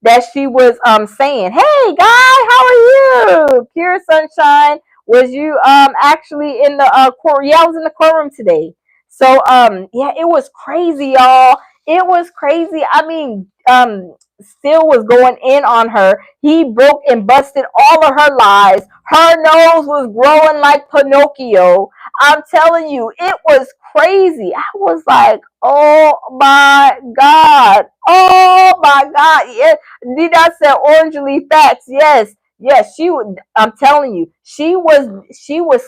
that she was saying. Hey guy, how are you? Pure sunshine. Was you actually in the court? Yeah, I was in the courtroom today. So yeah, it was crazy, y'all. It was crazy. I mean, still was going in on her. He broke and busted all of her lies. Her nose was growing like Pinocchio. I'm telling you, it was crazy. I was like, oh my God. Oh my God. Yeah. Did I say orangely facts? Yes. Yes, she would. I'm telling you, she was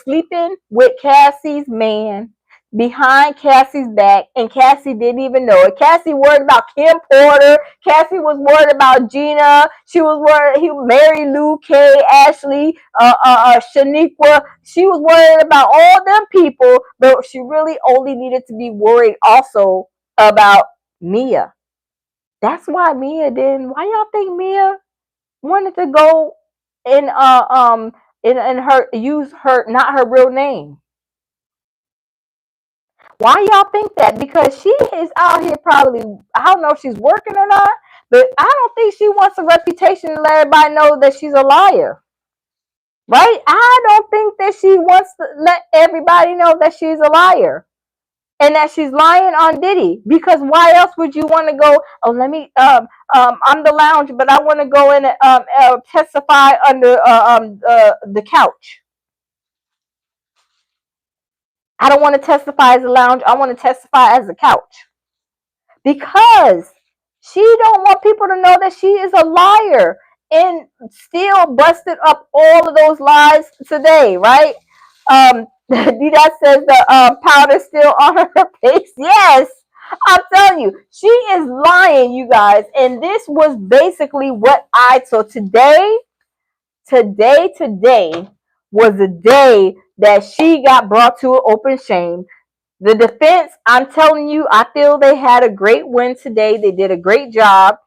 sleeping with Cassie's man behind Cassie's back, and Cassie didn't even know it. Cassie worried about Kim Porter. Cassie was worried about Gina. She was worried. He Mary Lou, Kay, Ashley, Shaniqua. She was worried about all them people, but she really only needed to be worried also about Mia. That's why Mia didn't. Why y'all think Mia wanted to go and in her use her not her real name? Why y'all think that? Because she is out here probably, I don't know if she's working or not, but I don't think she wants a reputation to let everybody know that she's a liar. Right? I don't think that she wants to let everybody know that she's a liar and that she's lying on Diddy. Because why else would you want to go? Oh, let me. I'm the lounge, but I want to go in and testify under the couch. I don't want to testify as a lounge. I want to testify as a couch. Because she don't want people to know that she is a liar and still busted up all of those lies today, right? Dida says the powder still on her face. Yes, I'm telling you, she is lying, you guys. And this was basically what I so today was the day that she got brought to an open shame. The defense, I'm telling you, I feel they had a great win today. They did a great job.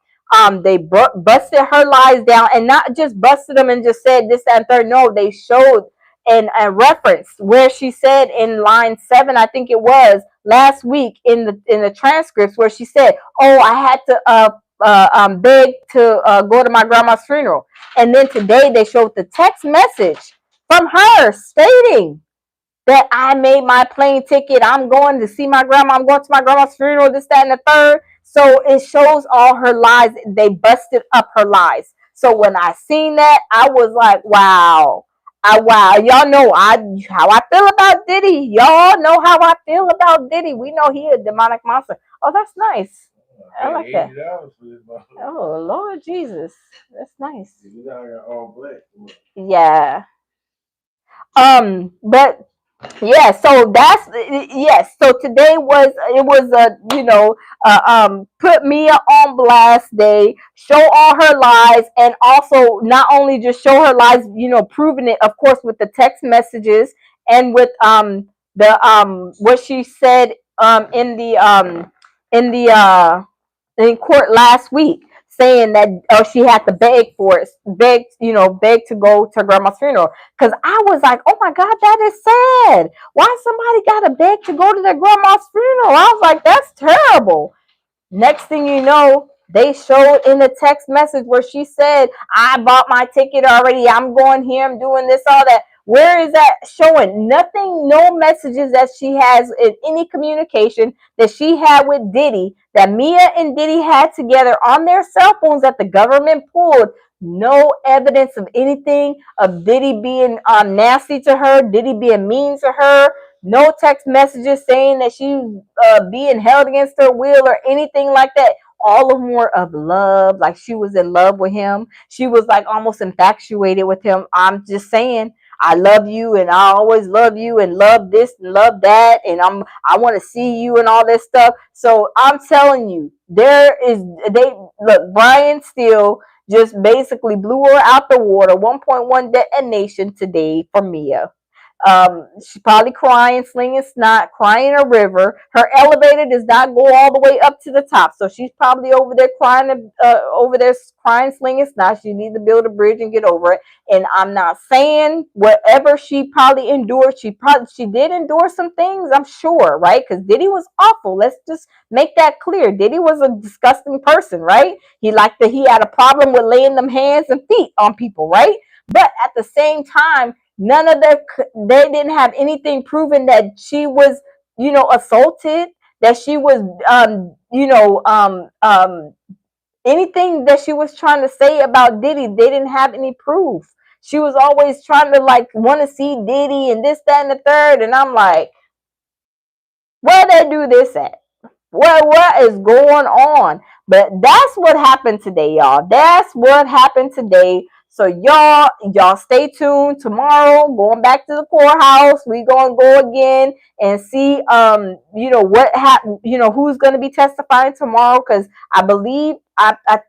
They busted her lies down, and not just busted them and just said this that, and third. No, they showed and reference where she said in line 7, I think it was last week in the transcripts where she said, "Oh, I had to beg to go to my grandma's funeral," and then today they showed the text message from her stating that I made my plane ticket. I'm going to see my grandma. I'm going to my grandma's funeral, this, that, and the third. So it shows all her lies. They busted up her lies. So when I seen that, I was like, wow. Wow. Y'all know how I feel about Diddy. Y'all know how I feel about Diddy. We know he a demonic monster. Oh, that's nice. I like that. Oh, Lord Jesus. That's nice. Yeah. But yeah, so that's yes. So today was it was a put Mia on blast day, show all her lies, and also not only just show her lies, proving it, of course, with the text messages and with the what she said in the in court last week, saying that she had to beg for it, beg to go to grandma's funeral. Because I was like, oh my God, that is sad. Why somebody got to beg to go to their grandma's funeral? I was like, that's terrible. Next thing you know, they showed in the text message where she said, I bought my ticket already. I'm going here. I'm doing this, all that. Where is that showing? Nothing, no messages that she has in any communication that she had with Diddy, that Mia and Diddy had together on their cell phones that the government pulled. No evidence of anything of Diddy being nasty to her, Diddy being mean to her. No text messages saying that she's being held against her will or anything like that. All of them were of love, like she was in love with him. She was like almost infatuated with him. I'm just saying. I love you and I always love you and love this and love that and I want to see you and all this stuff. So I'm telling you, they look, Brian Steele just basically blew her out the water. 1.1 detonation today for Mia. She's probably crying, slinging snot, crying a river. Her elevator does not go all the way up to the top, so she's probably over there crying, slinging snot. She needs to build a bridge and get over it. And I'm not saying whatever she probably endured. She did endure some things, I'm sure, right? Because Diddy was awful. Let's just make that clear. Diddy was a disgusting person, right? He had a problem with laying them hands and feet on people, right? But at the same time, they didn't have anything proven that she was, assaulted, that she was, anything that she was trying to say about Diddy. They didn't have any proof. She was always trying to like want to see Diddy and this, that, and the third. And I'm like, where they do this at? What is going on? But that's what happened today, y'all. That's what happened today. So y'all stay tuned. Tomorrow, going back to the courthouse, we gonna go again and see what happened, who's gonna be testifying tomorrow. Because I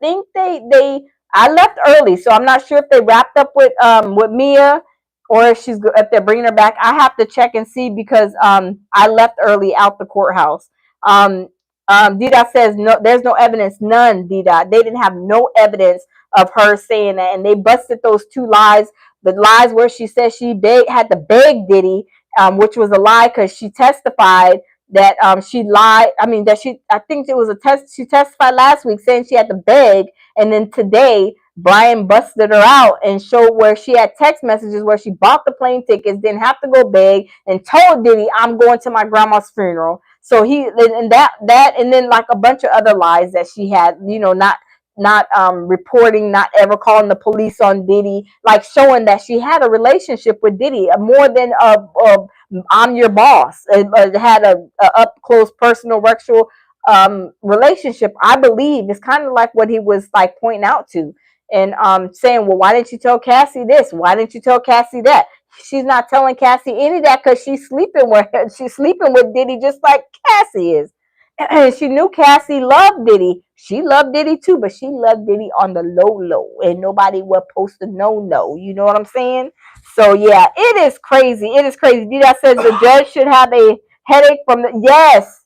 think they I left early, so I'm not sure if they wrapped up with Mia or if they're bringing her back. I have to check and see because I left early out the courthouse. Um, D-Dot says no, there's no evidence, none. D-Dot, they didn't have no evidence of her saying that, and they busted those two lies. The lies where she said had to beg Diddy, which was a lie because she testified that she lied. I mean I think it was a test. She testified last week saying she had to beg, and then today Brian busted her out and showed where she had text messages where she bought the plane tickets, didn't have to go beg, and told Diddy, "I'm going to my grandma's funeral." So and then like a bunch of other lies that she had, not reporting, not ever calling the police on Diddy, like showing that she had a relationship with Diddy, more than I'm your boss. It had a up close personal sexual relationship. I believe it's kind of like what he was like pointing out to, and saying, well, why didn't you tell Cassie this? Why didn't you tell Cassie that? She's not telling Cassie any of that because she's sleeping with her. She's sleeping with Diddy just like Cassie is. And she knew Cassie loved Diddy. She loved Diddy too, but she loved Diddy on the low, and nobody was supposed to know. You know what I'm saying? So yeah, it is crazy. It is crazy. Dida says the judge should have a headache from the yes.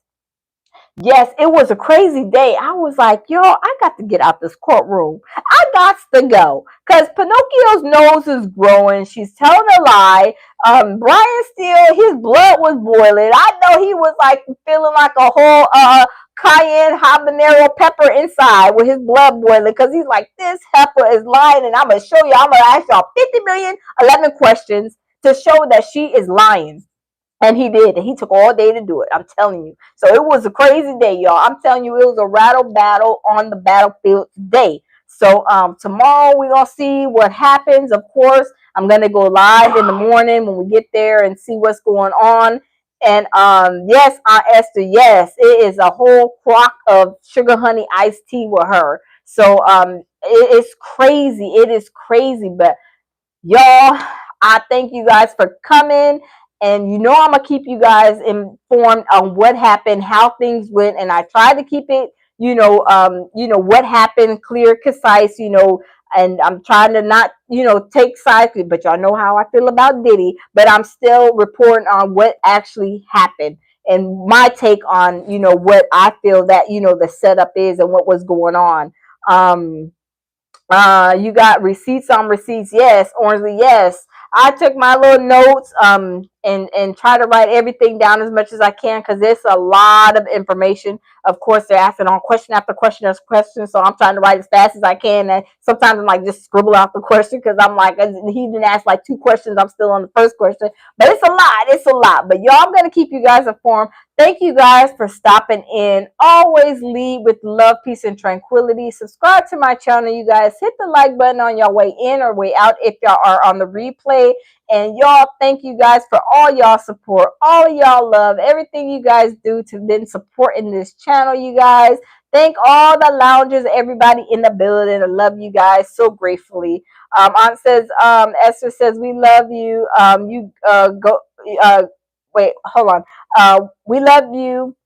Yes, it was a crazy day. I was like, yo, I got to get out this courtroom. I got to go. Because Pinocchio's nose is growing. She's telling a lie. Brian Steele, his blood was boiling. I know he was like feeling like a whole cayenne habanero pepper inside with his blood boiling. Because he's like, this heifer is lying. And I'm going to show you. I'm going to ask y'all 50 million, 11 questions to show that she is lying. And he did. And he took all day to do it. I'm telling you. So it was a crazy day, y'all. I'm telling you, it was a rattle battle on the battlefield today. So tomorrow we're going to see what happens. Of course, I'm going to go live in the morning when we get there and see what's going on. And yes, Aunt Esther, yes, it is a whole crock of sugar honey iced tea with her. So it's crazy. It is crazy. But y'all, I thank you guys for coming. And I'm gonna keep you guys informed on what happened, how things went, and I try to keep it, what happened, clear, concise, and I'm trying to not, take sides, but y'all know how I feel about Diddy, but I'm still reporting on what actually happened and my take on, what I feel that, the setup is and what was going on. You got receipts on receipts. Yes, Orangely. Yes, I took my little notes and try to write everything down as much as I can because there's a lot of information. Of course, they're asking on question after question after question, so I'm trying to write as fast as I can. And sometimes I'm like just scribble out the question because I'm like he didn't ask like two questions. I'm still on the first question, but it's a lot. It's a lot. But y'all, I'm gonna keep you guys informed. Thank you guys for stopping in. Always lead with love, peace, and tranquility. Subscribe to my channel, you guys. Hit the like button on your way in or way out if y'all are on the replay. And y'all, thank you guys for all y'all support, all y'all love, everything you guys do to been supporting this channel, you guys. Thank all the loungers, everybody in the building. I love you guys so gratefully. Aunt says, Esther says, we love you. You go. Uh, wait, hold on. We love you.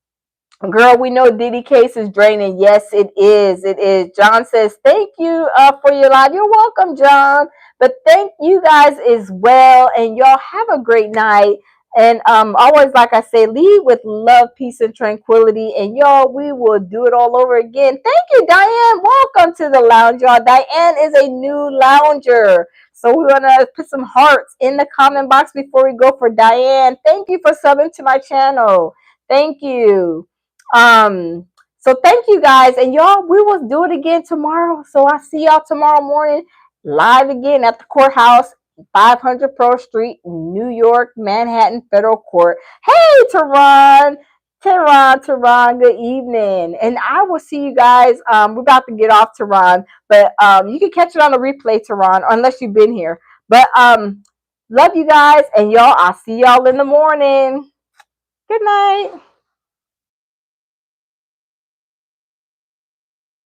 Girl, we know Diddy case is draining. Yes, it is. It is. John says, thank you for your live. You're welcome, John. But thank you guys as well. And y'all have a great night. And always, like I say, lead with love, peace, and tranquility. And y'all, we will do it all over again. Thank you, Diane. Welcome to the lounge, y'all. Diane is a new lounger. So we want to put some hearts in the comment box before we go for Diane. Thank you for subbing to my channel. Thank you. Um, so thank you guys, and y'all, we will do it again tomorrow. So I see y'all tomorrow morning, live again at the courthouse, 500 Pearl Street, New York, Manhattan Federal Court. Hey, Tehran, good evening, and I will see you guys. We're about to get off, Tehran, but you can catch it on the replay, Tehran, unless you've been here. But love you guys, and y'all, I'll see y'all in the morning. Good night.